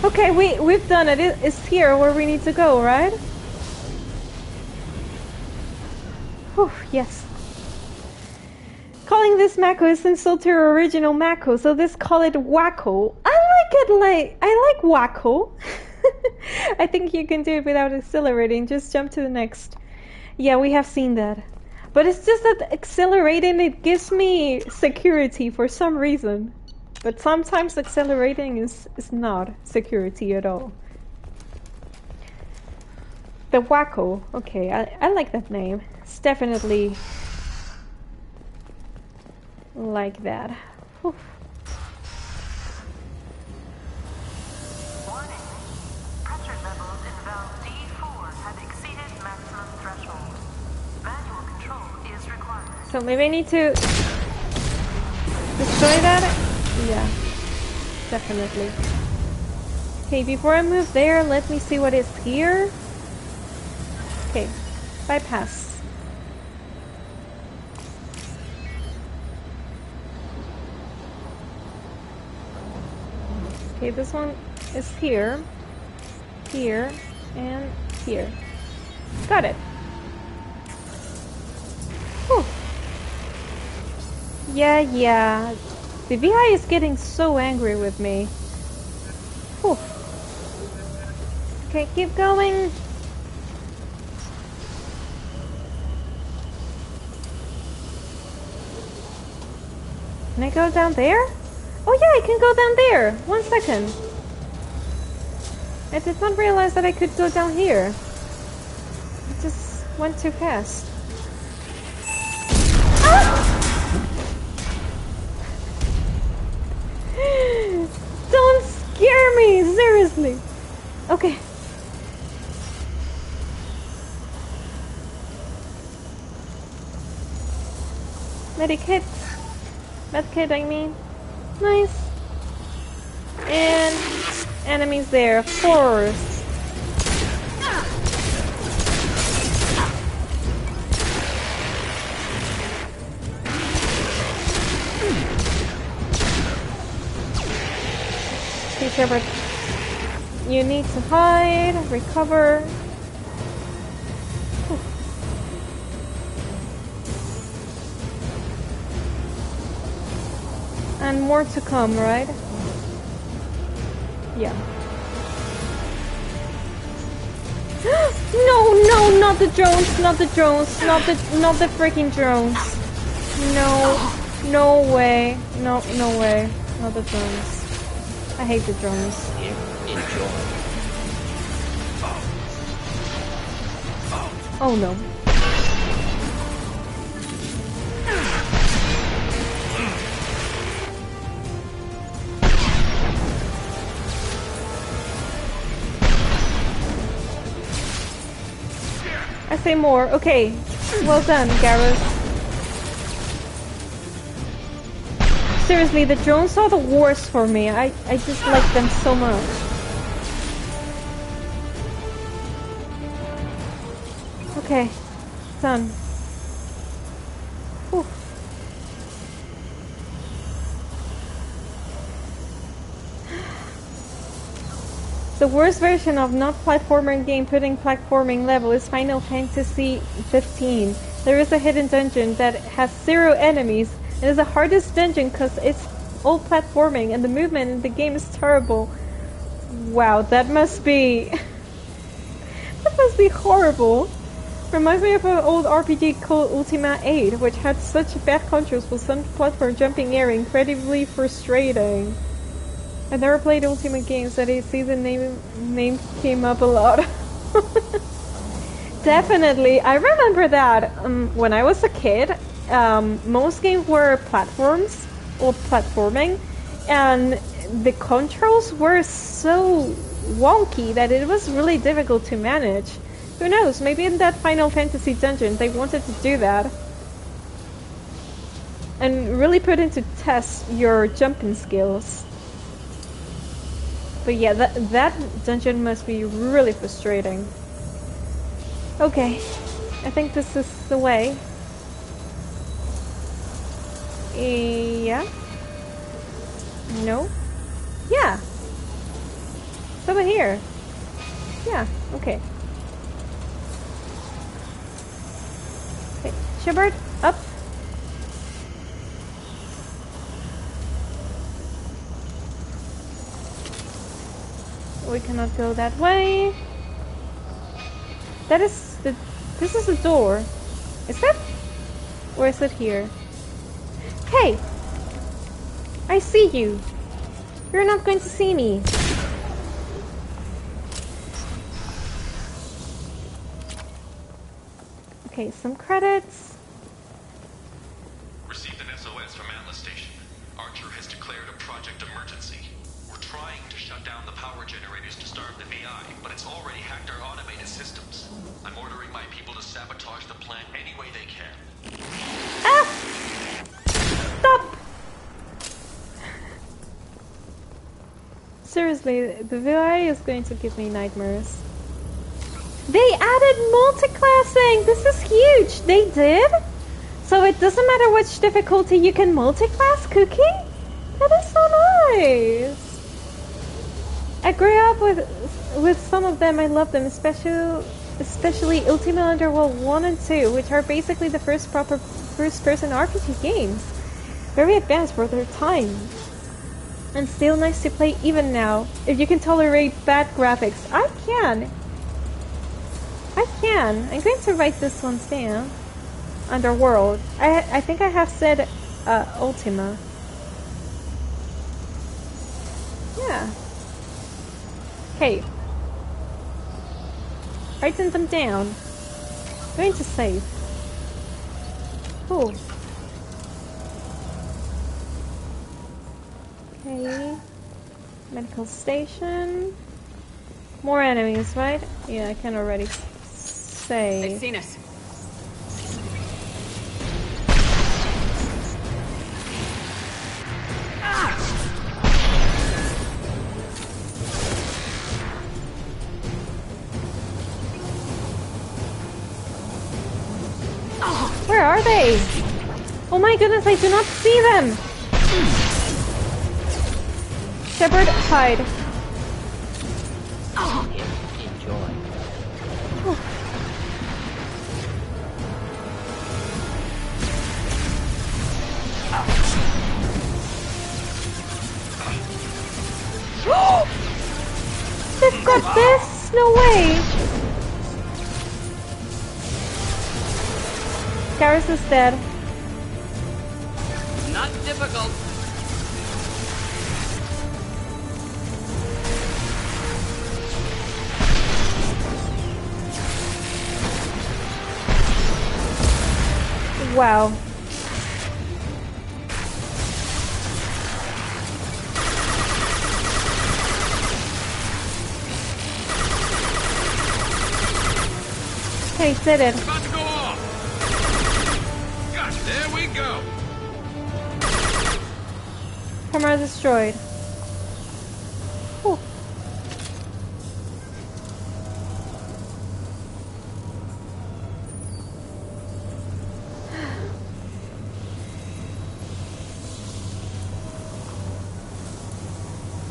Okay, we've done it. It's here where we need to go, right? Whew, yes. Calling this Mako is insult to your original Mako, so let's call it Wacko. I like Wacko. I think you can do it without accelerating. Just jump to the next. Yeah, we have seen that. But it's just that accelerating, it gives me security for some reason. But sometimes accelerating is not security at all. The Wacko. Okay, I like that name. It's definitely like that. Whew. Warning. Pressure levels in valve D4 have exceeded maximum threshold. Manual control is required. So maybe I need to destroy that? Yeah, definitely. Okay, before I move there, let me see what is here. Okay, bypass. Okay, this one is here, here, and here. Got it. Whew. Yeah. The VI is getting so angry with me. Whew. Okay, keep going. Can I go down there? Oh yeah, I can go down there! 1 second. I did not realize that I could go down here. I just went too fast. Ah! Don't scare me! Seriously! Okay. Medikit. Medkit, I mean. Nice. And enemies there, of course. Okay, Shepard. You need to hide, recover. Whew. And more to come, right? Yeah. No, not the drones, not the drones, not the freaking drones. No way, no way, not the drones. I hate the drones. Enjoy. Oh no. I say more. Okay. Well done, Garrus. Seriously, the drones are the worst for me. I just like them so much. Okay. Done. Whew. The worst version of not platformer game putting platforming level is Final Fantasy 15. There is a hidden dungeon that has 0 enemies. It is the hardest dungeon because it's all platforming and the movement in the game is terrible. Wow, that must be... that must be horrible. Reminds me of an old RPG called Ultima 8, which had such bad controls with some platform jumping air incredibly frustrating. I've never played Ultima games, that I see the name came up a lot. Definitely, I remember that when I was a kid, most games were platforms or platforming, and the controls were so wonky that it was really difficult to manage. Who knows, maybe in that Final Fantasy dungeon they wanted to do that and really put into test your jumping skills. But yeah, that dungeon must be really frustrating. Okay, I think this is the way. Yeah? No? Yeah! It's over here. Yeah, okay. Okay, Shepard, up! We cannot go that way. This is the door. Is that? Or is it here? Hey! I see you! You're not going to see me! Okay, some credits. Received an SOS from Atlas Station. Archer has declared a project emergency. We're trying to shut down the power generators to starve the VI, but it's already hacked our automated systems. I'm ordering my people to sabotage the plant any way they can. Ah! Stop! Seriously, the VI is going to give me nightmares. They added multiclassing! This is huge! They did? So it doesn't matter which difficulty you can multiclass cooking? That is so nice! I grew up with some of them. I love them, especially Ultima Underworld 1 and 2, which are basically the first proper first-person RPG games. Very advanced for their time. And still nice to play even now. If you can tolerate bad graphics. I can! I'm going to write this one down. Underworld. I think I have said Ultima. Yeah. Okay. Writing them down. Going to save. Cool. Okay. Medical station. More enemies, right? Yeah, I can already say. They've seen us. Where are they? Oh my goodness, I do not see them! Shepard, hide. Enjoy. They've got this? No way! Garrus is dead. Not difficult. Wow. Hey, did it. About to go off. Gosh, there we go. Camera destroyed. Whew.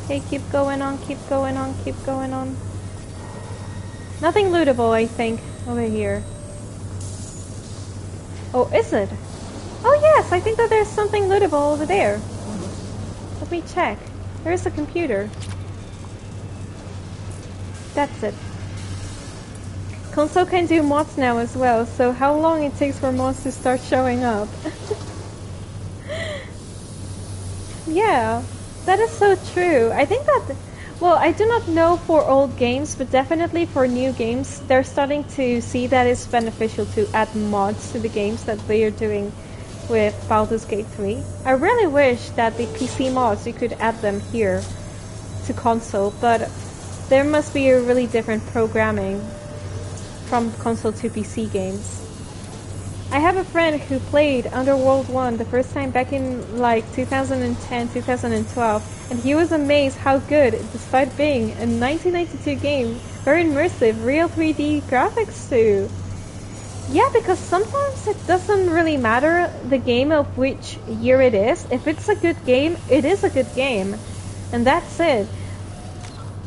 Okay, keep going on, keep going on, keep going on. Nothing lootable, I think, over here. Oh, is it? Oh yes, I think that there's something lootable over there. Let me check. There is a computer. That's it. Console can do mods now as well, so how long it takes for mods to start showing up? Yeah, that is so true. I think that, well, I do not know for old games, but definitely for new games, they're starting to see that it's beneficial to add mods to the games that they are doing with Baldur's Gate 3. I really wish that the PC mods, you could add them here to console, but there must be a really different programming from console to PC games. I have a friend who played Underworld 1 the first time back in like 2010, 2012, and he was amazed how good, despite being a 1992 game, very immersive, real 3D graphics too. Yeah, because sometimes it doesn't really matter the game of which year it is. If it's a good game, it is a good game. And that's it.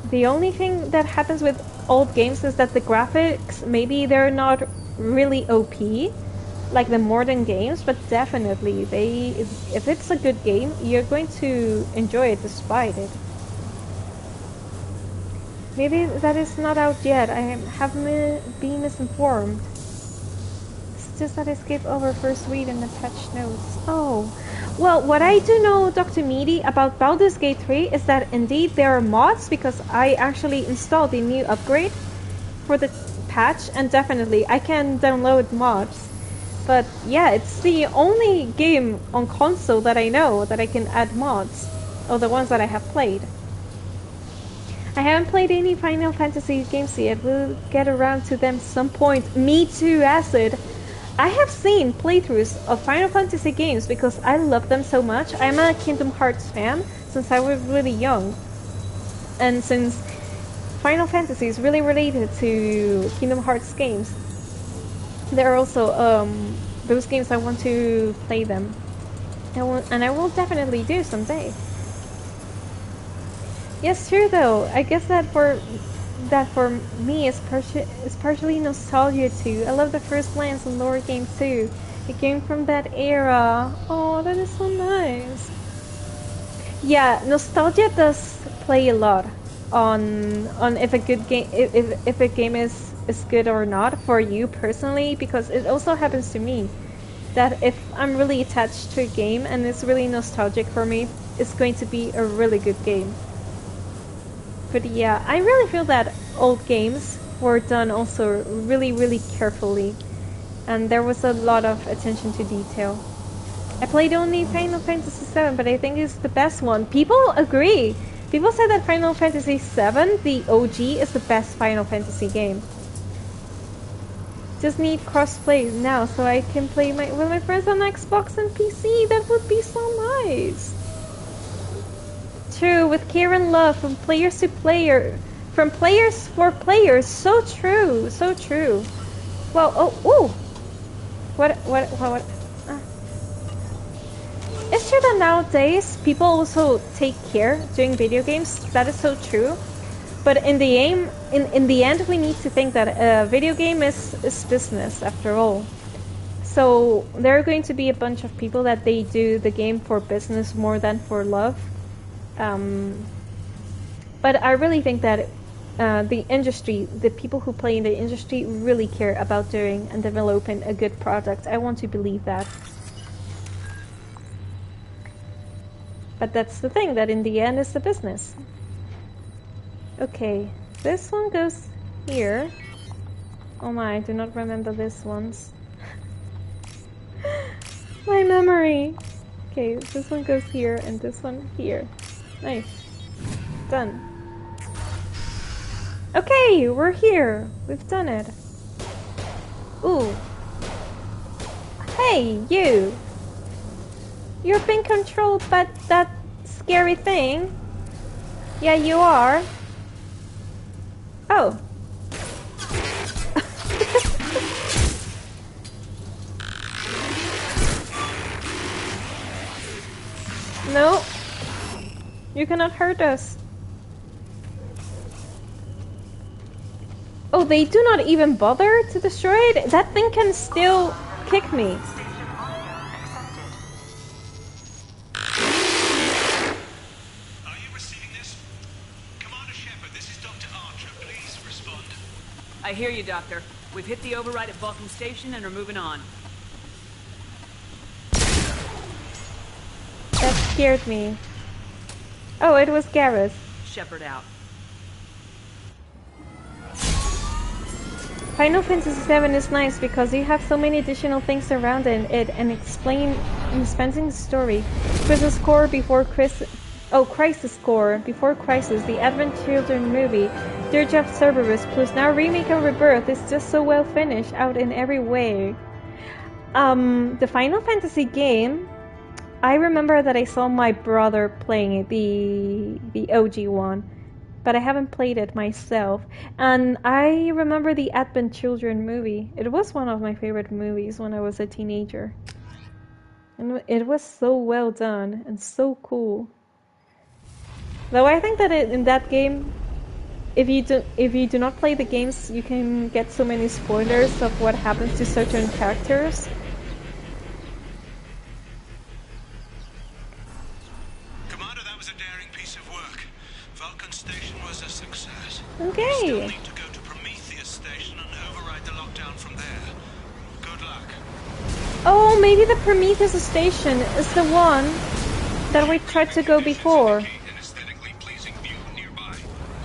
The only thing that happens with old games is that the graphics, maybe they're not really OP, like the modern games, but definitely if it's a good game, you're going to enjoy it despite it. Maybe that is not out yet. I have been misinformed. It's just that I skipped over first read in the patch notes. Oh, well, what I do know, Dr. Meaty, about Baldur's Gate 3 is that indeed there are mods, because I actually installed the new upgrade for the patch, and definitely I can download mods. But yeah, it's the only game on console that I know that I can add mods, or the ones that I have played. I haven't played any Final Fantasy games yet. We'll get around to them some point. Me too, Acid. I have seen playthroughs of Final Fantasy games because I love them so much. I'm a Kingdom Hearts fan since I was really young. And since Final Fantasy is really related to Kingdom Hearts games, there are also those games I want to play them. And I will definitely do someday. Yes, true though. I guess that for me it's partially nostalgia too. I love the first glance on Lore game too. It came from that era. Oh, that is so nice. Yeah, nostalgia does play a lot on if a good game if a game is good or not for you personally, because it also happens to me that if I'm really attached to a game and it's really nostalgic for me, it's going to be a really good game. But yeah, I really feel that old games were done also really, really carefully, and there was a lot of attention to detail. I played only Final Fantasy VII, but I think it's the best one. People agree. People say that Final Fantasy VII, the OG, is the best Final Fantasy game. Just need crossplay now so I can play with my friends on Xbox and PC. That would be so nice. True, with care and love from players to player, from players for players. So true, so true. Well, oh, ooh. What? Is sure that nowadays people also take care during video games. That is so true. But in the end, we need to think that a video game is business after all. So there are going to be a bunch of people that they do the game for business more than for love. But I really think that the industry, the people who play in the industry really care about doing and developing a good product. I want to believe that. But that's the thing, that in the end it's the business. Okay, this one goes here. Oh my, I do not remember this ones. My memory! Okay, this one goes here and this one here. Nice. Done. Okay, we're here. We've done it. Ooh. Hey, you! You're being controlled by that scary thing. Yeah, you are. Oh. No. You cannot hurt us. Oh, they do not even bother to destroy it? That thing can still kick me. Are you receiving this? Commander Shepard, this is Dr. Archer. Please respond. I hear you, Doctor. We've hit the override at Vulcan Station and are moving on. That scared me. Oh, it was Garrus. Shepard out. Final Fantasy VII is nice because you have so many additional things around it and expanding the story. Crisis Core before Crisis. Oh, Crisis Core before Crisis, the Advent Children movie, Dirge of Cerberus, plus now remake and Rebirth is just so well finished out in every way. The Final Fantasy game, I remember that I saw my brother playing it, the OG one. But I haven't played it myself. And I remember the Advent Children movie. It was one of my favorite movies when I was a teenager. And it was so well done and so cool. Though I think that in that game, if you do not play the games, you can get so many spoilers of what happens to certain characters. Okay. You still need to go to Prometheus Station and override the lockdown from there. Good luck. Oh, maybe the Prometheus Station is the one that we tried to go before. An aesthetically pleasing view nearby.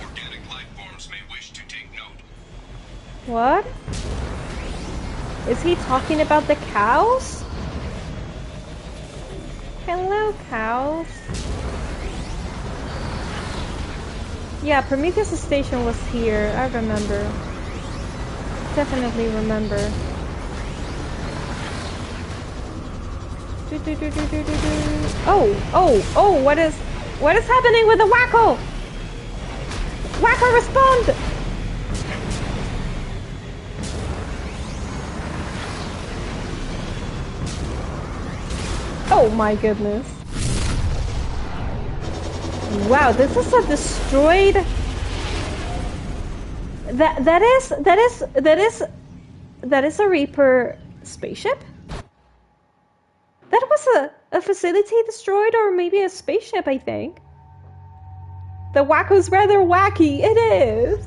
Organic life forms may wish to take note. What? Is he talking about the cows? Hello, cows. Yeah, Prometheus Station was here. I remember. Definitely remember. Oh! What is happening with the Wacko? Wacko, respond! Oh my goodness. Wow, this is a destroyed. That is a Reaper spaceship? That was a facility destroyed, or maybe a spaceship, I think. The Wacko's rather wacky. It is.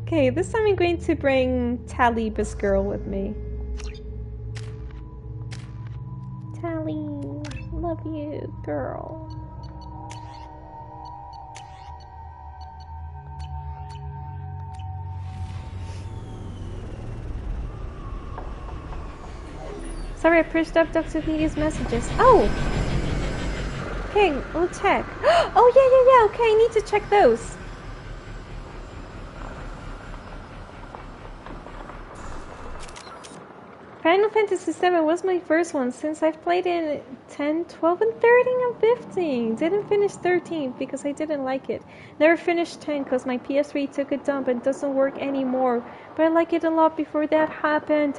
Okay, this time I'm going to bring Tali, this girl, with me. Tali, love you, girl. Sorry, I pushed up Dr. Media's messages. Oh! Okay, we'll check. Oh, yeah. Okay, I need to check those. Final Fantasy VII was my first one since I've played in 10, 12, and 13 and 15. Didn't finish 13 because I didn't like it. Never finished 10 because my PS3 took a dump and doesn't work anymore. But I like it a lot before that happened.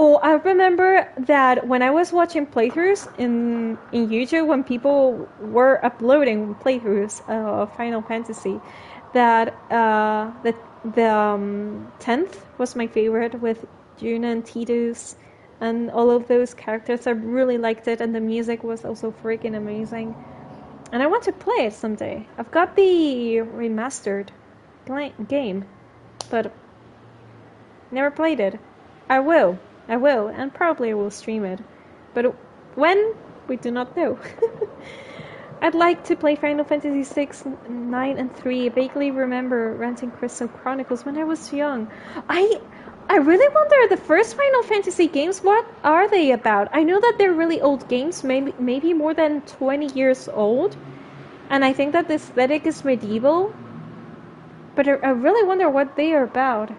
Oh, I remember that when I was watching playthroughs in YouTube, when people were uploading playthroughs of Final Fantasy, that the 10th was my favorite with Juna and Tidus and all of those characters. I really liked it, and the music was also freaking amazing. And I want to play it someday. I've got the remastered game, but never played it. I will, and probably I will stream it. But when? We do not know. I'd like to play Final Fantasy 6, 9, and 3. I vaguely remember renting Crystal Chronicles when I was young. I really wonder, the first Final Fantasy games, what are they about? I know that they're really old games, maybe more than 20 years old. And I think that the aesthetic is medieval. But I really wonder what they are about.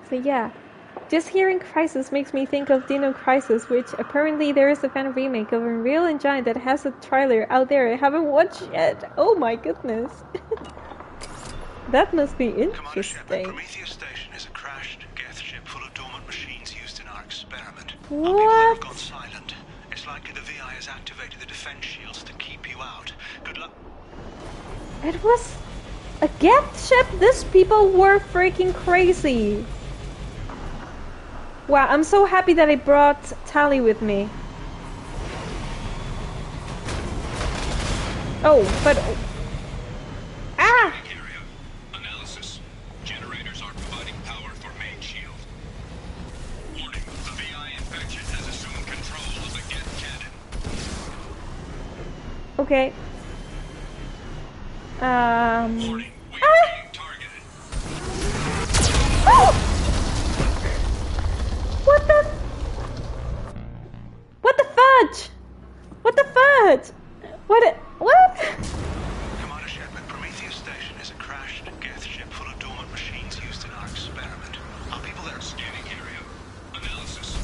So yeah. Just hearing Crisis makes me think of Dino Crisis, which apparently there is a fan remake of Unreal Engine that has a trailer out there I haven't watched yet. Oh my goodness. That must be interesting. Prometheus Station is a crashed Geth ship full of dormant machines used in our experiment. What? Our people have gone silent. It's likely the VI has activated the defense shields to keep you out. Good luck. It was a Geth ship? These people were freaking crazy. Wow, I'm so happy that I brought Tali with me. Oh, but... Ah! Analysis. Generators are providing power for main shield. Warning, the VI infection has assumed control of the Geth cannon. Okay. Warning, we are being targeted. Oh! What the fudge? What the fudge? What? Commander Shepard, Prometheus Station is a crashed Geth ship full of dormant machines used in our experiment. Our people there are scanning area. Analysis.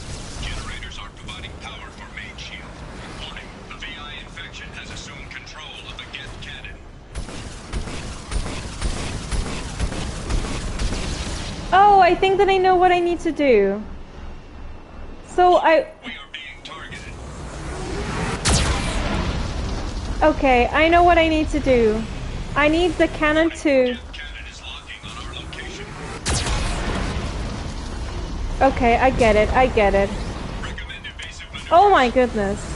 Generators are providing power for main shield. Warning, the VI infection has assumed control of the Geth cannon. Oh, I think that I know what I need to do. So We are being targeted. Okay, I know what I need to do. I need the cannon to... Okay, I get it. Oh my goodness.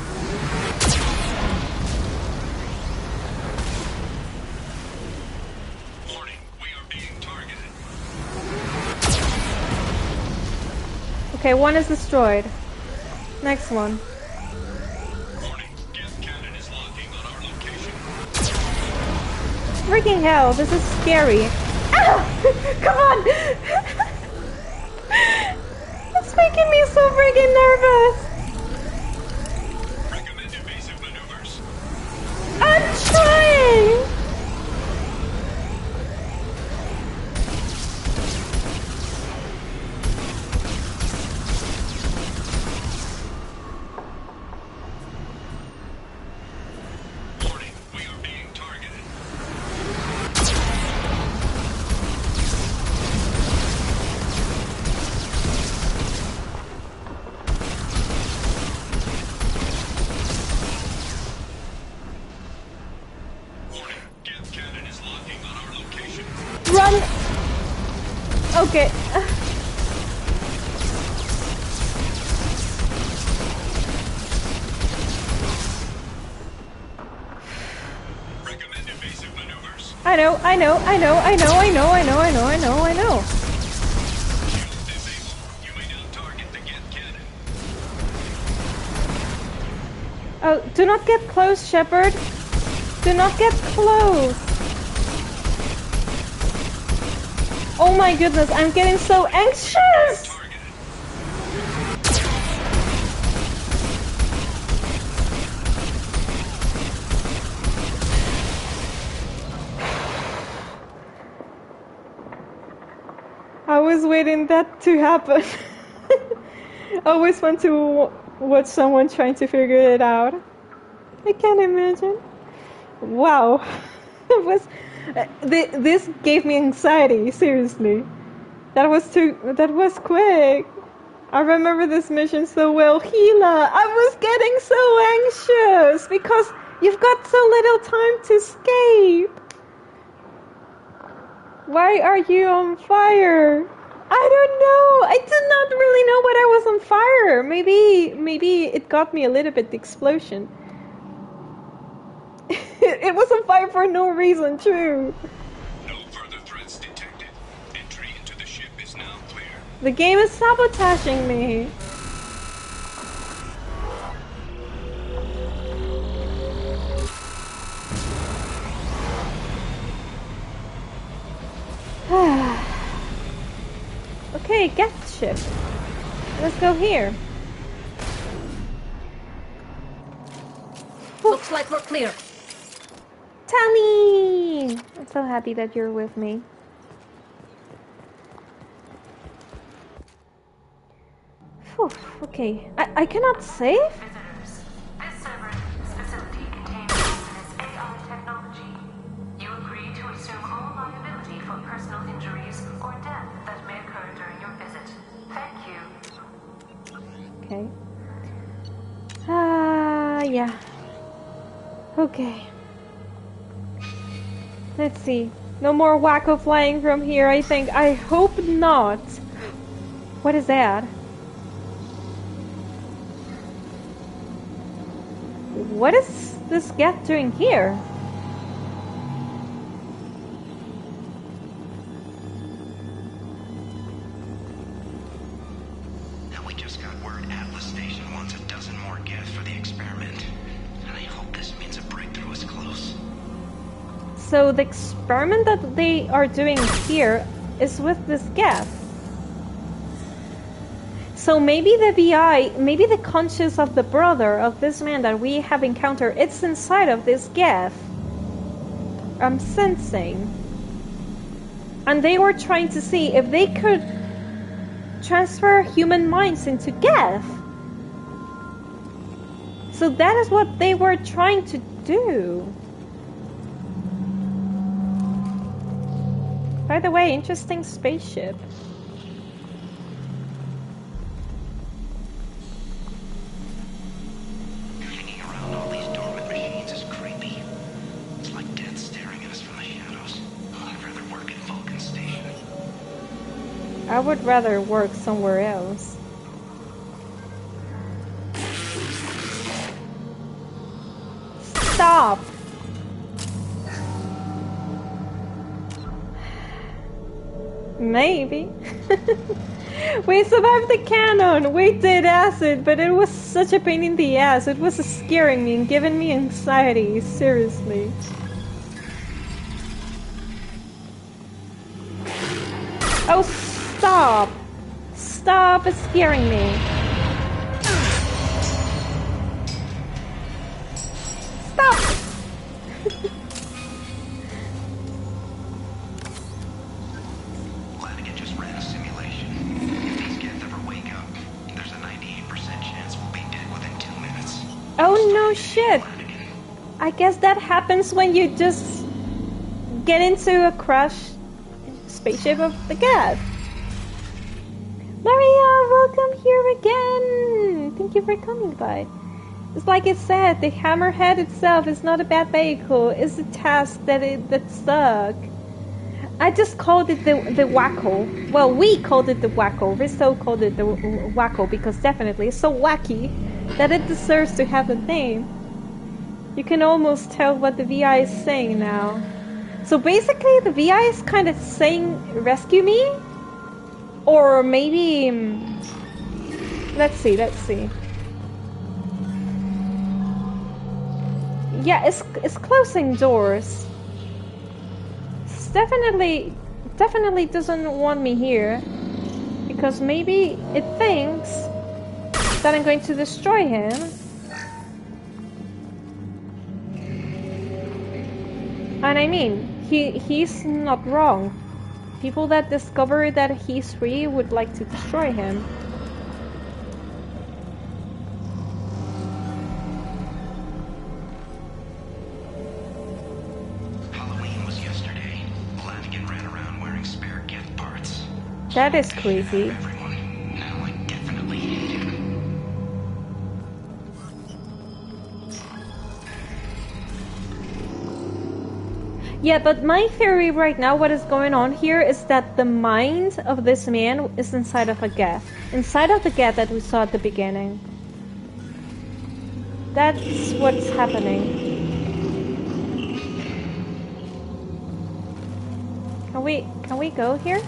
Okay, one is destroyed. Next one. Freaking hell, this is scary. Ah! Come on! It's making me so freaking nervous. Recommend evasive maneuvers. I'm trying! Okay. Recommend evasive maneuvers. I know. You may now target the Geth cannon. Oh, do not get close, Shepard. Do not get close. Oh my goodness, I'm getting so anxious! I was waiting that to happen. I always want to watch someone trying to figure it out. I can't imagine. Wow. It was... This gave me anxiety, seriously. That was quick. I remember this mission so well. Gila, I was getting so anxious because you've got so little time to escape. Why are you on fire? I don't know. I did not really know what I was on fire. Maybe it got me a little bit, the explosion. It was on fire for no reason, true. No further threats detected. Entry into the ship is now clear. The game is sabotaging me. Okay, get the ship. Let's go here. Looks like we're clear. Tali! I'm so happy that you're with me. Whew, okay, I cannot save? Visitors, this server's facility contains poisonous AI technology. You agree to assume all liability for personal injuries or death that may occur during your visit. Thank you. Okay. Yeah. Okay. Let's see. No more wacko flying from here, I think. I hope not. What is that? What is this cat doing here? Now we just got word Atlas Station wants 12 more gifts for the experiment. And I hope this means a breakthrough is close. So the experiment that they are doing here is with this gas. So maybe the VI, maybe the conscience of the brother of this man that we have encountered, it's inside of this gas. I'm sensing. And they were trying to see if they could transfer human minds into gas. So that is what they were trying to do. By the way, interesting spaceship. Hanging around all these dormant machines is creepy. It's like death staring at us from the shadows. I'd rather work at Vulcan Station. I would rather work somewhere else. Stop! Maybe. We survived the cannon! We did acid, but it was such a pain in the ass. It was scaring me and giving me anxiety, seriously. Oh, stop! Stop scaring me. Stop! Glad it just ran a simulation. If these kids ever wake up, there's a 98% chance we'll be dead within 2 minutes. Oh no shit! I guess that happens when you just get into a crashed spaceship of the gas. Maria, welcome here again! Thank you for coming by. It's like it said, the hammerhead itself is not a bad vehicle, it's the task that stuck. I just called it the wacko. Well, we called it the wacko. Risto called it the wacko because definitely it's so wacky that it deserves to have a name. You can almost tell what the VI is saying now. So basically the VI is kind of saying, rescue me? Or maybe... Let's see. Yeah, it's closing doors. It's definitely doesn't want me here. Because maybe it thinks that I'm going to destroy him. And I mean, he's not wrong. People that discover that he's free would like to destroy him. Halloween was yesterday. Flanagan ran around wearing spare gift parts. That is crazy. Everyone. Now I definitely Yeah, but my theory right now, what is going on here, is that the mind of this man is inside of a geth. Inside of the geth that we saw at the beginning. That's what's happening. Can we go here?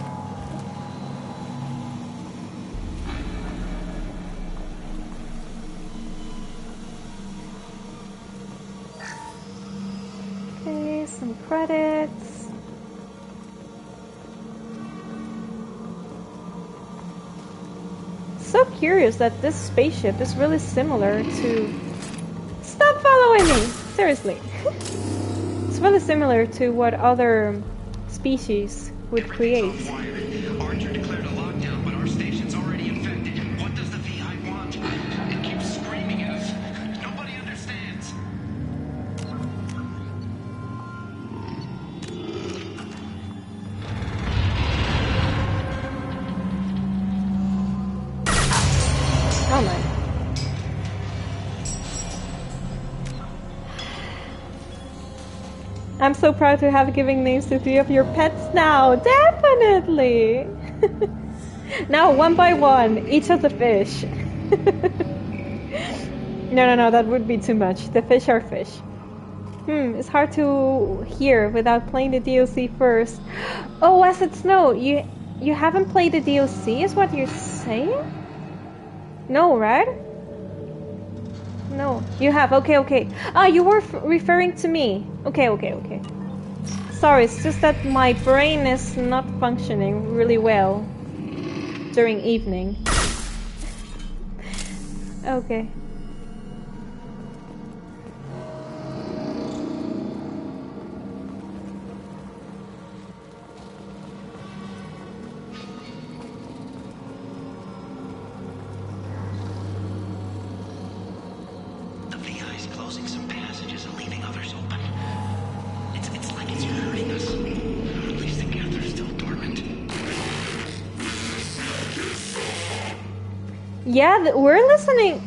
Okay, some credits. So curious that this spaceship is really similar to... Stop following me! Seriously. It's really similar to what other species would create. Archer declared a lockdown, but our station's already infected. What does the VI want? It keeps screaming at us. Nobody understands. Oh my. I'm so proud to have given names to 3 of your pets now. Definitely. Now, one by one, each of the fish. No, that would be too much. The fish are fish. It's hard to hear without playing the DLC first. Oh, Acid Snow, you haven't played the DLC, is what you're saying? No, right? No, you have. Okay. Ah, you were referring to me. Okay. Sorry, it's just that my brain is not functioning really well during evening. Okay. Yeah, we're listening.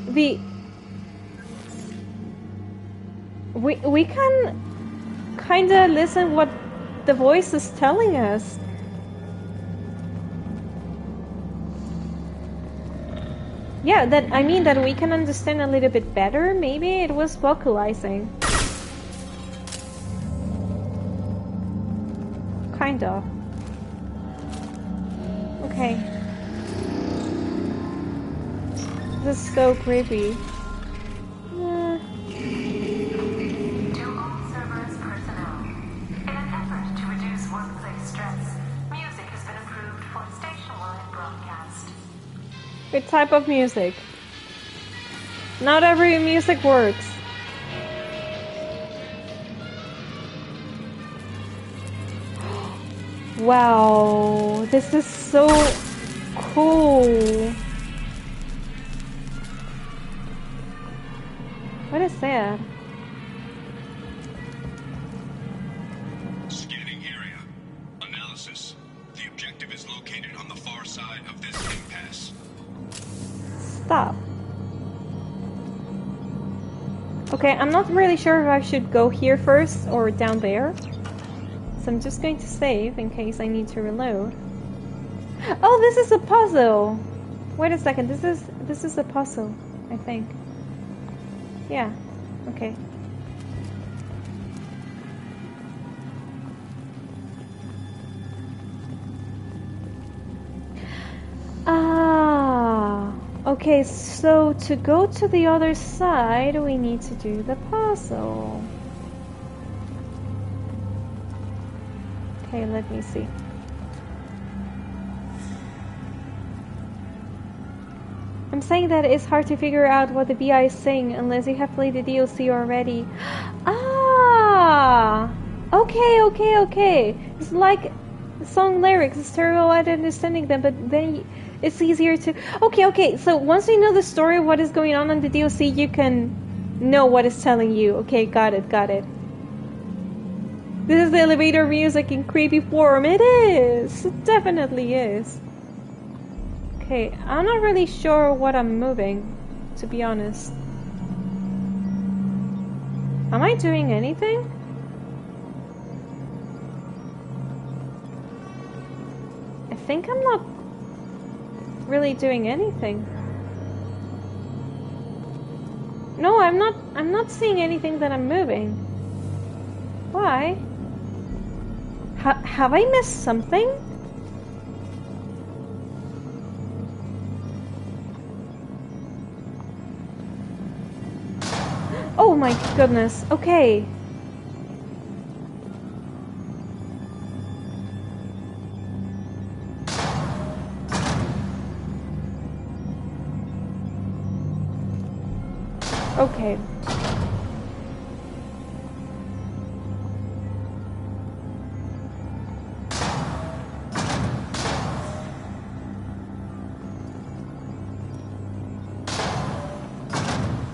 We can kind of listen what the voice is telling us. Yeah, that we can understand a little bit better. Maybe it was vocalizing. Kind of. Okay. This is so creepy. To all Cerberus personnel, in an effort to reduce workplace stress, music has been approved for station-wide broadcast. What type of music? Not every music works. Wow, this is so cool. What is that? Scanning area. Analysis. The objective is located on the far side of this impasse. Stop. Okay, I'm not really sure if I should go here first or down there. So I'm just going to save in case I need to reload. Oh, this is a puzzle. Wait a second. This is a puzzle, I think. Yeah, okay. Ah, okay, so to go to the other side, we need to do the puzzle. Okay, let me see. I'm saying that it's hard to figure out what the BI is saying unless you have played the DLC already. Ah! Okay. It's like song lyrics. It's terrible at understanding them, but then it's easier to... Okay. So once you know the story, what is going on in the DLC, you can know what it's telling you. Okay, got it. This is the elevator music in creepy form. It is! It definitely is. Okay, I'm not really sure what I'm moving, to be honest. Am I doing anything? think I'm not really doing anything. No, I'm not seeing anything that I'm moving. Why? Have I missed something? Oh my goodness. Okay. Okay.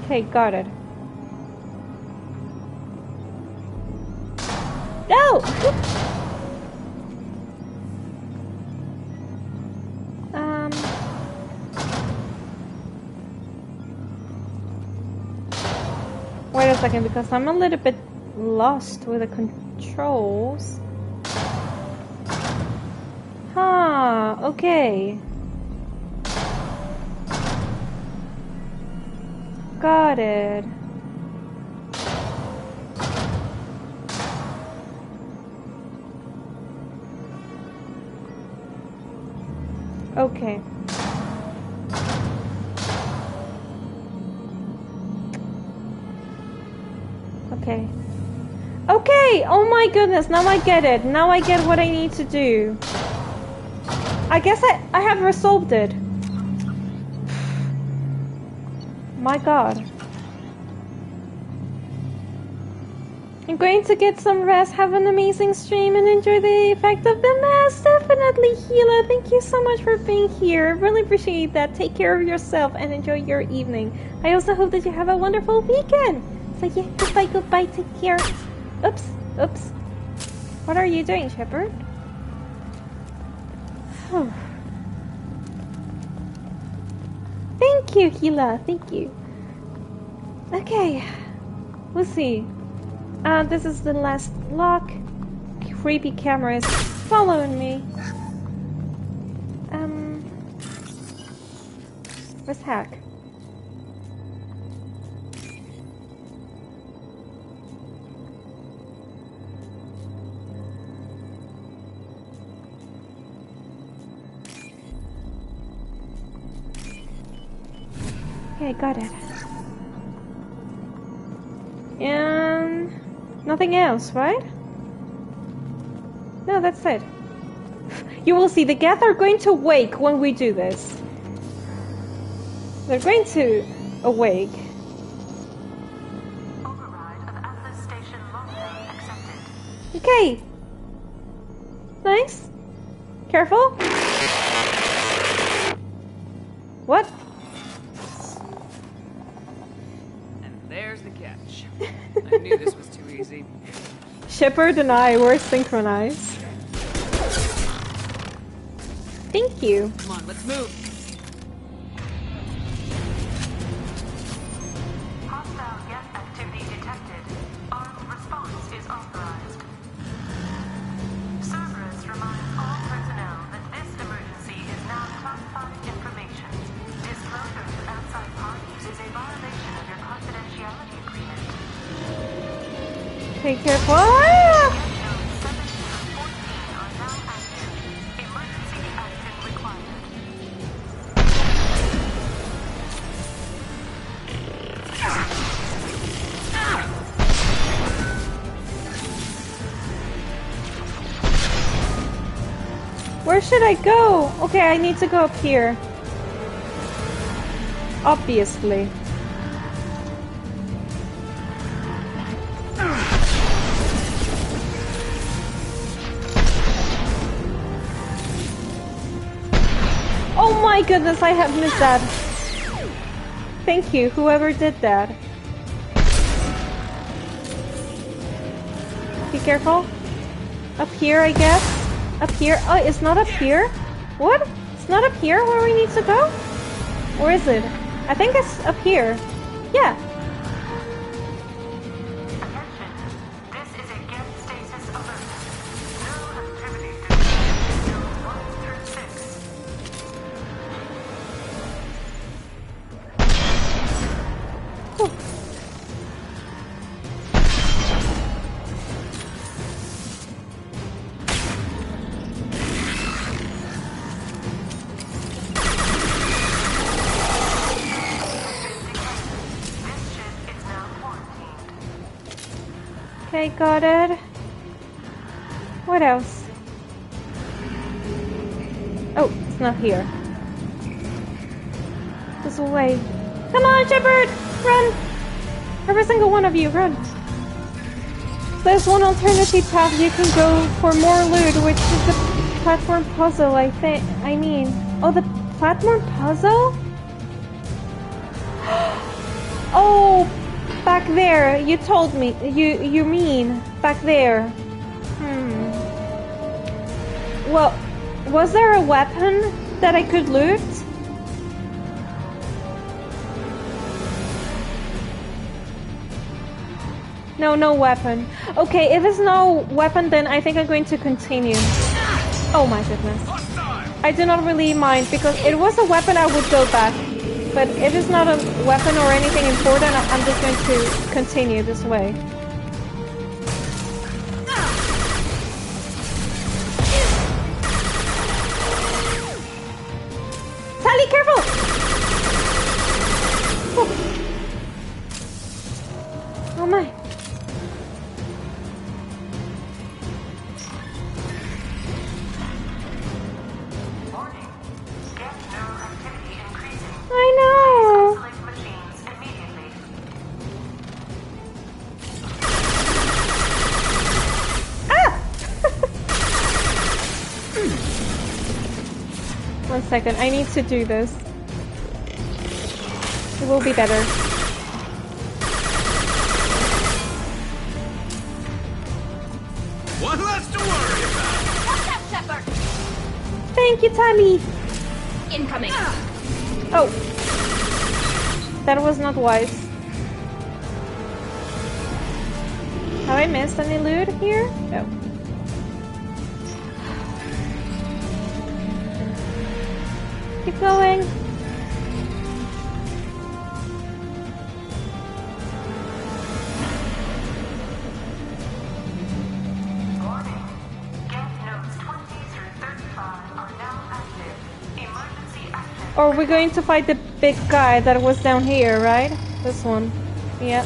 Okay, got it. No! Wait a second, because I'm a little bit lost with the controls. Huh, okay. Got it. Okay. Okay. Okay! Oh my goodness, now I get it. Now I get what I need to do. I guess I have resolved it. My god. I'm going to get some rest, have an amazing stream, and enjoy the effect of the mask. Definitely, Gila. Thank you so much for being here. I really appreciate that. Take care of yourself and enjoy your evening. I also hope that you have a wonderful weekend. So yeah, goodbye, goodbye, take care. Oops, oops. What are you doing, Shepard? Thank you, Gila. Thank you. Okay. We'll see. This is the last lock. Creepy camera is following me. Where's Hack? Okay, got it. And nothing else, right? No, that's it. You will see, the Geth are going to wake when we do this. They're going to awake. Override of Atlas Station lockdown accepted. Okay. Nice. Careful. What? There's the catch. I knew this was too easy. Shepard and I were synchronized. Thank you. Come on, let's move. Hostile Geth activity detected. Armed response is authorized. Cerberus reminds all personnel that this emergency is now classified information. Disclosure to outside parties is a violation of your confidentiality agreement. Take careful. Ah! Where should I go? Okay, I need to go up here. Obviously. Oh my goodness, I have missed that. Thank you, whoever did that. Be careful. Up here, I guess. Up here? Oh, it's not up here? What? It's not up here where we need to go? Or is it? I think it's up here. Yeah. Attention. This is a Geth stasis alert. No activity detected in zones 1 through 6. Okay, got it. What else? Oh, it's not here. This way. Come on, Shepard! Run! Every single one of you, run! There's one alternative path you can go for more loot, which is the platform puzzle, I think. I mean... Oh, the platform puzzle? Oh! Back there, you told me. You mean back there. Well, was there a weapon that I could loot? No, no weapon. Okay, if there's no weapon, then I think I'm going to continue. Oh my goodness. I do not really mind, because it was a weapon, I would go back. But if it's not a weapon or anything important, I'm just going to continue this way. Tali, careful! Oh my. I know! Ah! 1 second, I need to do this. It will be better. One less to worry about! Watch out, Shepard! Thank you, Tali! Incoming! Oh. That was not wise. Have I missed any loot here? No. Keep going. Or we're going to fight the big guy that was down here, right? This one. Yeah.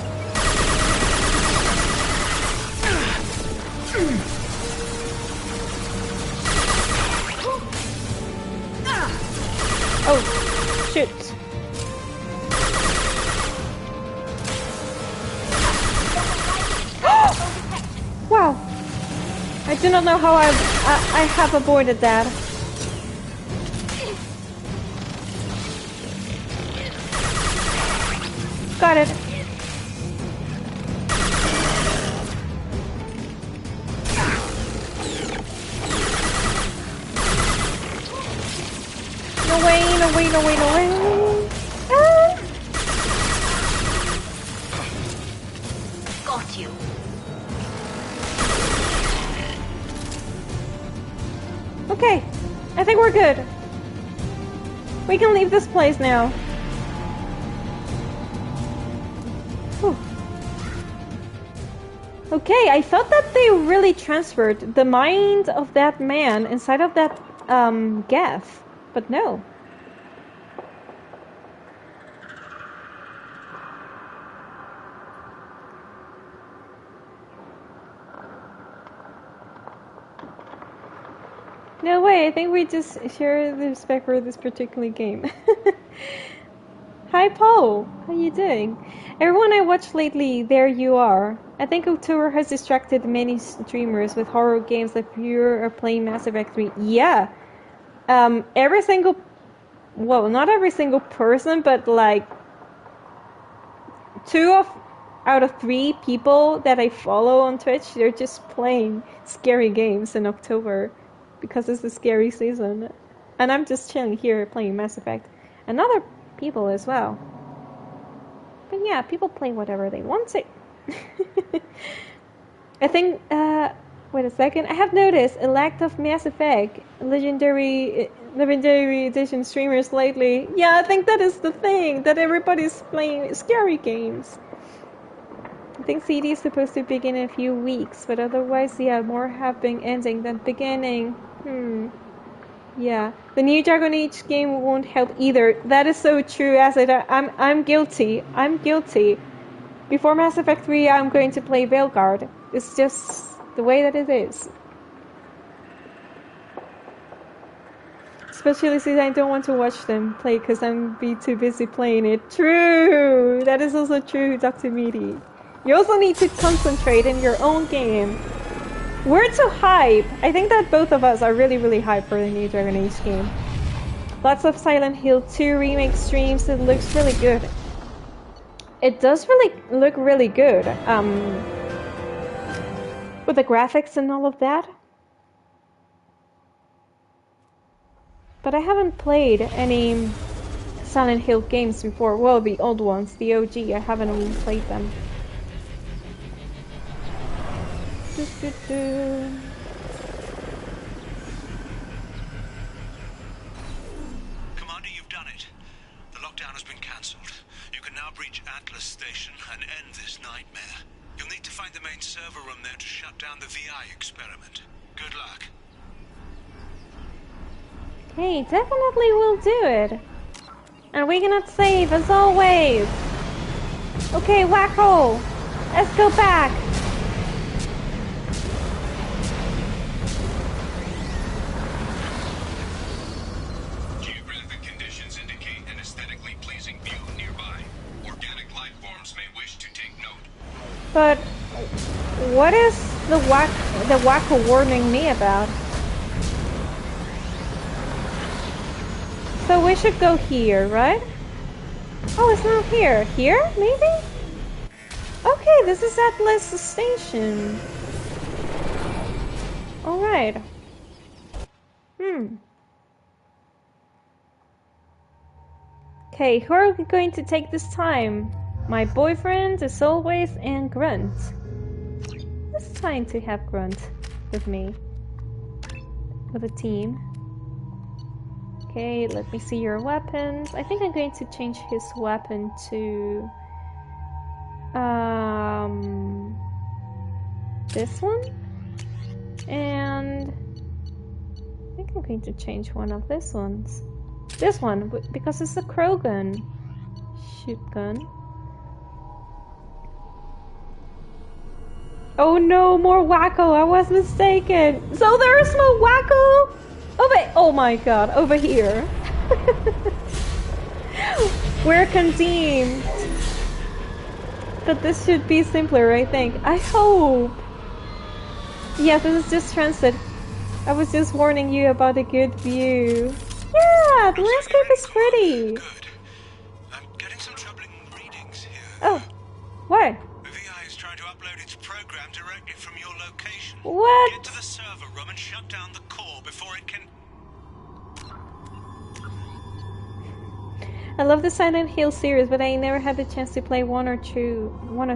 Oh, shoot. Wow. I do not know how I have avoided that. Got it. No way, no way, no way, no way. Ah. Got you. Okay, I think we're good. We can leave this place now. Whew. Okay, I thought that they really transferred the mind of that man inside of that Geth, but no. No way, I think we just share the respect for this particular game. Hi Paul, how you doing? Everyone I watched lately, there you are. I think October has distracted many streamers with horror games like Pure or playing Mass Effect 3. Yeah, every single, well, not every single person, but like 2 out of 3 people that I follow on Twitch, they're just playing scary games in October. Because it's a scary season. And I'm just chilling here playing Mass Effect. And other people as well. But yeah, people play whatever they want to. I think, wait a second. I have noticed a lack of Mass Effect Legendary Edition streamers lately. Yeah, I think that is the thing. That everybody's playing scary games. I think CD is supposed to begin in a few weeks, but otherwise, yeah, more have been ending than beginning. Yeah, the new Dragon Age game won't help either. That is so true, Acid. I'm guilty. I'm guilty. Before Mass Effect 3, I'm going to play Veilguard. It's just the way that it is. Especially since I don't want to watch them play because I'm be too busy playing it. True! That is also true, Dr. Meaty. You also need to concentrate in your own game. We're too hype. I think that both of us are really, really hyped for the new Dragon Age game. Lots of Silent Hill 2 remake streams. It looks really good. It does really look really good. With the graphics and all of that. But I haven't played any Silent Hill games before. Well, the old ones, the OG, I haven't even played them. Commander, you've done it. The lockdown has been cancelled. You can now breach Atlas Station and end this nightmare. You'll need to find the main server room there to shut down the VI experiment. Good luck. Hey, definitely we'll do it. And we cannot save as always. Okay, Wacko, let's go back. Geographic conditions indicate an aesthetically pleasing view nearby. Organic life forms may wish to take note. But what is the Wacko warning me about? So we should go here, right? Oh, it's not here. Here, maybe? Okay, this is Atlas Station. Alright. Okay, who are we going to take this time? My boyfriend, as always, and Grunt. It's fine to have Grunt with me. With a team. Okay, let me see your weapons. I think I'm going to change his weapon to this one. And I think I'm going to change one of these ones. This one, because it's a crow gun. Shoot gun. Oh no, more Wacko! I was mistaken! So there's more Wacko! Oh my god, over here. We're condemned. But this should be simpler, I think. I hope. Yeah, this is just transit. I was just warning you about a good view. Yeah, the landscape is pretty. Good. I'm getting some troubling readings here. Oh, what? The VI is trying to upload its program directly from your location. What? Get to the server room and shut down the core before it can... I love the Silent Hill series, but I never had the chance to play one or two. I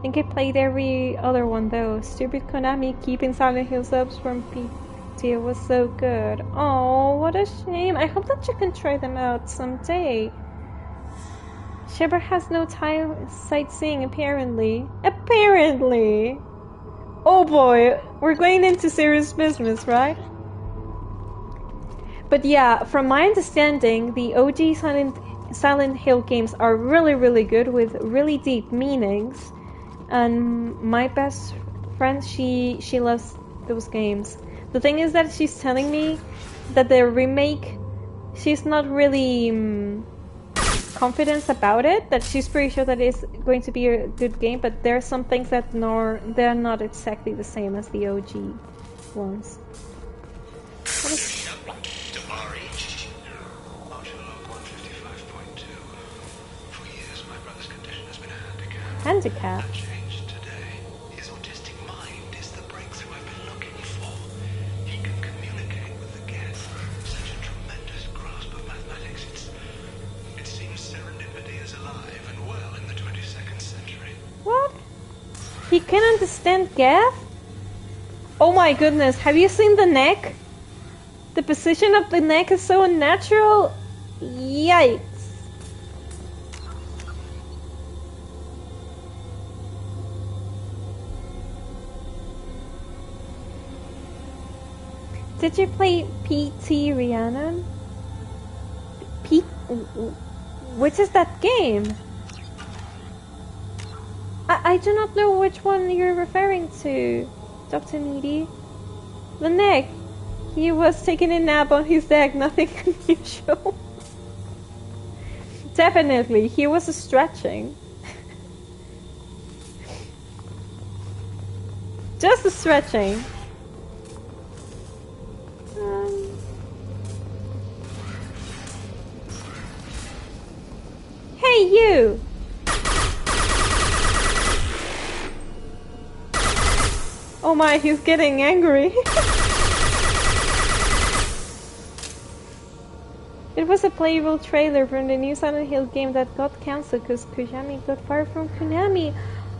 think I played every other one though. Stupid Konami keeping Silent Hill subs from PT was so good. Oh, what a shame. I hope that you can try them out someday. Shepard has no time sightseeing, apparently. Apparently! Oh boy, we're going into serious business, right? But yeah, from my understanding, the OG Silent Hill games are really, really good with really deep meanings. And my best friend, she loves those games. The thing is that she's telling me that the remake, she's not really confident about it, that she's pretty sure that it's going to be a good game, but there are some things that they're not exactly the same as the OG ones. Handicap. Today, his autistic mind is the breakthrough I've been looking for. He can communicate with the geth. Such a tremendous grasp of mathematics. It seems serendipity is alive and well in the 22nd century. What? He can understand geth? Oh my goodness, have you seen the neck? The position of the neck is so unnatural. Yikes. Did you play PT Rhiannon? Which is that game? I do not know which one you're referring to, Dr. Needy. The neck. He was taking a nap on his deck, nothing unusual. Definitely, he was stretching. Just stretching. Hey, you! Oh my, he's getting angry. It was a playable trailer from the new Silent Hill game that got cancelled because Konami got fired from Konami.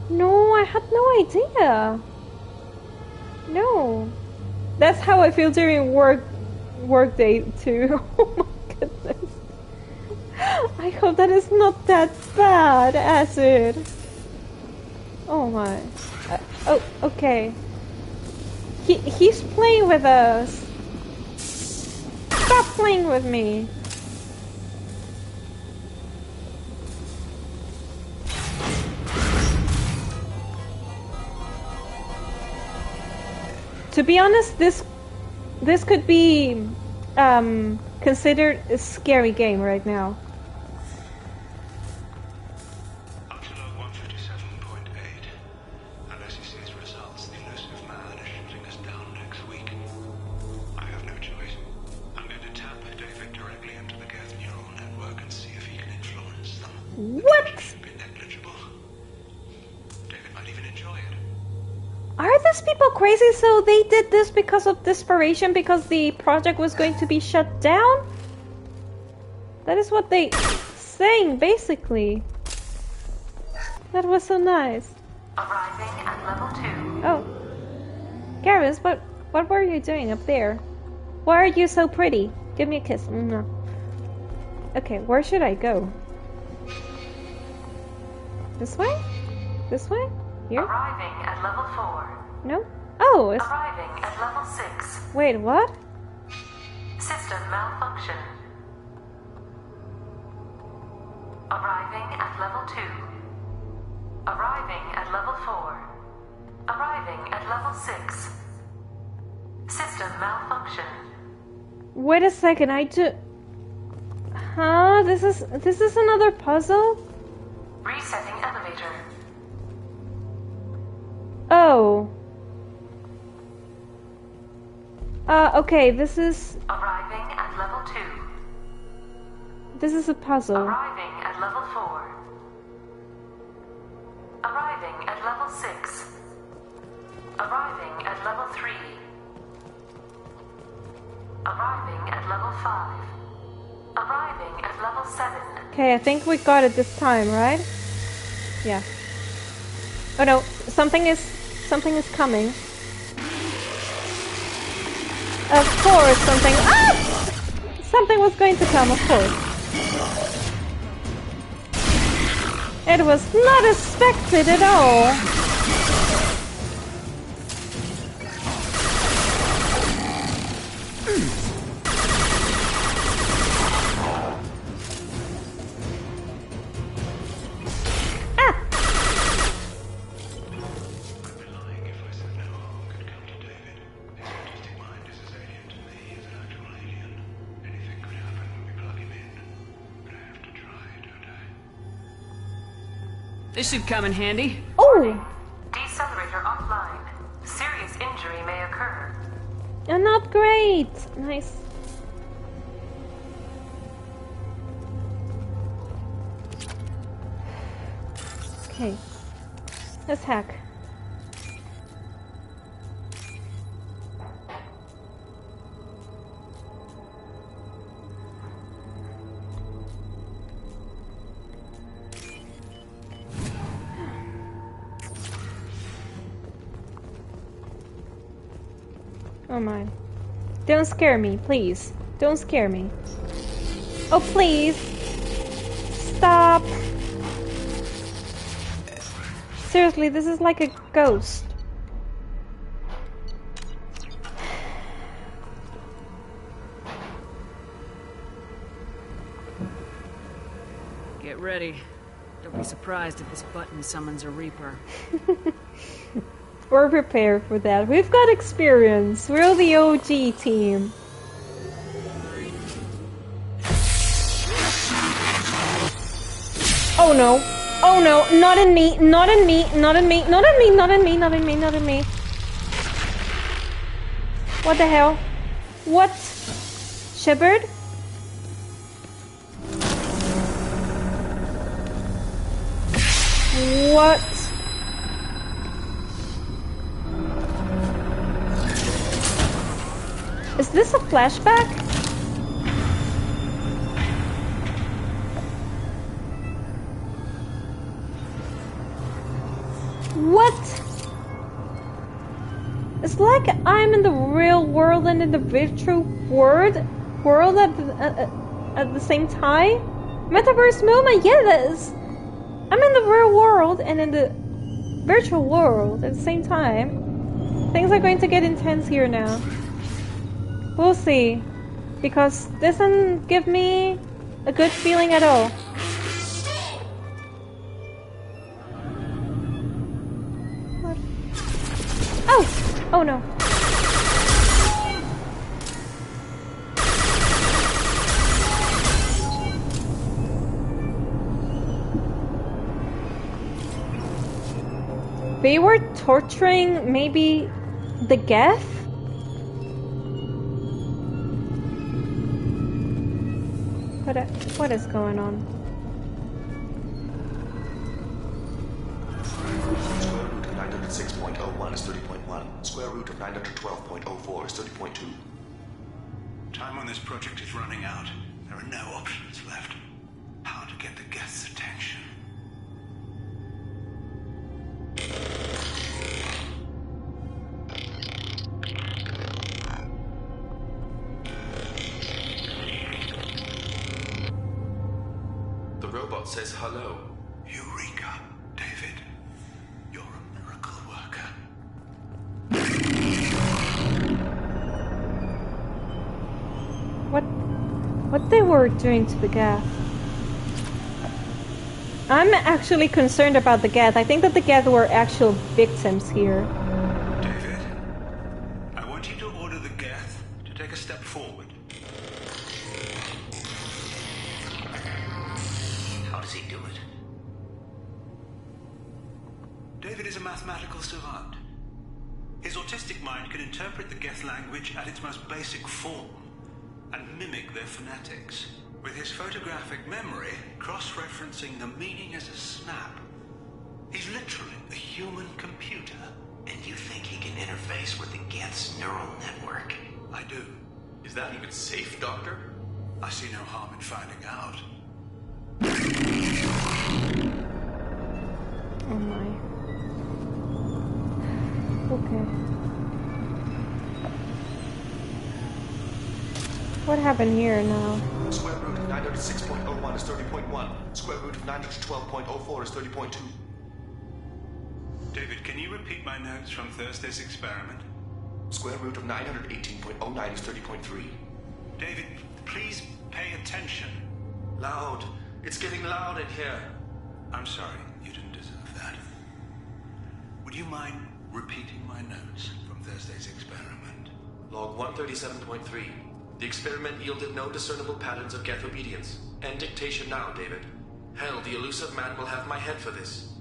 No, I had no idea. No. That's how I feel during work day too. Oh my goodness. I hope that is not that bad, Acid. Oh my. Oh, okay. He's playing with us. Stop playing with me. To be honest, this could be considered a scary game right now. Up to log 157.8. Unless he sees results, the elusive man is shooting us down next week. I have no choice. I'm going to tap David directly into the Geth neural network and see if he can influence them. What? It should be negligible. David might even enjoy it. Are these people crazy? So they did this because of desperation, because the project was going to be shut down? That is what they saying, basically. That was so nice. Arriving at level 2. Oh. Garrus, what were you doing up there? Why are you so pretty? Give me a kiss. No. Okay, where should I go? This way? This way? Here? Arriving at level 4. No? Oh, it's... Arriving at level 6. Wait, what? System malfunction. Arriving at level 2. Arriving at level 4. Arriving at level 6. System malfunction. Wait a second, Huh? This is another puzzle? Resetting elevator. Oh. Okay, this is... Arriving at level 2. This is a puzzle. Arriving at level 4. Arriving at level 6. Arriving at level 3. Arriving at level 5. Arriving at level 7. Okay, I think we got it this time, right? Yeah. Oh no, something is coming. Of course, something... Ah! Something was going to come, of course. It was not expected at all. This should come in handy. Oh! Decelerator offline. Serious injury may occur. An upgrade! Nice. Okay. Let's hack. Oh my. Don't scare me, please. Don't scare me. Oh, please. Stop. Seriously, this is like a ghost. Get ready. Don't be surprised if this button summons a Reaper. We're prepared for that. We've got experience. We're the OG team. Oh no. Oh no. Not in me. Not in me. Not in me. Not in me. Not in me. Not in me. Not in me. What the hell? What? Shepard? What? Is this a flashback? What? It's like I'm in the real world and in the virtual world at the same time. Metaverse moment, yes. I'm in the real world and in the virtual world at the same time. Things are going to get intense here now. We'll see. Because this doesn't give me a good feeling at all. What? Oh! Oh no. They were torturing maybe the Geth? What is going on? Square root of 906.01 is 30.1. Square root of 912.04 is 30.2. Time on this project is running out. There are no options left. How to get the Geth's attention? The robot says hello. Eureka, David. You're a miracle worker. What they were doing to the Geth? I'm actually concerned about the Geth. I think that the Geth were actual victims here. David, I want you to order the Geth to take a step forward. How does he do it? David is a mathematical savant. His autistic mind can interpret the Geth language at its most basic form and mimic their phonetics. With his photographic memory, cross-referencing the meaning as a snap. He's literally a human computer. And you think he can interface with the Geth's neural network? I do. Is that even safe, Doctor? I see no harm in finding out. Oh my. Okay. What happened here now? Square root of 906.01 is 30.1. Square root of 912.04 is 30.2. David, can you repeat my notes from Thursday's experiment? Square root of 918.09 is 30.3. David, please pay attention. Loud. It's getting loud in here. I'm sorry, you didn't deserve that. Would you mind repeating my notes from Thursday's experiment? Log 137.3. The experiment yielded no discernible patterns of Geth obedience. End dictation now, David. Hell, the elusive man will have my head for this.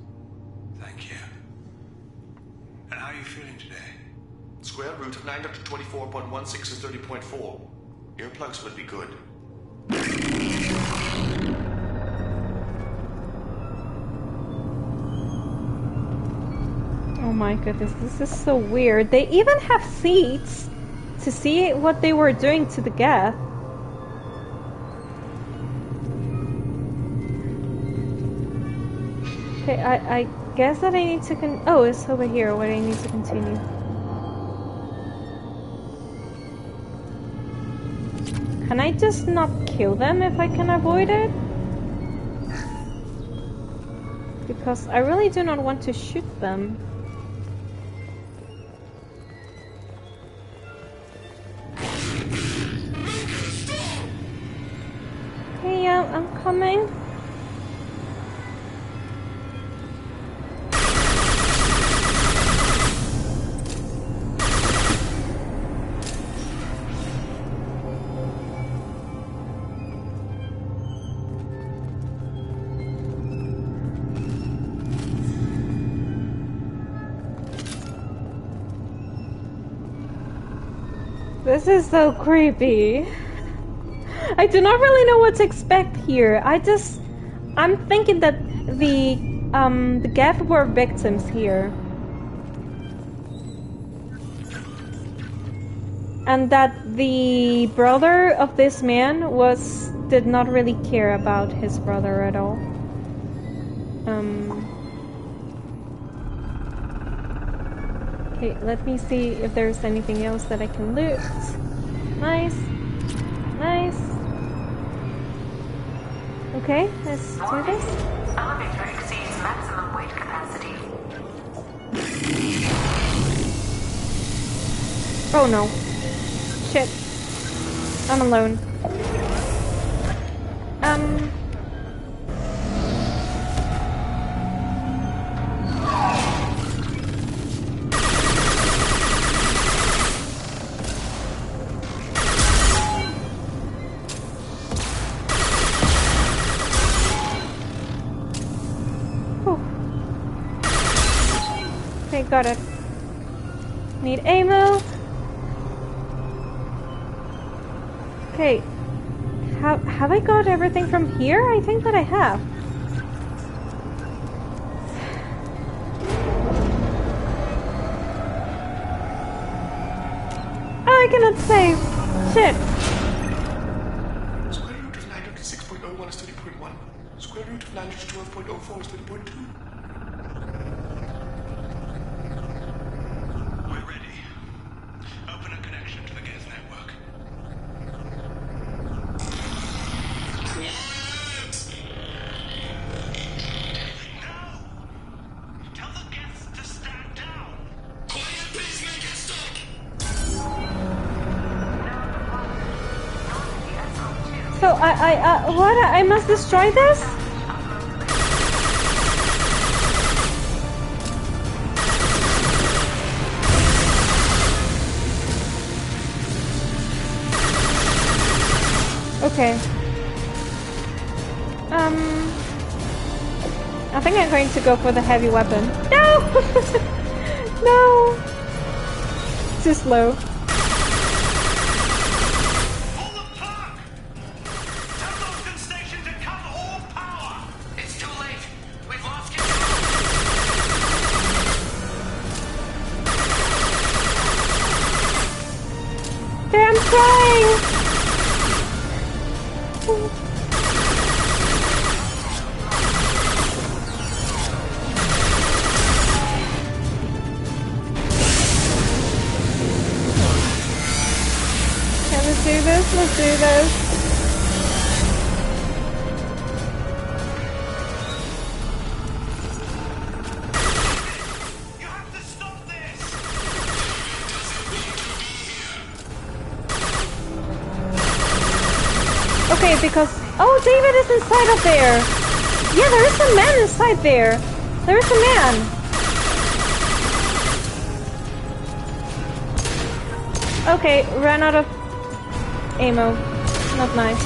Thank you. And how are you feeling today? Square root of 924.16 is 30.4. Earplugs would be good. Oh my goodness, this is so weird. They even have seats to see what they were doing to the Geth. Okay, I guess that I need to oh, it's over here where I need to continue. Can I just not kill them if I can avoid it? Because I really do not want to shoot them. Okay, yeah, I'm coming. This is so creepy. I do not really know what to expect here. I'm thinking that the Geth were victims here. And that the brother of this man did not really care about his brother at all. Okay, let me see if there's anything else that I can loot. Nice. Nice. Okay, let's do this. Elevator exceeds maximum weight capacity. Oh no. Shit. I'm alone. Okay, got it. Need ammo. Okay. Have I got everything from here? I think that I have. Oh, I cannot save. Shit. Square root of 906.01 is 30.1. Square root of 912.04 is 30.2. So what? I must destroy this? Okay. I think I'm going to go for the heavy weapon. No! No! Too slow. I'm trying! Okay, let's do this, let's do this. Okay, because... Oh, David is inside of there! Yeah, there is a man inside there! There is a man! Okay, ran out of ammo. Not nice.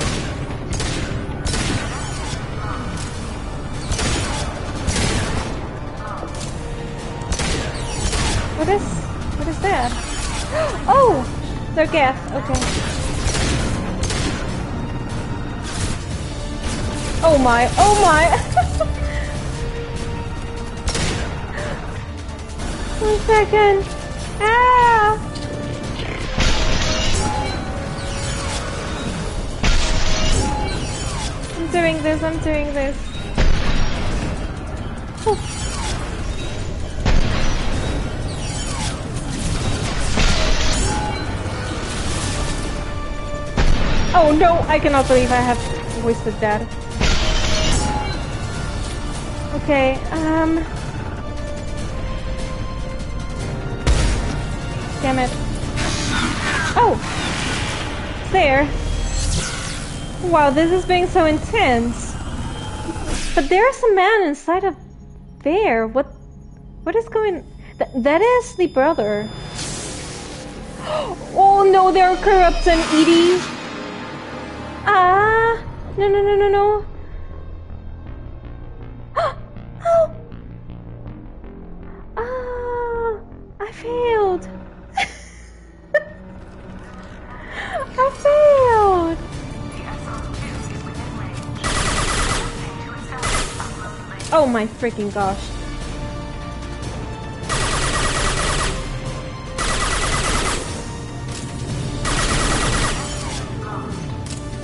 What is that? Oh! They're gas, okay. Oh my, oh my! 1 second! Ah! I'm doing this, I'm doing this. Oh. Oh no, I cannot believe I have wasted that. Okay, damn it. Oh! There. Wow, this is being so intense. But there's a man inside of there. What is going... that is the brother. Oh no, they're corrupt and Edie. Ah! No, no, no, no, no. Oh! Ah! I failed. Oh my freaking gosh.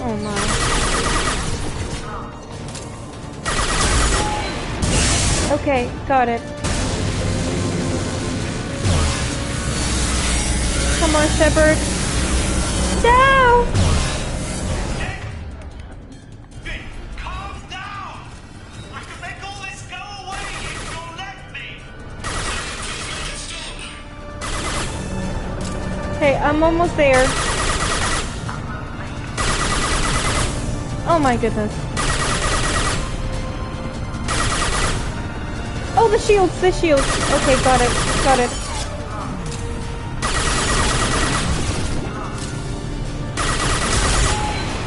Oh my. Okay, got it. Come on, Shepard. No! Calm down! I can make all this go away if you'll let me! Hey, I'm almost there. Oh my goodness. Oh, the shields, the shields. Okay, got it, got it.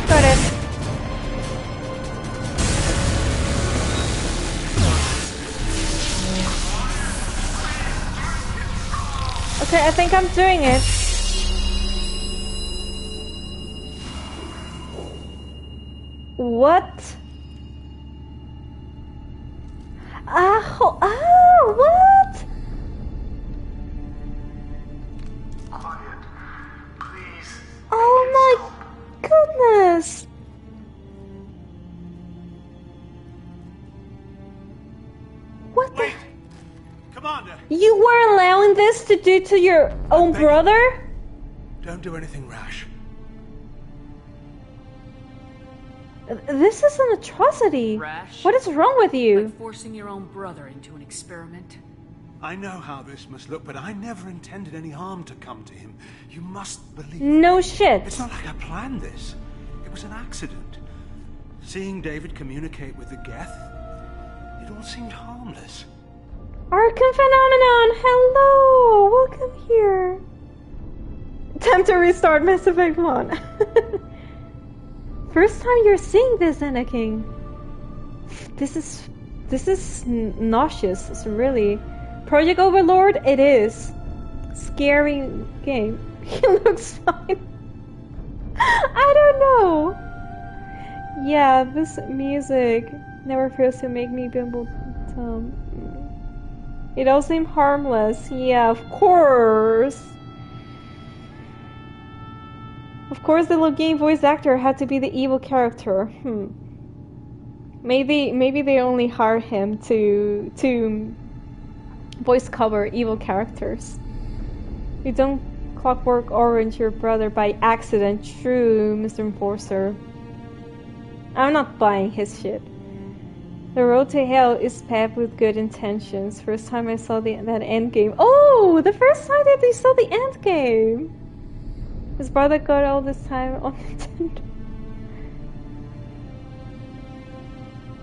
Got it. Okay, I think I'm doing it. What? What? Quiet. Please. Oh my goodness. What the? Wait. Commander. You were allowing this to do to your own brother? Don't do anything rash. This is an atrocity. Rash? What is wrong with you? Like forcing your own brother into an experiment? I know how this must look, but I never intended any harm to come to him. You must believe No me. shit. It's not like I planned this. It was an accident. Seeing David communicate with the Geth, it all seemed harmless. Arkham Phenomenon, hello! Welcome here. Time to restart Mass Effect 1. First time you're seeing this, Anakin. This is nauseous. It's really Project Overlord. It is scary game. He looks fine. I don't know. Yeah, this music never fails to make me bimble dumb. It all seemed harmless. Yeah, of course. Of course, the little game voice actor had to be the evil character. Maybe they only hired him to voice cover evil characters. You don't Clockwork Orange your brother by accident, true, Mr. Enforcer. I'm not buying his shit. The road to hell is paved with good intentions. First time I saw that end game. Oh, the first time that they saw the end game. His brother got all this time on Nintendo.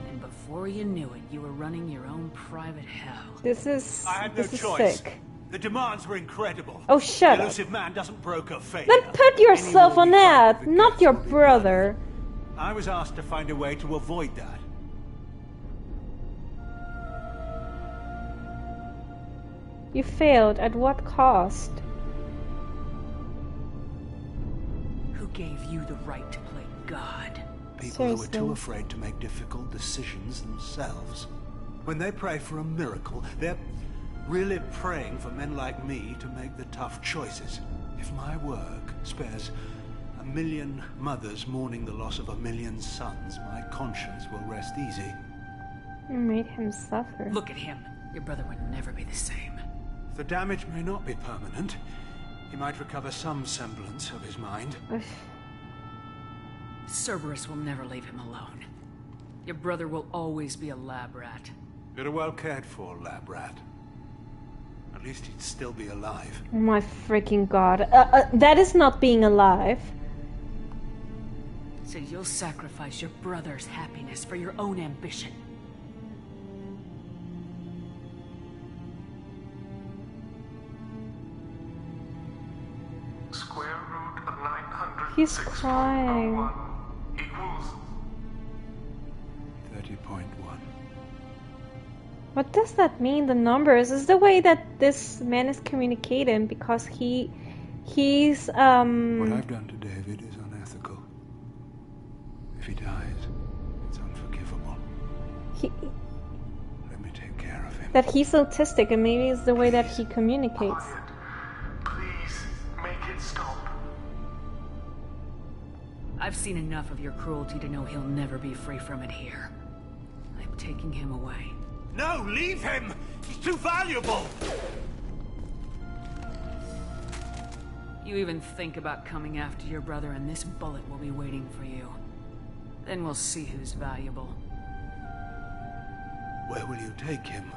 And before you knew it, you were running your own private hell. This is I had no this is choice. sick. The demands were incredible. Oh, shut the up. elusive man doesn't broker fate. Then put yourself on that, not your brother. I was asked to find a way to avoid that. You failed. At what cost? Who gave you the right to play God? People who are Seriously. too afraid to make difficult decisions themselves. When they pray for a miracle, they're really praying for men like me to make the tough choices. If my work spares 1 million mothers mourning the loss of 1 million sons, my conscience will rest easy. You made him suffer. Look at him. Your brother would never be the same. The damage may not be permanent. He might recover some semblance of his mind. Cerberus will never leave him alone. Your brother will always be a lab rat. You're a well cared for lab rat. At least he'd still be alive. Oh my freaking god. That is not being alive. So you'll sacrifice your brother's happiness for your own ambition. Square root of 900. He's crying. Equals 30.1. What does that mean, the numbers? Is the way that this man is communicating, because he's What I've done to David is unethical. If he dies, it's unforgivable. that he's autistic, and maybe it's the way that he communicates. Please, make it stop. I've seen enough of your cruelty to know he'll never be free from it here. I'm taking him away. No, leave him! He's too valuable! You even think about coming after your brother and this bullet will be waiting for you. Then we'll see who's valuable. Where will you take him?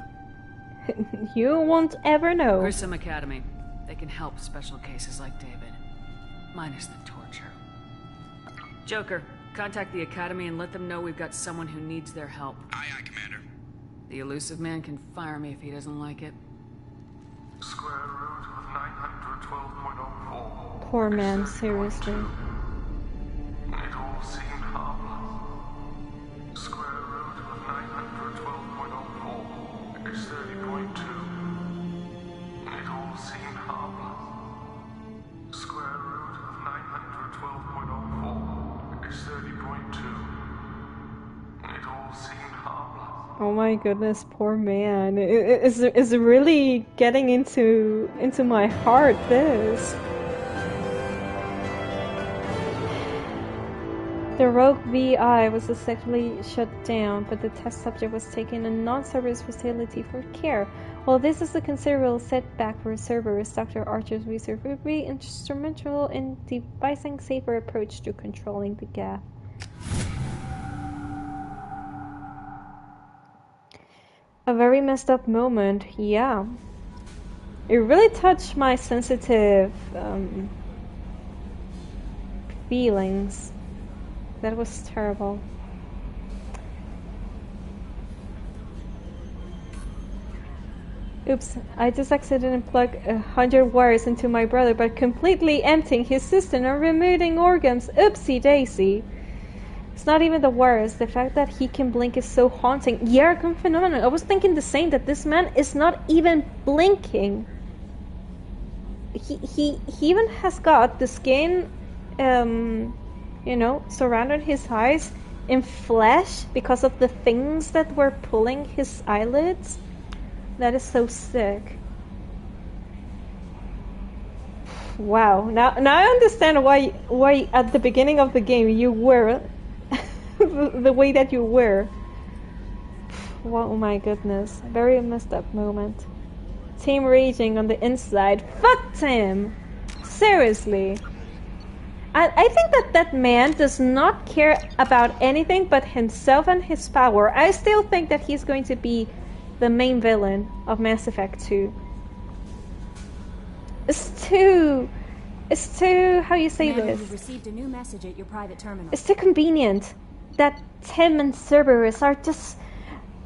You won't ever know. Grissom Academy. They can help special cases like David. Minus the torture. Joker, contact the Academy and let them know we've got someone who needs their help. Aye, aye, Commander. The elusive man can fire me if he doesn't like it. Square root of 912.04. Poor man, seriously. It all seemed harmless. Square root of 912.04 is 30.2. It all seemed harmless. Square root of 912.04 is 30.2. It all seemed harmless. Oh my goodness, poor man. It's really getting into my heart, this. The rogue VI was successfully shut down, but the test subject was taken in a non-service facility for care. While this is a considerable setback for Cerberus, Dr. Archer's research will be instrumental in devising a safer approach to controlling the gap. A very messed up moment, yeah. It really touched my sensitive feelings. That was terrible. Oops, I just accidentally plugged 100 wires into my brother, but completely emptying his system and removing organs. Oopsie daisy. It's not even the wires. The fact that he can blink is so haunting. Yeah, phenomenon. I was thinking the same, that this man is not even blinking. He even has got the skin, you know, surrounded his eyes in flesh because of the things that were pulling his eyelids. That is so sick. Wow. Now I understand why at the beginning of the game you were the way that you were. Oh my goodness. Very messed up moment. Team raging on the inside. Fuck Tim! Seriously. I think that man does not care about anything but himself and his power. I still think that he's going to be the main villain of Mass Effect 2. It's too, how you say Commander, this? you've received a new message at your private terminal. It's too convenient that Tim and Cerberus are just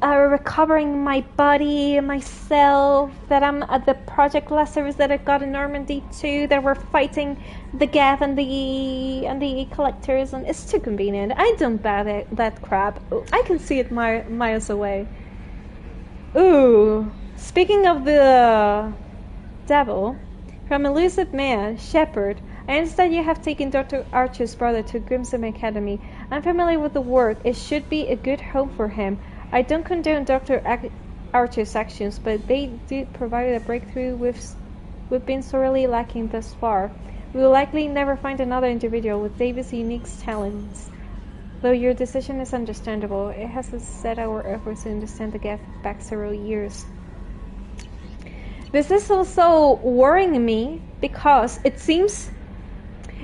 recovering my body, myself, that I'm at the Project Lazarus that I got in Normandy too, that we're fighting the Geth and the Collectors, and it's too convenient. I don't buy that crap. I can see it miles away. Ooh, speaking of the devil, from Elusive Man, Shepard, I understand you have taken Dr. Archer's brother to Grimson Academy. I'm familiar with the work. It should be a good home for him. I don't condone Dr. Archer's actions, but they did provide a breakthrough we've been sorely lacking thus far. We will likely never find another individual with David's unique talents. Though your decision is understandable, it has set our efforts to understand the Geth back several years. This is also worrying me because it seems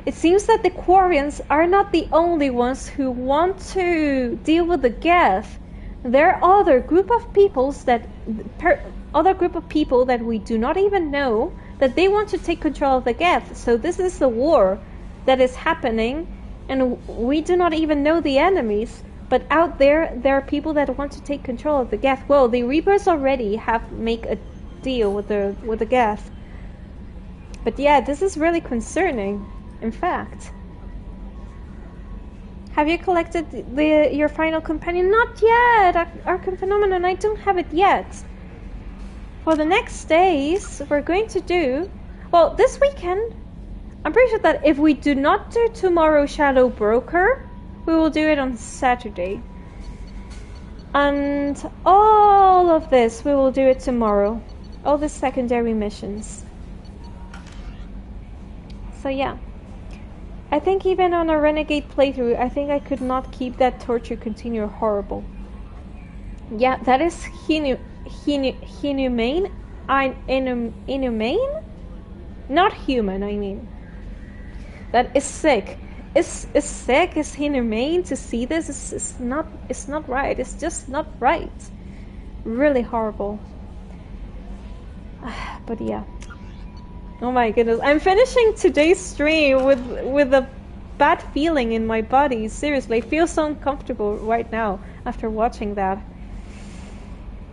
that the Quarians are not the only ones who want to deal with the Geth. There are other group of peoples that we do not even know that they want to take control of the Geth. So this is a war that is happening, and we do not even know the enemies. But out there are people that want to take control of the Geth. Well, the Reapers already have make a deal with the Geth. But yeah, this is really concerning. In fact, have you collected your final companion? Not yet. Arkham Phenomenon, I don't have it yet. For the next days, we're going to do, well, this weekend. I'm pretty sure that if we do not do tomorrow Shadow Broker, we will do it on Saturday. And all of this, we will do it tomorrow. All the secondary missions. So yeah. I think even on a Renegade playthrough, I think I could not keep that torture continue horrible. Yeah, that is inhumane? Inhumane? Not human, I mean. That is sick. Is sick, is inhumane to see this? It's not right. It's just not right. Really horrible. But yeah. Oh my goodness. I'm finishing today's stream with a bad feeling in my body. Seriously, I feel so uncomfortable right now after watching that.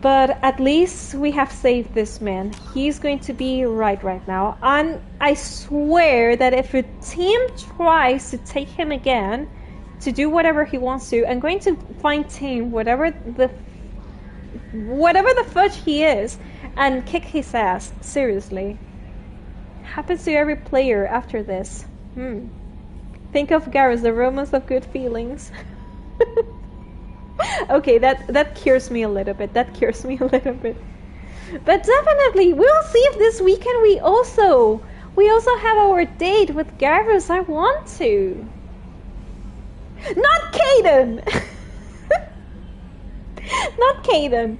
But at least we have saved this man. He's going to be right now. And I swear that if a team tries to take him again, to do whatever he wants to, I'm going to find Thane, whatever the fudge he is, and kick his ass. Seriously. Happens to every player after this. Think of Garrus, the romance of good feelings. Okay, that cures me a little bit. But definitely, we'll see if this weekend we also have our date with Garrus. I want to. Not Caden! Not Caden.